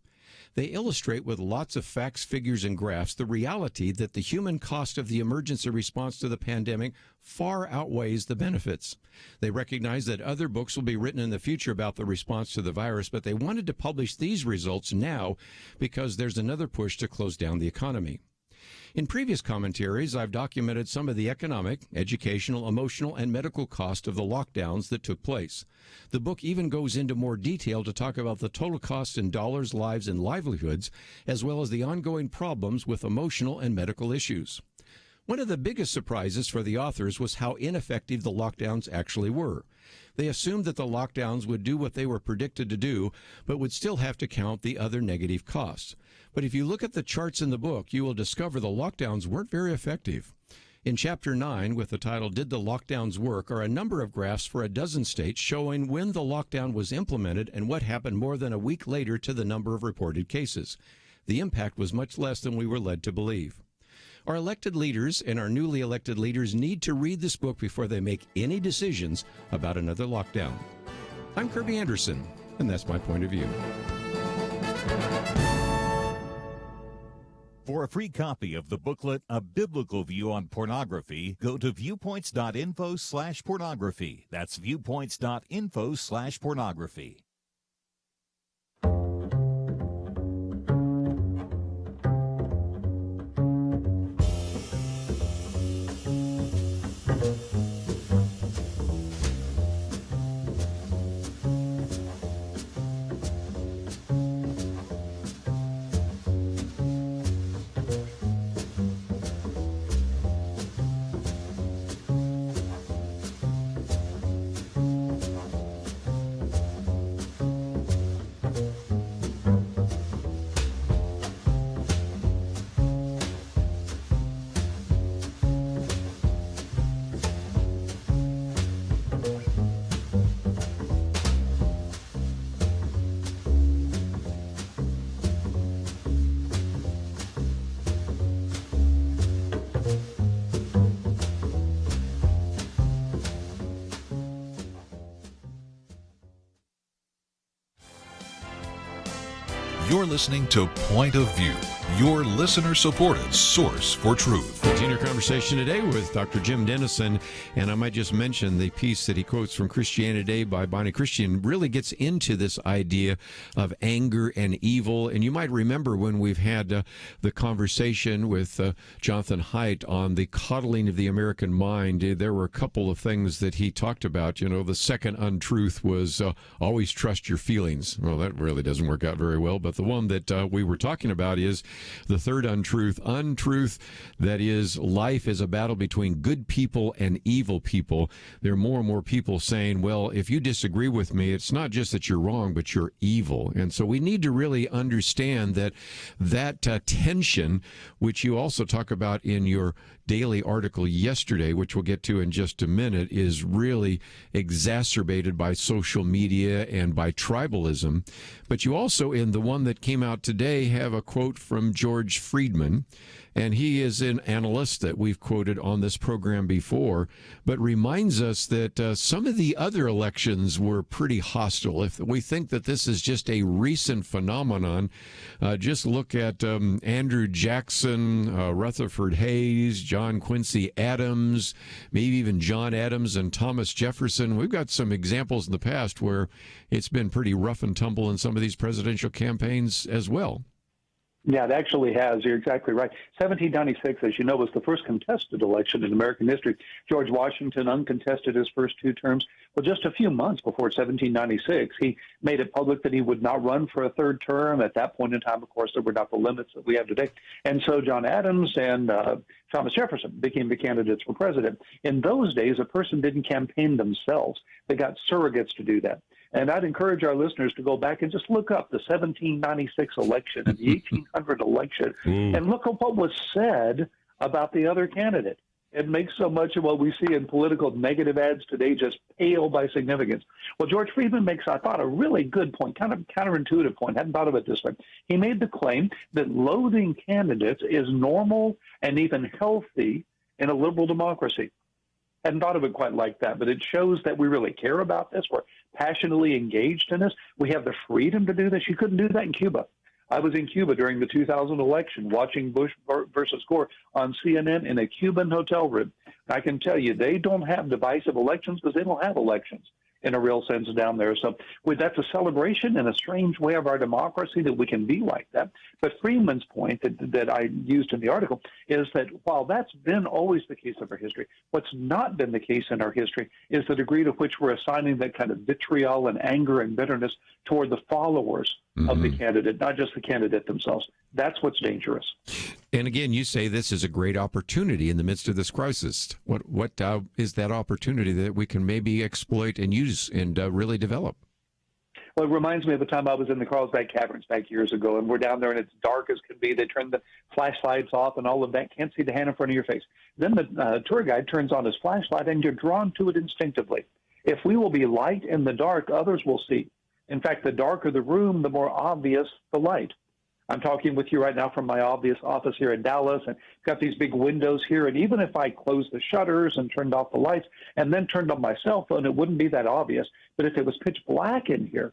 They illustrate with lots of facts, figures, and graphs the reality that the human cost of the emergency response to the pandemic far outweighs the benefits. They recognize that other books will be written in the future about the response to the virus, but they wanted to publish these results now because there's another push to close down the economy. In previous commentaries, I've documented some of the economic, educational, emotional, and medical cost of the lockdowns that took place. The book even goes into more detail to talk about the total cost in dollars, lives, and livelihoods, as well as the ongoing problems with emotional and medical issues. One of the biggest surprises for the authors was how ineffective the lockdowns actually were. They assumed that the lockdowns would do what they were predicted to do, but would still have to count the other negative costs. But if you look at the charts in the book, you will discover the lockdowns weren't very effective. In Chapter 9, with the title, Did the Lockdowns Work?, are a number of graphs for a dozen states showing when the lockdown was implemented and what happened more than a week later to the number of reported cases. The impact was much less than we were led to believe. Our elected leaders and our newly elected leaders need to read this book before they make any decisions about another lockdown. I'm Kerby Anderson, and that's my point of view. For a free copy of the booklet, A Biblical View on Pornography, go to viewpoints.info/pornography. That's viewpoints.info/pornography. You're listening to Point of View, your listener-supported source for truth. Continue our conversation today with Dr. Jim Denison, and I might just mention the piece that he quotes from Christianity Today by Bonnie Christian really gets into this idea of anger and evil. And you might remember when we've had the conversation with Jonathan Haidt on the coddling of the American mind, there were a couple of things that he talked about. You know, the second untruth was always trust your feelings. Well, that really doesn't work out very well, but the one that we were talking about is the third untruth, that is life is a battle between good people and evil people. There are more and more people saying, well, if you disagree with me, it's not just that you're wrong, but you're evil. And so we need to really understand that tension, which you also talk about in your daily article yesterday, which we'll get to in just a minute, is really exacerbated by social media and by tribalism. But you also, in the one that came out today, have a quote from George Friedman, and he is an analyst that we've quoted on this program before, but reminds us that some of the other elections were pretty hostile. If we think that this is just a recent phenomenon, just look at Andrew Jackson, Rutherford Hayes, John Quincy Adams, maybe even John Adams and Thomas Jefferson. We've got some examples in the past where it's been pretty rough and tumble in some of these presidential campaigns as well. Yeah, it actually has. You're exactly right. 1796, as you know, was the first contested election in American history. George Washington uncontested his first two terms. Well, just a few months before 1796, he made it public that he would not run for a third term. At that point in time, of course, there were not the limits that we have today. And so John Adams and Thomas Jefferson became the candidates for president. In those days, a person didn't campaign themselves. They got surrogates to do that. And I'd encourage our listeners to go back and just look up the 1796 election and the 1800 election and look at what was said about the other candidate. It makes so much of what we see in political negative ads today just pale by significance. Well, George Friedman makes, I thought, a really good point, kind of counterintuitive point. I hadn't thought of it this way. He made the claim that loathing candidates is normal and even healthy in a liberal democracy. Hadn't thought of it quite like that, but it shows that we really care about this. We're passionately engaged in this. We have the freedom to do this. You couldn't do that in Cuba. I was in Cuba during the 2000 election watching Bush versus Gore on CNN in a Cuban hotel room. I can tell you, they don't have divisive elections because they don't have elections in a real sense down there. So that's a celebration in a strange way of our democracy that we can be like that. But Friedman's point that I used in the article is that while that's been always the case of our history, what's not been the case in our history is the degree to which we're assigning that kind of vitriol and anger and bitterness toward the followers of the candidate, not just the candidate themselves. That's what's dangerous. And again, you say this is a great opportunity in the midst of this crisis. What is that opportunity that we can maybe exploit and use and really develop? Well, it reminds me of the time I was in the Carlsbad Caverns back years ago, and we're down there, and it's dark as can be. They turn the flashlights off and all of that. Can't see the hand in front of your face. Then the tour guide turns on his flashlight, and you're drawn to it instinctively. If we will be light in the dark, others will see. In fact, the darker the room, the more obvious the light. I'm talking with you right now from my obvious office here in Dallas, and got these big windows here. And even if I closed the shutters and turned off the lights and then turned on my cell phone, it wouldn't be that obvious. But if it was pitch black in here,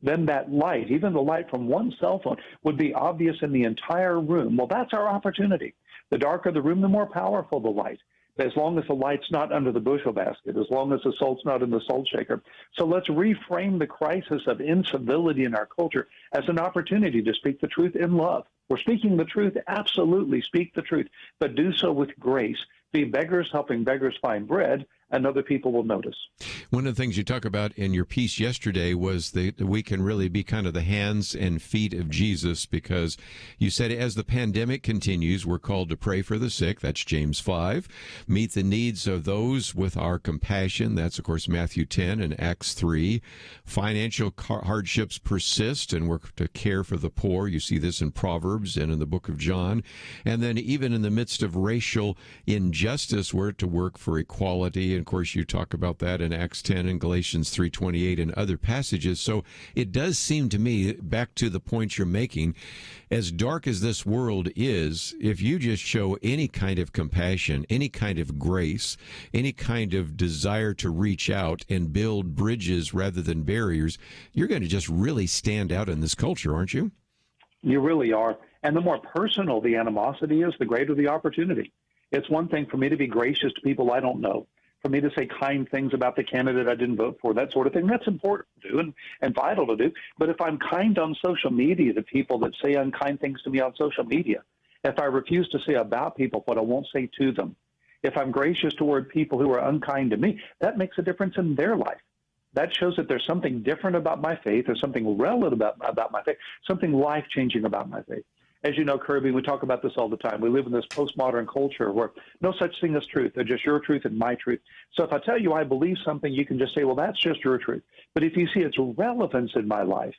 then that light, even the light from one cell phone, would be obvious in the entire room. Well, that's our opportunity. The darker the room, the more powerful the light. As long as the light's not under the bushel basket, as long as the salt's not in the salt shaker. So let's reframe the crisis of incivility in our culture as an opportunity to speak the truth in love. We're speaking the truth, absolutely speak the truth, but do so with grace. Be beggars helping beggars find bread, and other people will notice. One of the things you talk about in your piece yesterday was that we can really be kind of the hands and feet of Jesus, because you said as the pandemic continues, we're called to pray for the sick. That's James 5. Meet the needs of those with our compassion. That's, of course, Matthew 10 and Acts 3. Financial hardships persist, and we're to care for the poor. You see this in Proverbs and in the book of John. And then even in the midst of racial injustice, we're to work for equality. And of course, you talk about that in Acts 10 and Galatians 3:28 and other passages. So it does seem to me, back to the point you're making, as dark as this world is, if you just show any kind of compassion, any kind of grace, any kind of desire to reach out and build bridges rather than barriers, you're going to just really stand out in this culture, aren't you? You really are. And the more personal the animosity is, the greater the opportunity. It's one thing for me to be gracious to people I don't know, for me to say kind things about the candidate I didn't vote for, that sort of thing. That's important to do and vital to do. But if I'm kind on social media to people that say unkind things to me on social media, if I refuse to say about people what I won't say to them, if I'm gracious toward people who are unkind to me, that makes a difference in their life. That shows that there's something different about my faith, or something relevant about my faith, something life-changing about my faith. As you know, Kerby, we talk about this all the time. We live in this postmodern culture where no such thing as truth. They're just your truth and my truth. So if I tell you I believe something, you can just say, well, that's just your truth. But if you see its relevance in my life,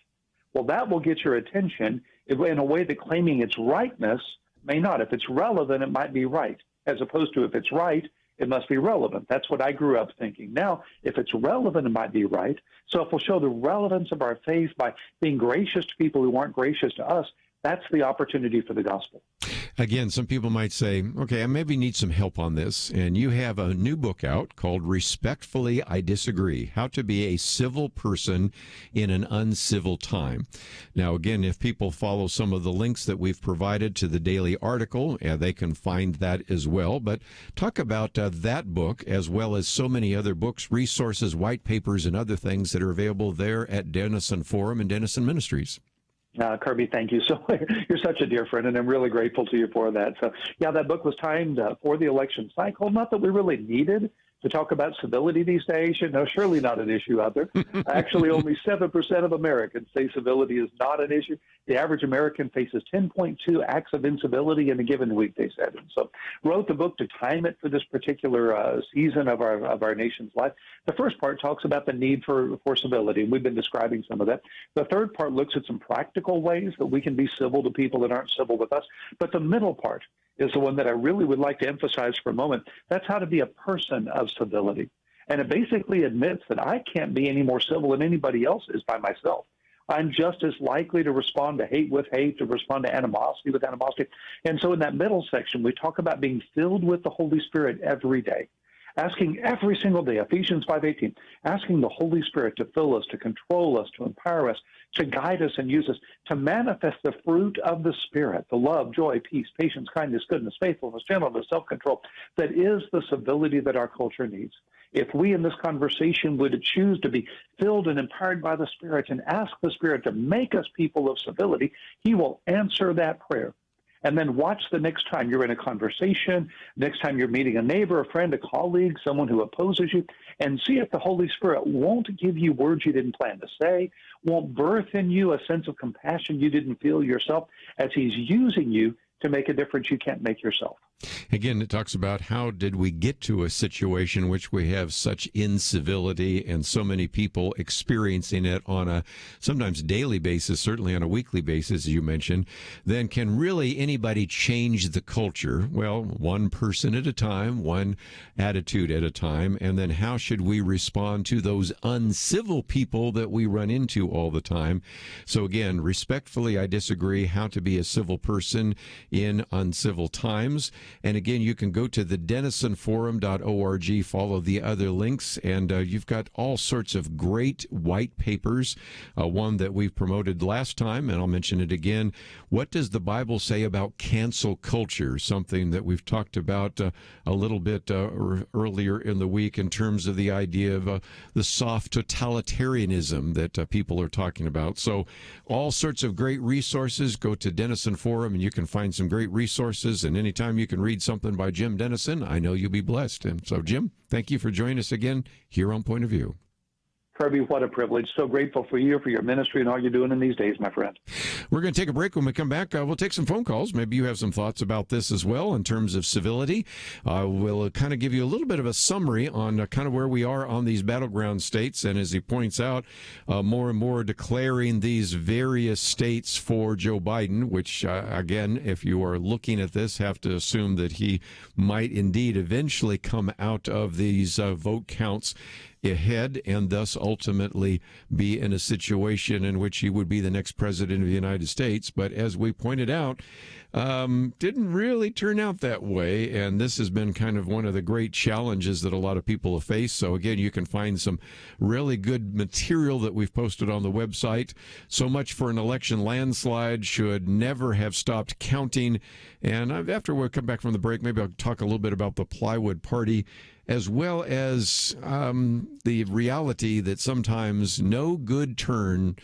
well, that will get your attention in a way that claiming its rightness may not. If it's relevant, it might be right, as opposed to if it's right, it must be relevant. That's what I grew up thinking. Now, if it's relevant, it might be right. So if we'll show the relevance of our faith by being gracious to people who aren't gracious to us, that's the opportunity for the gospel. Again, some people might say, okay, I maybe need some help on this. And you have a new book out called Respectfully I Disagree, How to Be a Civil Person in an Uncivil Time. Now, again, if people follow some of the links that we've provided to the daily article, they can find that as well. But talk about that book, as well as so many other books, resources, white papers, and other things that are available there at Denison Forum and Denison Ministries. Kerby, thank you. So you're such a dear friend, and I'm really grateful to you for that. So, yeah, that book was timed for the election cycle. Not that we really needed to talk about civility these days. No, surely not an issue out there. Actually, only 7% of Americans say civility is not an issue. The average American faces 10.2 acts of incivility in a given week, they said. And so wrote the book to time it for this particular season of our nation's life. The first part talks about the need for civility, and we've been describing some of that. The third part looks at some practical ways that we can be civil to people that aren't civil with us. But the middle part is the one that I really would like to emphasize for a moment. That's how to be a person of civility. And it basically admits that I can't be any more civil than anybody else is by myself. I'm just as likely to respond to hate with hate, to respond to animosity with animosity. And so in that middle section, we talk about being filled with the Holy Spirit every day. Asking every single day, Ephesians 5:18, asking the Holy Spirit to fill us, to control us, to empower us, to guide us and use us, to manifest the fruit of the Spirit, the love, joy, peace, patience, kindness, goodness, faithfulness, gentleness, self-control, that is the civility that our culture needs. If we in this conversation would choose to be filled and empowered by the Spirit and ask the Spirit to make us people of civility, He will answer that prayer. And then watch the next time you're in a conversation, next time you're meeting a neighbor, a friend, a colleague, someone who opposes you, and see if the Holy Spirit won't give you words you didn't plan to say, won't birth in you a sense of compassion you didn't feel yourself, as He's using you to make a difference you can't make yourself. Again, it talks about how did we get to a situation in which we have such incivility and so many people experiencing it on a sometimes daily basis, certainly on a weekly basis, as you mentioned. Then can really anybody change the culture? Well, one person at a time, one attitude at a time. And then how should we respond to those uncivil people that we run into all the time? So again, respectfully, I disagree how to be a civil person in uncivil times. And again, you can go to the denisonforum.org, follow the other links, and you've got all sorts of great white papers. One that we've promoted last time, and I'll mention it again. What does the Bible say about cancel culture? Something that we've talked about a little bit earlier in the week in terms of the idea of the soft totalitarianism that people are talking about. So all sorts of great resources. Go to Denison Forum, and you can find some great resources, and anytime you can read something by Jim Denison, I know you'll be blessed. And so, Jim, thank you for joining us again here on Point of View. Kerby, what a privilege. So grateful for you, for your ministry, and all you're doing in these days, my friend. We're going to take a break. When we come back, we'll take some phone calls. Maybe you have some thoughts about this as well in terms of civility. We'll kind of give you a little bit of a summary on kind of where we are on these battleground states. And as he points out, more and more declaring these various states for Joe Biden, which, again, if you are looking at this, have to assume that he might indeed eventually come out of these vote counts ahead and thus ultimately be in a situation in which he would be the next president of the United States. But as we pointed out, didn't really turn out that way. And this has been kind of one of the great challenges that a lot of people have faced. So again, you can find some really good material that we've posted on the website. So much for an election landslide, should never have stopped counting. And after we come back from the break, maybe I'll talk a little bit about the Plywood Party, as well as the reality that sometimes no good turn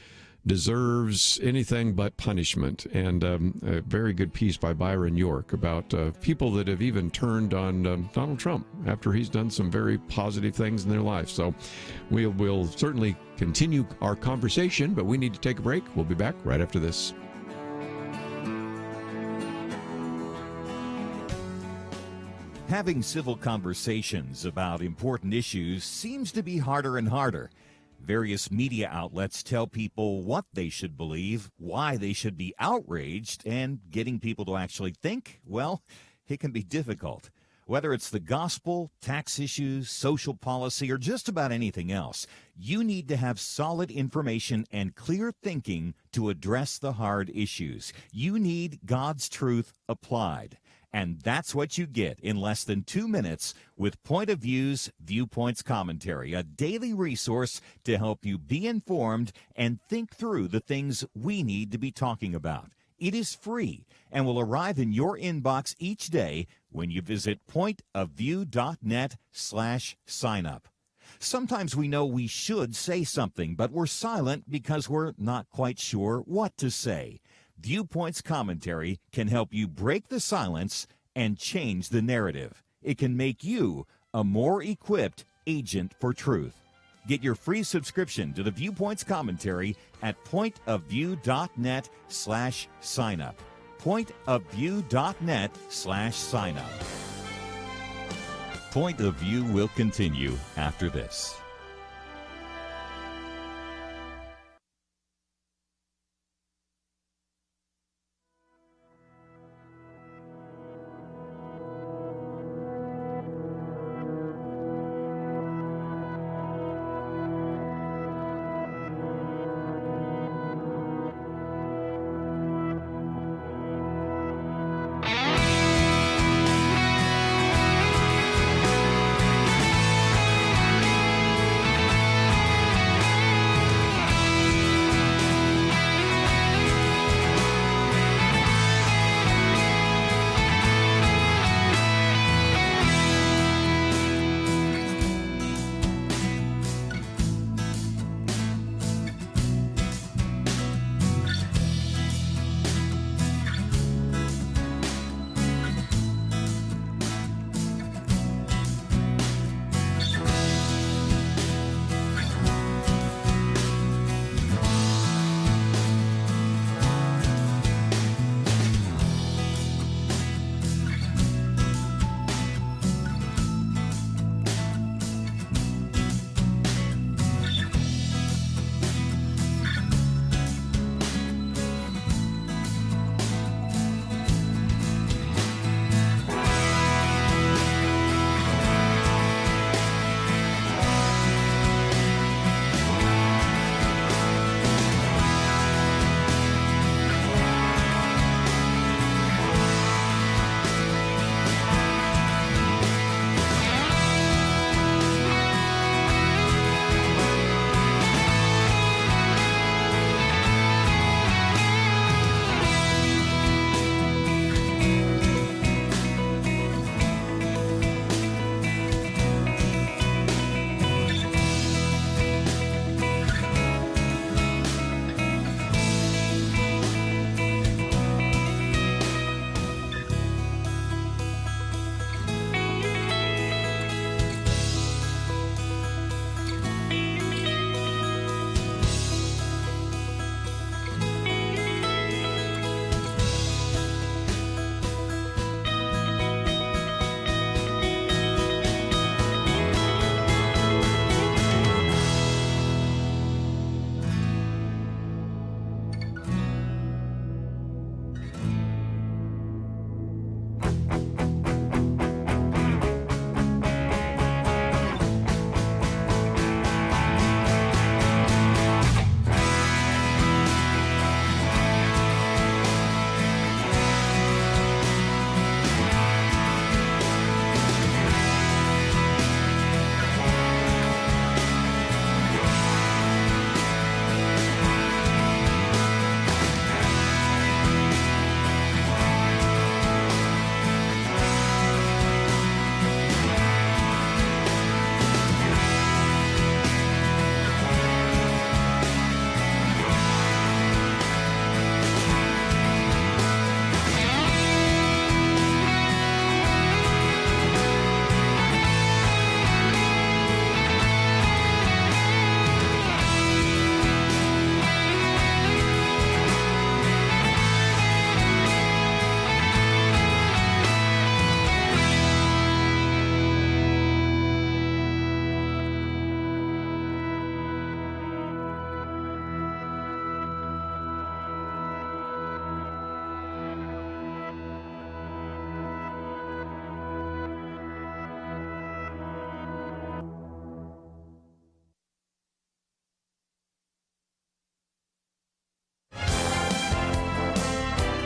deserves anything but punishment. And a very good piece by Byron York about people that have even turned on Donald Trump after he's done some very positive things in their life. So we'll certainly continue our conversation, but we need to take a break. We'll be back right after this. Having civil conversations about important issues seems to be harder and harder. Various media outlets tell people what they should believe, why they should be outraged, and getting people to actually think, well, it can be difficult. Whether it's the gospel, tax issues, social policy, or just about anything else, you need to have solid information and clear thinking to address the hard issues. You need God's truth applied. And that's what you get in less than 2 minutes with Point of View's Viewpoints Commentary, a daily resource to help you be informed and think through the things we need to be talking about. It is free and will arrive in your inbox each day when you visit pointofview.net/signup. Sometimes we know we should say something, but we're silent because we're not quite sure what to say. Viewpoints Commentary can help you break the silence and change the narrative. It can make you a more equipped agent for truth. Get your free subscription to the Viewpoints Commentary at pointofview.net/signup. pointofview.net/signup. Point of View will continue after this.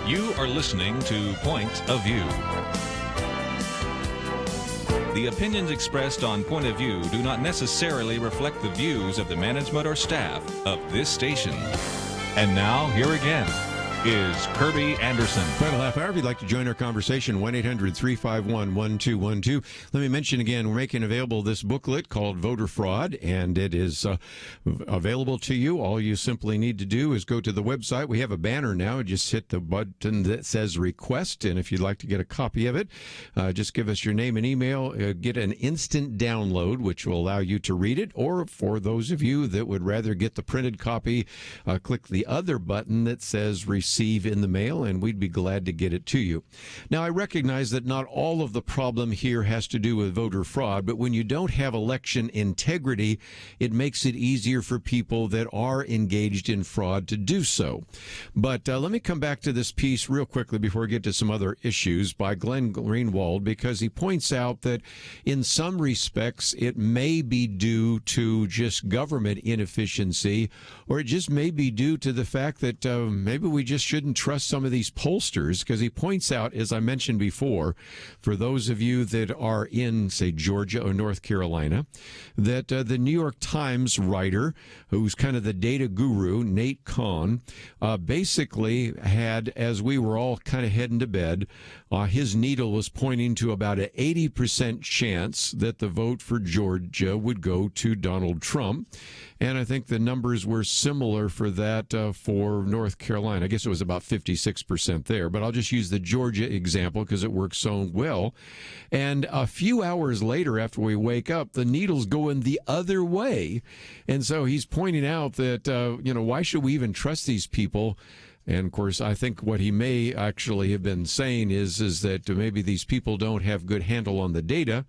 You are listening to Point of View. The opinions expressed on Point of View do not necessarily reflect the views of the management or staff of this station. And now, here again is Kerby Anderson. Final half hour. If you'd like to join our conversation, 1-800-351-1212. Let me mention again, we're making available this booklet called Voter Fraud, and it is available to you. All you simply need to do is go to the website. We have a banner now. Just hit the button that says request, and if you'd like to get a copy of it, just give us your name and email. Get an instant download, which will allow you to read it, or for those of you that would rather get the printed copy, click the other button that says receive in the mail, and we'd be glad to get it to you. Now, I recognize that not all of the problem here has to do with voter fraud, but when you don't have election integrity, it makes it easier for people that are engaged in fraud to do so. But let me come back to this piece real quickly before we get to some other issues by Glenn Greenwald, because he points out that in some respects it may be due to just government inefficiency, or it just may be due to the fact that maybe we just shouldn't trust some of these pollsters, because he points out, as I mentioned before, for those of you that are in, say, Georgia or North Carolina, that the New York Times writer, who's kind of the data guru, Nate Cohn, basically had, as we were all kind of heading to bed, his needle was pointing to about an 80% chance that the vote for Georgia would go to Donald Trump. And I think the numbers were similar for that for North Carolina. I guess it was about 56% there. But I'll just use the Georgia example because it works so well. And a few hours later, after we wake up, the needle's going the other way. And so he's pointing out that, why should we even trust these people? And, of course, I think what he may actually have been saying is that maybe these people don't have good handle on the data.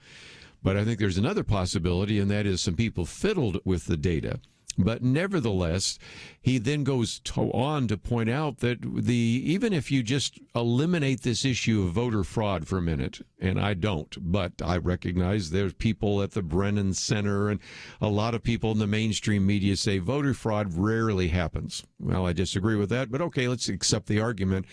But I think there's another possibility, and that is some people fiddled with the data. But nevertheless, he then goes on to point out that even if you just eliminate this issue of voter fraud for a minute, and I don't, but I recognize there's people at the Brennan Center and a lot of people in the mainstream media say voter fraud rarely happens. Well, I disagree with that, but okay, let's accept the argument.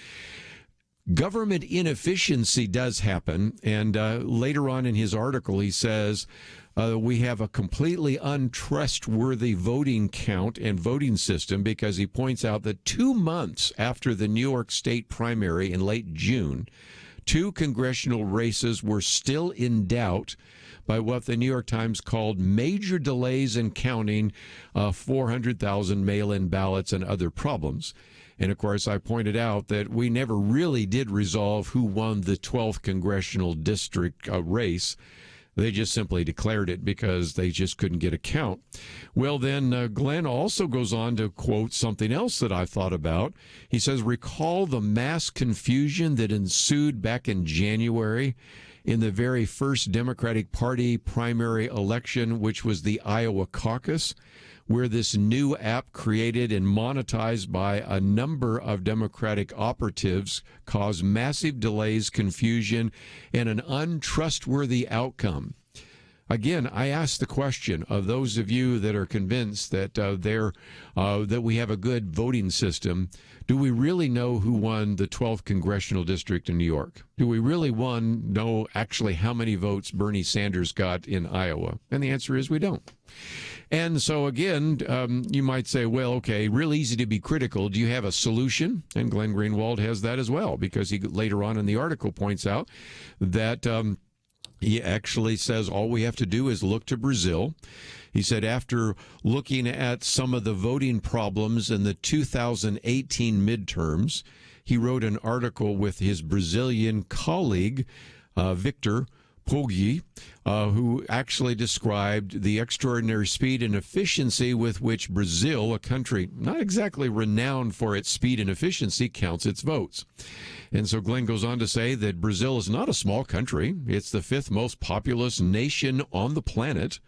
Government inefficiency does happen, and later on in his article he says we have a completely untrustworthy voting count and voting system, because he points out that 2 months after the New York State primary in late June, 2 congressional races were still in doubt by what the New York Times called major delays in counting 400,000 mail-in ballots and other problems. And, of course, I pointed out that we never really did resolve who won the 12th congressional district race. They just simply declared it because they just couldn't get a count. Well, then Glenn also goes on to quote something else that I thought about. He says, recall the mass confusion that ensued back in January in the very first Democratic Party primary election, which was the Iowa caucus, where this new app created and monetized by a number of Democratic operatives caused massive delays, confusion, and an untrustworthy outcome. Again, I ask the question of those of you that are convinced that that we have a good voting system. Do we really know who won the 12th congressional district in New York? Do we really know actually how many votes Bernie Sanders got in Iowa? And the answer is we don't. And so, again, you might say, well, okay, real easy to be critical. Do you have a solution? And Glenn Greenwald has that as well, because he later on in the article points out that he actually says all we have to do is look to Brazil. He said after looking at some of the voting problems in the 2018 midterms, he wrote an article with his Brazilian colleague, Victor Poggi, who actually described the extraordinary speed and efficiency with which Brazil, a country not exactly renowned for its speed and efficiency, counts its votes. And so Glenn goes on to say that Brazil is not a small country. It's the 5th most populous nation on the planet,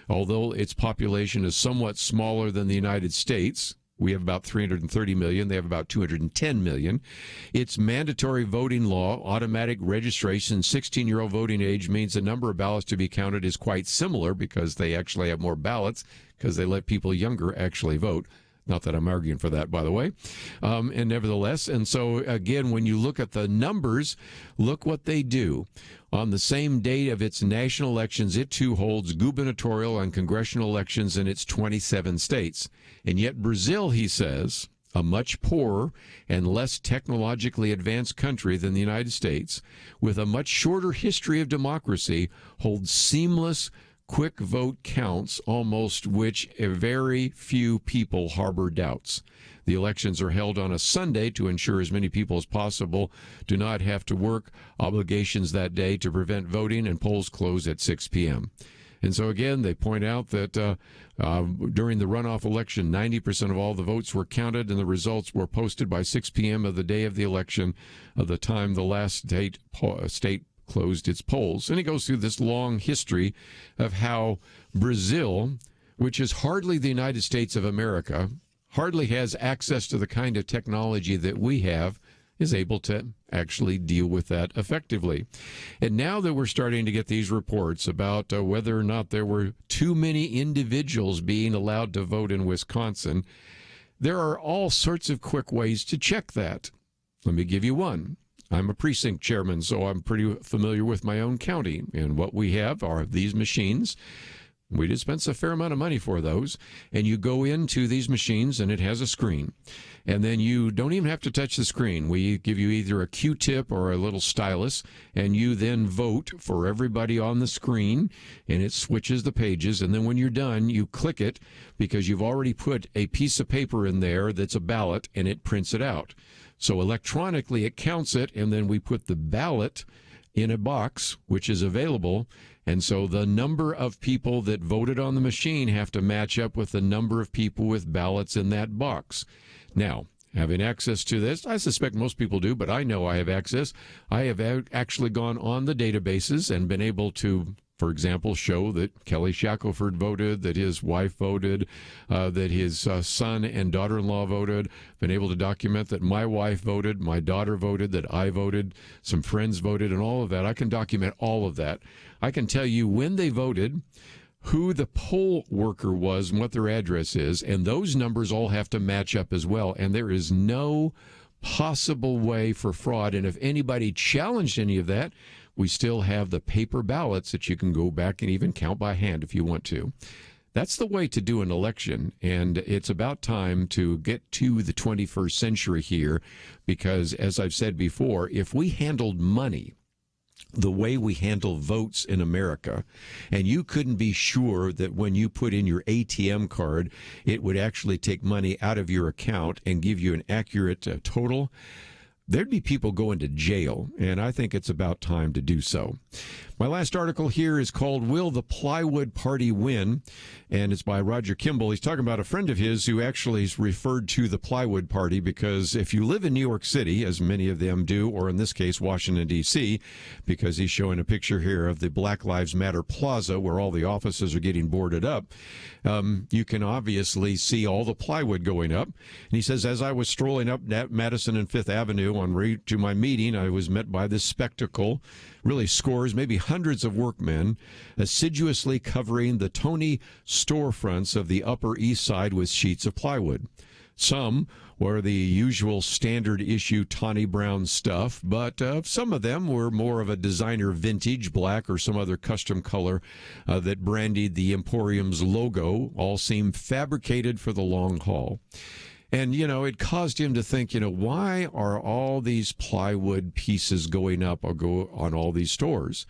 although its population is somewhat smaller than the United States. We have about 330 million. They have about 210 million. Its mandatory voting law, automatic registration, 16-year-old voting age means the number of ballots to be counted is quite similar, because they actually have more ballots because they let people younger actually vote. Not that I'm arguing for that, by the way. And nevertheless, and so again, when you look at the numbers, look what they do. On the same date of its national elections, it too holds gubernatorial and congressional elections in its 27 states. And yet Brazil, he says, a much poorer and less technologically advanced country than the United States, with a much shorter history of democracy, holds seamless, quick vote counts, almost which very few people harbor doubts. The elections are held on a Sunday to ensure as many people as possible do not have to work obligations that day to prevent voting, and polls close at 6 p.m. And so, again, they point out that during the runoff election, 90% of all the votes were counted, and the results were posted by 6 p.m. of the day of the election, of the time the last state closed its polls. And he goes through this long history of how Brazil, which is hardly the United States of America, hardly has access to the kind of technology that we have, is able to actually deal with that effectively. And now that we're starting to get these reports about whether or not there were too many individuals being allowed to vote in Wisconsin, there are all sorts of quick ways to check that. Let me give you one. I'm a precinct chairman, so I'm pretty familiar with my own county. And what we have are these machines. We dispense a fair amount of money for those. And you go into these machines, and it has a screen. And then you don't even have to touch the screen. We give you either a Q-tip or a little stylus, and you then vote for everybody on the screen, and it switches the pages. And then when you're done, you click it because you've already put a piece of paper in there that's a ballot, and it prints it out. So electronically, it counts it, and then we put the ballot in a box, which is available. And so the number of people that voted on the machine have to match up with the number of people with ballots in that box. Now, having access to this, I suspect most people do, but I know I have access. I have actually gone on the databases and been able to, for example, show that Kelly Shackelford voted, that his wife voted, that his son and daughter-in-law voted. Been able to document that my wife voted, my daughter voted, that I voted, some friends voted, and all of that. I can document all of that. I can tell you when they voted, who the poll worker was, and what their address is, and those numbers all have to match up as well. And there is no possible way for fraud. And if anybody challenged any of that, we still have the paper ballots that you can go back and even count by hand if you want to. That's the way to do an election, and it's about time to get to the 21st century here because, as I've said before, if we handled money the way we handle votes in America, and you couldn't be sure that when you put in your ATM card, it would actually take money out of your account and give you an accurate total, there'd be people going to jail, and I think it's about time to do so. My last article here is called Will the Plywood Party Win? And it's by Roger Kimball. He's talking about a friend of his who actually is referred to the Plywood Party because if you live in New York City, as many of them do, or in this case, Washington, D.C., because he's showing a picture here of the Black Lives Matter Plaza where all the offices are getting boarded up, you can obviously see all the plywood going up. And he says, as I was strolling up Madison and Fifth Avenue en route to my meeting, I was met by this spectacle, really scores, maybe hundreds of workmen assiduously covering the Tony storefronts of the Upper East Side with sheets of plywood. Some were the usual standard issue tawny brown stuff, but some of them were more of a designer vintage black or some other custom color that brandied the Emporium's logo, all seemed fabricated for the long haul. And, it caused him to think, why are all these plywood pieces going up or go on all these stores?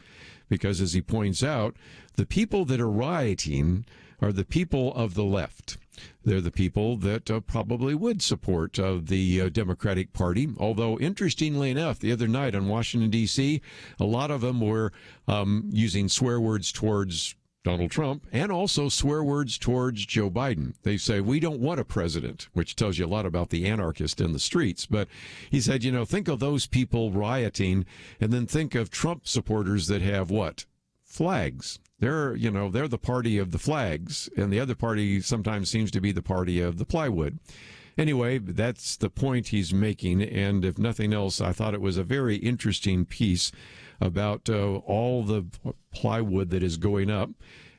Because, as he points out, the people that are rioting are the people of the left. They're the people that probably would support the Democratic Party. Although, interestingly enough, the other night in Washington, D.C., a lot of them were using swear words towards Donald Trump, and also swear words towards Joe Biden. They say, we don't want a president, which tells you a lot about the anarchist in the streets. But he said, think of those people rioting, and then think of Trump supporters that have what? Flags. They're the party of the flags, and the other party sometimes seems to be the party of the plywood. Anyway, that's the point he's making, and if nothing else, I thought it was a very interesting piece about all the plywood that is going up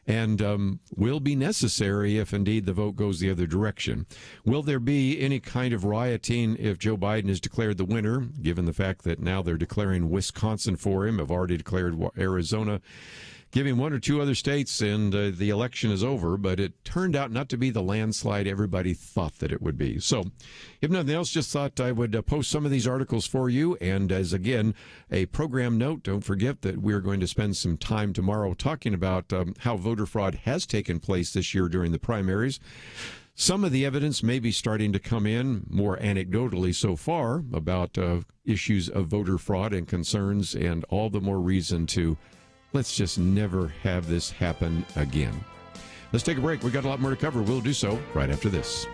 and will be necessary if indeed the vote goes the other direction. Will there be any kind of rioting if Joe Biden is declared the winner, given the fact that now they're declaring Wisconsin for him, have already declared Arizona? give him one or two other states, and the election is over. But it turned out not to be the landslide everybody thought that it would be. So, if nothing else, just thought I would post some of these articles for you. And as, again, a program note, don't forget that we're going to spend some time tomorrow talking about how voter fraud has taken place this year during the primaries. Some of the evidence may be starting to come in, more anecdotally so far, about issues of voter fraud and concerns, and all the more reason to let's just never have this happen again. Let's take a break. We've got a lot more to cover. We'll do so right after this.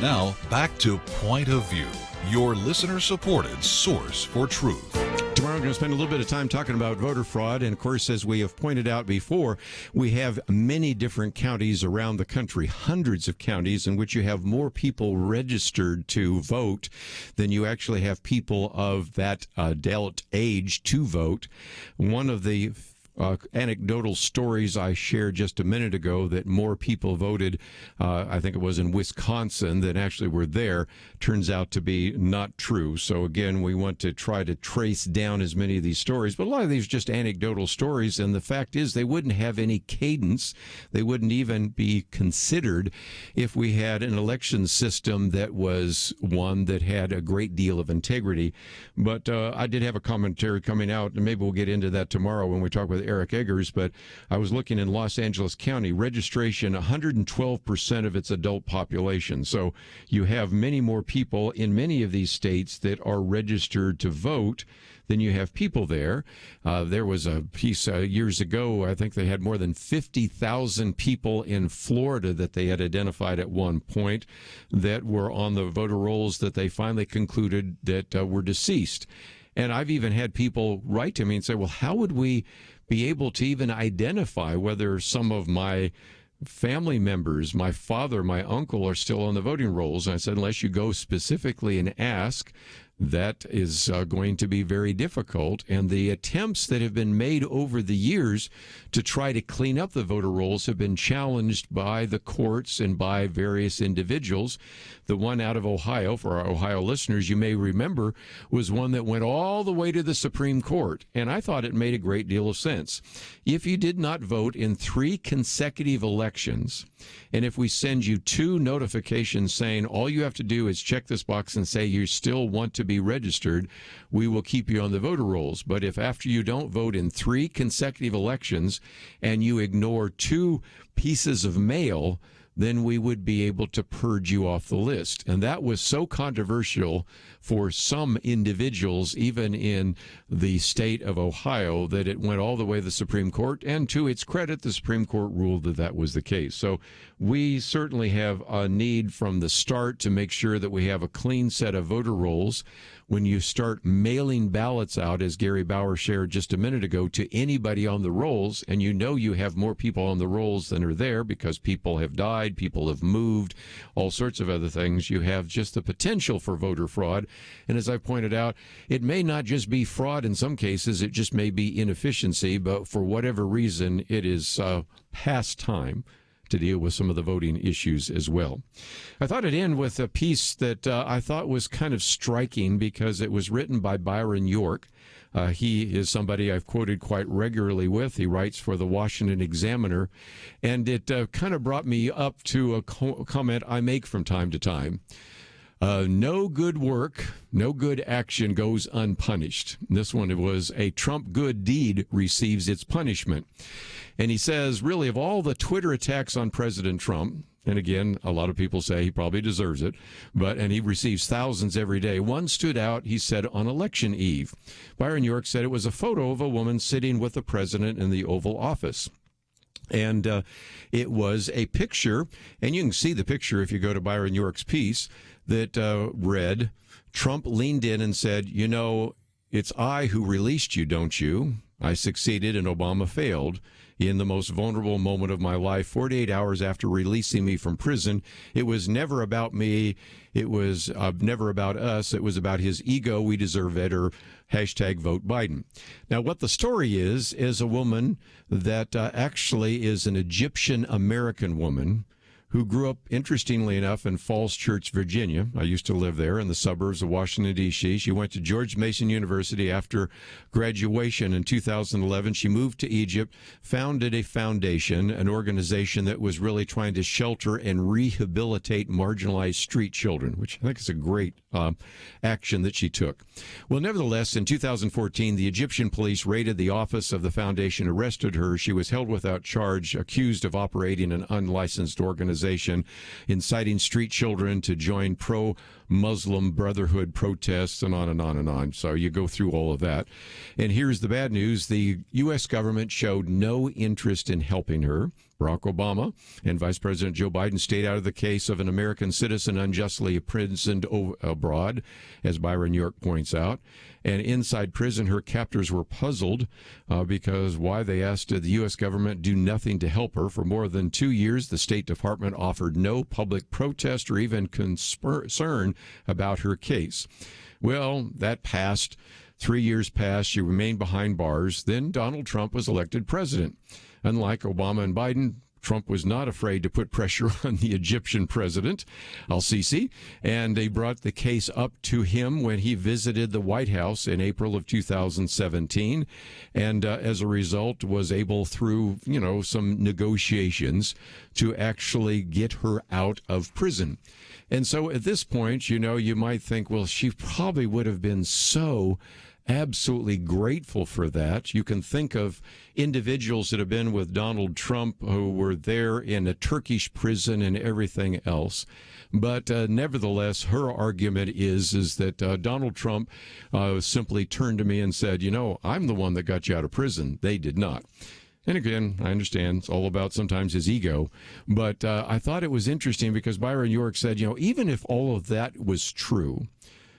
Now, back to Point of View, your listener-supported source for truth. Tomorrow we're going to spend a little bit of time talking about voter fraud. And, of course, as we have pointed out before, we have many different counties around the country, hundreds of counties in which you have more people registered to vote than you actually have people of that adult age to vote. One of the anecdotal stories I shared just a minute ago that more people voted, I think it was in Wisconsin, than actually were there, turns out to be not true. So again, we want to try to trace down as many of these stories, but a lot of these are just anecdotal stories, and the fact is they wouldn't have any cadence. They wouldn't even be considered if we had an election system that was one that had a great deal of integrity. But I did have a commentary coming out, and maybe we'll get into that tomorrow when we talk with Eric Eggers, but I was looking in Los Angeles County, registration 112% of its adult population. So you have many more people in many of these states that are registered to vote than you have people there. There was a piece years ago, I think they had more than 50,000 people in Florida that they had identified at one point that were on the voter rolls that they finally concluded that were deceased. And I've even had people write to me and say, well, how would we be able to even identify whether some of my family members, my father, my uncle, are still on the voting rolls? And I said, unless you go specifically and ask, that is going to be very difficult. And the attempts that have been made over the years to try to clean up the voter rolls have been challenged by the courts and by various individuals. The one out of Ohio, for our Ohio listeners, you may remember, was one that went all the way to the Supreme Court. And I thought it made a great deal of sense. If you did not vote in 3 consecutive elections, and if we send you 2 notifications saying all you have to do is check this box and say you still want to be registered, we will keep you on the voter rolls. But if after you don't vote in 3 consecutive elections and you ignore 2 pieces of mail, then we would be able to purge you off the list. And that was so controversial for some individuals, even in the state of Ohio, that it went all the way to the Supreme Court. And to its credit, the Supreme Court ruled that that was the case. So we certainly have a need from the start to make sure that we have a clean set of voter rolls. When you start mailing ballots out, as Gary Bauer shared just a minute ago, to anybody on the rolls, and you know you have more people on the rolls than are there because people have died, people have moved, all sorts of other things, you have just the potential for voter fraud. And as I pointed out, it may not just be fraud in some cases, it just may be inefficiency, but for whatever reason, it is past time to deal with some of the voting issues as well. I thought I'd end with a piece that I thought was kind of striking because it was written by Byron York. He is somebody I've quoted quite regularly with. He writes for the Washington Examiner, and it kind of brought me up to a comment I make from time to time. No good work, no good action goes unpunished. This one was a Trump good deed receives its punishment. And he says, really, of all the Twitter attacks on President Trump, and again, a lot of people say he probably deserves it, and he receives thousands every day. One stood out, he said, on election eve. Byron York said it was a photo of a woman sitting with the president in the Oval Office. And it was a picture, and you can see the picture if you go to Byron York's piece, that read, Trump leaned in and said, you know, it's I who released you, don't you? I succeeded and Obama failed. In the most vulnerable moment of my life, 48 hours after releasing me from prison, it was never about me. It was never about us. It was about his ego. We deserve better. Hashtag vote Biden. Now, what the story is a woman that actually is an Egyptian American woman who grew up, interestingly enough, in Falls Church, Virginia. I used to live there in the suburbs of Washington, D.C. She went to George Mason University after graduation in 2011. She moved to Egypt, founded a foundation, an organization that was really trying to shelter and rehabilitate marginalized street children, which I think is a great action that she took. Well, nevertheless, in 2014, the Egyptian police raided the office of the foundation, arrested her. She was held without charge, accused of operating an unlicensed organization, inciting street children to join pro-Muslim Brotherhood protests, and on and on and on. So you go through all of that. And here's the bad news. The U.S. government showed no interest in helping her. Barack Obama and Vice President Joe Biden stayed out of the case of an American citizen unjustly imprisoned abroad, as Byron York points out. And inside prison, her captors were puzzled because why, they asked, did the U.S. government do nothing to help her? For more than 2 years, the State Department offered no public protest or even concern about her case. Well, that passed. 3 years passed. She remained behind bars. Then Donald Trump was elected president. Unlike Obama and Biden, Trump was not afraid to put pressure on the Egyptian president, al-Sisi, and they brought the case up to him when he visited the White House in April of 2017, and as a result was able, through, some negotiations, to actually get her out of prison. And so at this point, you might think, well, she probably would have been so absolutely grateful for that. You can think of individuals that have been with Donald Trump who were there in a Turkish prison and everything else. But nevertheless, her argument is that Donald Trump simply turned to me and said, I'm the one that got you out of prison. They did not. And again, I understand it's all about sometimes his ego. But I thought it was interesting because Byron York said, even if all of that was true,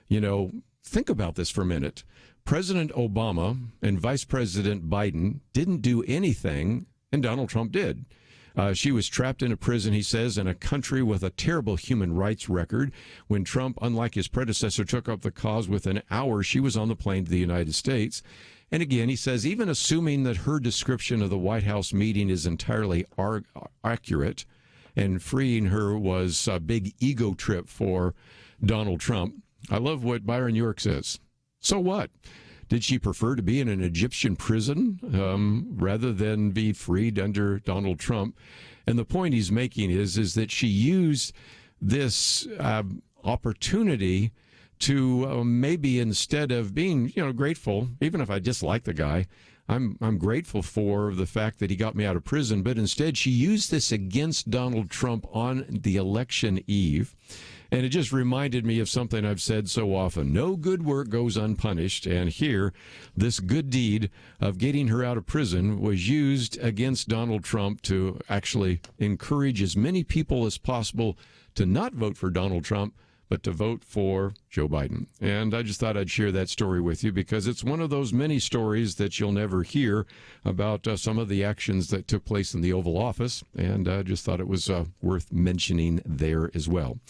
think about this for a minute. President Obama and Vice President Biden didn't do anything, and Donald Trump did. She was trapped in a prison, he says, in a country with a terrible human rights record. When Trump, unlike his predecessor, took up the cause within hours, she was on the plane to the United States. And again, he says, even assuming that her description of the White House meeting is entirely accurate, and freeing her was a big ego trip for Donald Trump. I love what Byron York says. So what? Did she prefer to be in an Egyptian prison rather than be freed under Donald Trump? And the point he's making is that she used this opportunity to maybe, instead of being grateful, even if I dislike the guy, I'm grateful for the fact that he got me out of prison, but instead she used this against Donald Trump on the election eve. And it just reminded me of something I've said so often. No good work goes unpunished. And here, this good deed of getting her out of prison was used against Donald Trump to actually encourage as many people as possible to not vote for Donald Trump, but to vote for Joe Biden. And I just thought I'd share that story with you because it's one of those many stories that you'll never hear about some of the actions that took place in the Oval Office. And I just thought it was worth mentioning there as well.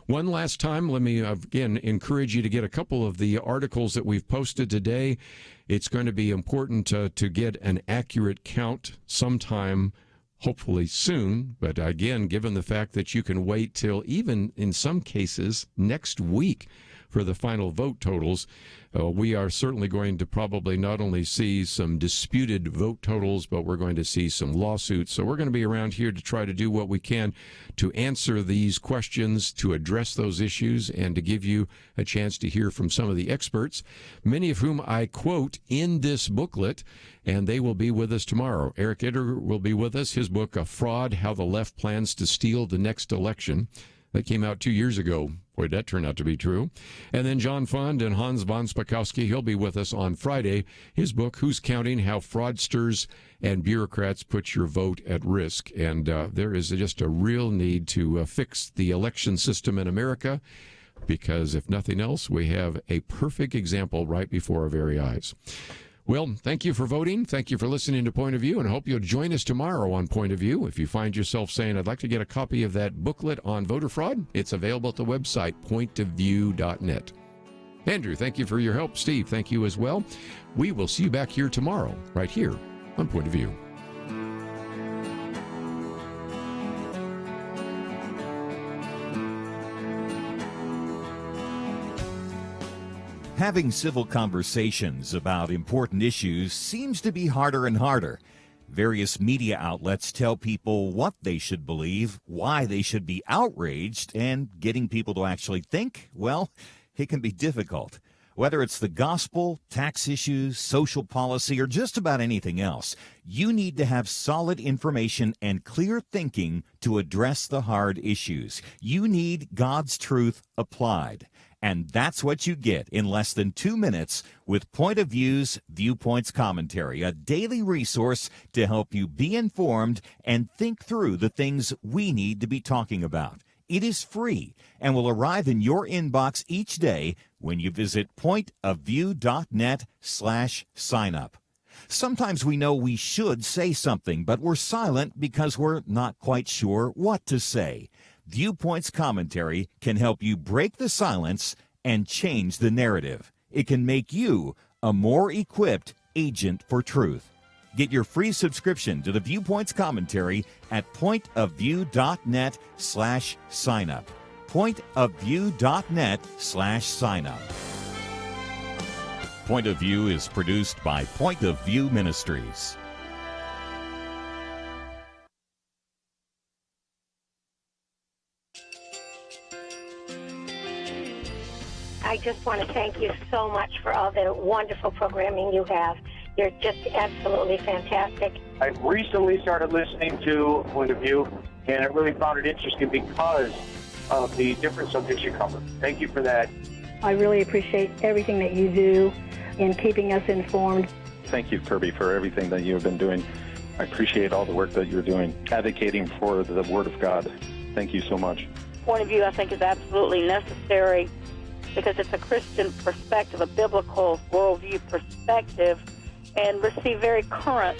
One last time, let me again encourage you to get a couple of the articles that we've posted today. It's going to be important to get an accurate count sometime, hopefully soon, but again, given the fact that you can wait till even in some cases next week for the final vote totals, we are certainly going to probably not only see some disputed vote totals, but we're going to see some lawsuits. So we're going to be around here to try to do what we can to answer these questions, to address those issues, and to give you a chance to hear from some of the experts, many of whom I quote in this booklet, and they will be with us tomorrow. Eric Etter will be with us. His book, A Fraud, How the Left Plans to Steal the Next Election. That came out 2 years ago. Boy, that turned out to be true. And then John Fund and Hans von Spakowski, he'll be with us on Friday. His book, Who's Counting? How Fraudsters and Bureaucrats Put Your Vote at Risk. And there is just a real need to fix the election system in America because, if nothing else, we have a perfect example right before our very eyes. Well, thank you for voting. Thank you for listening to Point of View, and I hope you'll join us tomorrow on Point of View. If you find yourself saying, I'd like to get a copy of that booklet on voter fraud, it's available at the website, pointofview.net. Andrew, thank you for your help. Steve, thank you as well. We will see you back here tomorrow, right here on Point of View. Having civil conversations about important issues seems to be harder and harder. Various media outlets tell people what they should believe, why they should be outraged, and getting people to actually think, well, it can be difficult. Whether it's the gospel, tax issues, social policy, or just about anything else, you need to have solid information and clear thinking to address the hard issues. You need God's truth applied. And that's what you get in less than 2 minutes with Point of View's Viewpoints Commentary, a daily resource to help you be informed and think through the things we need to be talking about. It is free and will arrive in your inbox each day when you visit pointofview.net/signup. Sometimes we know we should say something, but we're silent because we're not quite sure what to say. Viewpoints Commentary can help you break the silence and change the narrative. It can make you a more equipped agent for truth. Get your free subscription to the Viewpoints Commentary at pointofview.net/signup. Pointofview.net/signup. Point of View is produced by Point of View Ministries. I just want to thank you so much for all the wonderful programming you have. You're just absolutely fantastic. I recently started listening to Point of View, and I really found it interesting because of the different subjects you cover. Thank you for that. I really appreciate everything that you do in keeping us informed. Thank you, Kerby, for everything that you have been doing. I appreciate all the work that you're doing, advocating for the Word of God. Thank you so much. Point of view, I think, is absolutely necessary because it's a Christian perspective, a biblical worldview perspective, and receive very current